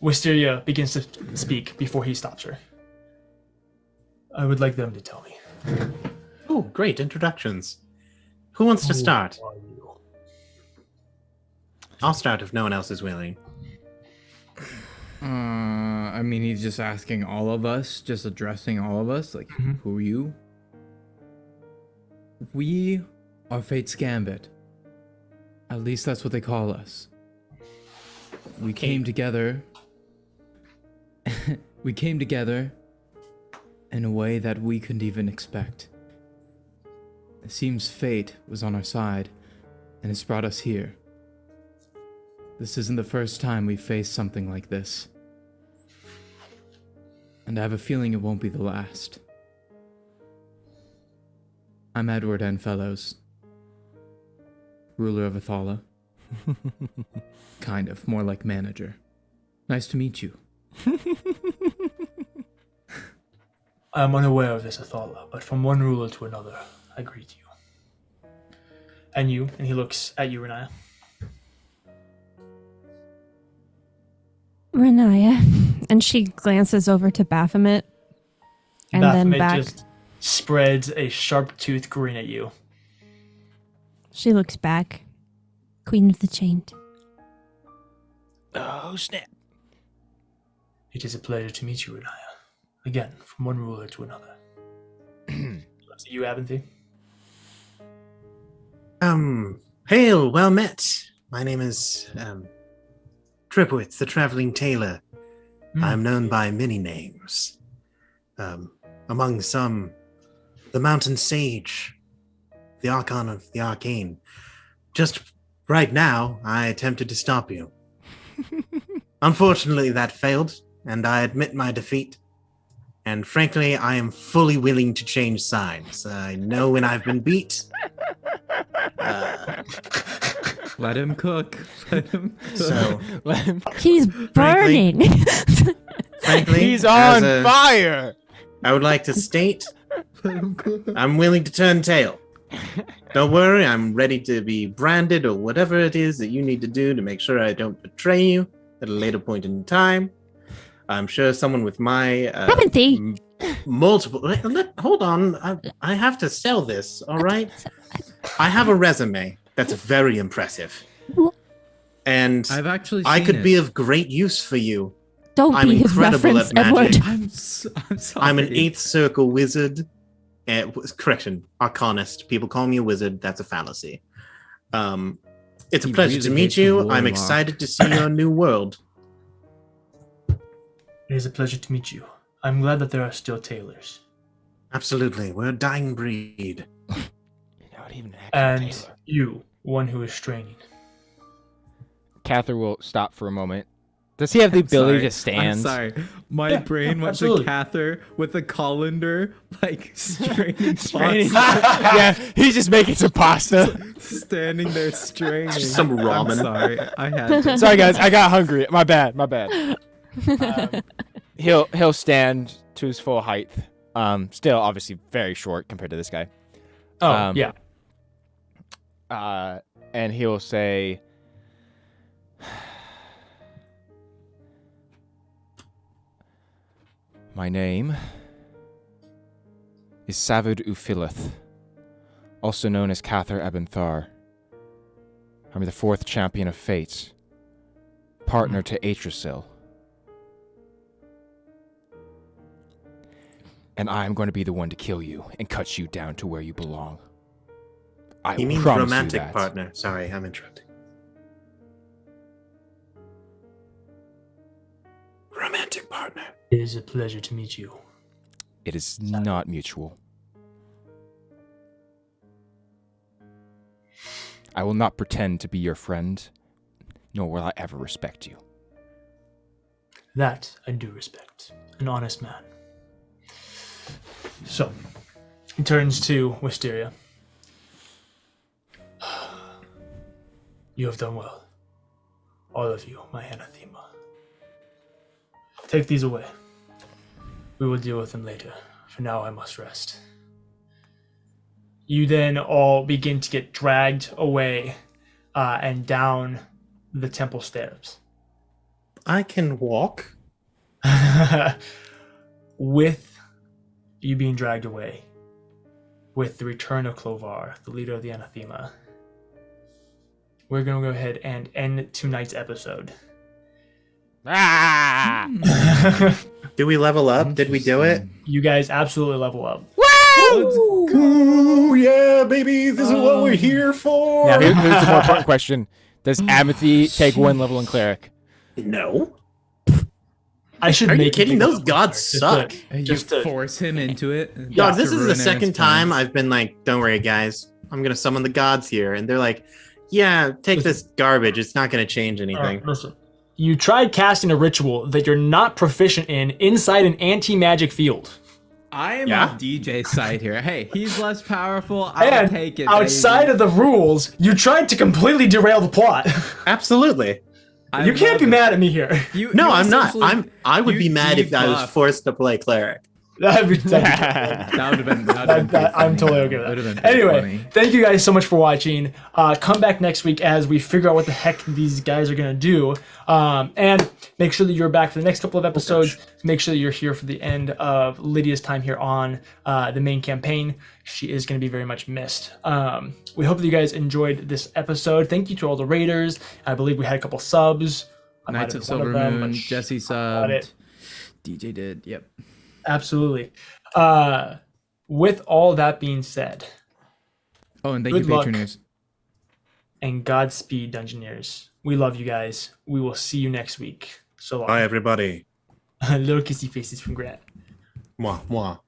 Wisteria begins to speak before he stops her. I would like them to tell me. Oh, great introductions. Who wants to start? Who are you? I'll start if no one else is willing. I mean, he's just asking all of us, just addressing all of us. Like, who are you? We are Fate's Gambit. At least that's what they call us. We came together. We came together in a way that we couldn't even expect. It seems fate was on our side, and it's brought us here. This isn't the first time we've faced something like this. And I have a feeling it won't be the last. I'm Edward N. Fellows, ruler of Athala. Kind of, more like manager. Nice to meet you. I am unaware of this Athala, but from one ruler to another, I greet you. And you, and he looks at you, Renaya. Renaya. And she glances over to Baphomet. And then back. Just spreads a sharp-toothed grin at you. She looks back. Queen of the Chained. Oh, snap. It is a pleasure to meet you, Renaya. Again, from one ruler to another. You, Abinthy? Hail, well met. My name is, Tripwitz, the Traveling Tailor. I'm known by many names. Among some, the Mountain Sage, the Archon of the Arcane. Just right now, I attempted to stop you. Unfortunately, that failed, and I admit my defeat. And frankly, I am fully willing to change sides. I know when I've been beat. Let him cook. Let him cook. So, He's burning. frankly, He's on fire. I would like to state Let him cook. I'm willing to turn tail. Don't worry, I'm ready to be branded or whatever it is that you need to do to make sure I don't betray you at a later point in time. I'm sure someone with my multiple. Hold on, I have to sell this. All right, I have a resume that's very impressive, and I've actually. I could seen be it. of great use for you. Don't I'm be his incredible reference, at magic. Edward. I'm sorry. I'm an 8th circle wizard. Correction, arcanist. People call me a wizard. That's a fallacy. It's a He pleasure really to meet hates the you. I'm warlock. excited to see your new world. It is a pleasure to meet you. I'm glad that there are still tailors. Absolutely, we're a dying breed. Not even an actual And tailor. you, one who is training. Cather will stop for a moment. Does he have the ability to stand? I'm sorry. My brain went absolutely. to Cather with a colander, like straining Straining- pasta, Yeah, he's just making some pasta. standing there straining. Just some ramen. I'm sorry. I had to. Sorry, guys, I got hungry. My bad. He'll stand to his full height. Still obviously very short compared to this guy. Oh, yeah. And he'll say, "My name is Savud Ufilith, also known as Cather Abenthar. I'm the 4th champion of Fates, partner to Atrasil. And I'm going to be the one to kill you and cut you down to where you belong. I You mean promise romantic you that." partner? Sorry, I'm interrupting. Romantic partner. It is a pleasure to meet you. It is not mutual. I will not pretend to be your friend, nor will I ever respect you. That I do respect. An honest man. So, he turns to Wisteria. You have done well. All of you, my Anathema. Take these away. We will deal with them later. For now, I must rest. You then all begin to get dragged away and down the temple stairs. I can walk. With you being dragged away, with the return of Clovar, the leader of the Anathema, we're going to go ahead and end tonight's episode. Did we level up? Did we do it? You guys absolutely level up. Ooh, yeah, baby. This is what we're here for. Now, here's the more important question. Does Amity take 1 level in Cleric? No. I should Are make you kidding? take a Those level gods just suck. You force him into it. Dog, just this to is the ruin second Aaron's time plans. I've been like, don't worry, guys. I'm going to summon the gods here. And they're like, yeah, take this garbage. It's not going to change anything. Listen, you tried casting a ritual that you're not proficient in inside an anti-magic field. I am Yeah? on DJ's side here. Hey, he's less powerful. I'll And take it. outside baby. of the rules, you tried to completely derail the plot. Absolutely. I You can't love be it. mad at me here. No, you I'm not. essentially- I would you be mad if I was debuff- forced to play cleric. That'd be That would have been. I'm totally okay with that. Anyway, thank you guys so much for watching. Come back next week as we figure out what the heck these guys are going to do. And make sure that you're back for the next couple of episodes. Make sure that you're here for the end of Lydia's time here on the main campaign. She is going to be very much missed. We hope that you guys enjoyed this episode. Thank you to all the raiders. I believe we had a couple subs. I might Knights have of one Silver them, Moon. but Jesse got it. subbed. DJ did. Yep. Absolutely. With all that being said, Oh, and thank you, Good luck. Patroners. and Godspeed, Dungeoneers. We love you guys. We will see you next week. So long. Bye, everybody. Little kissy faces from Grant. Mwah, mwah.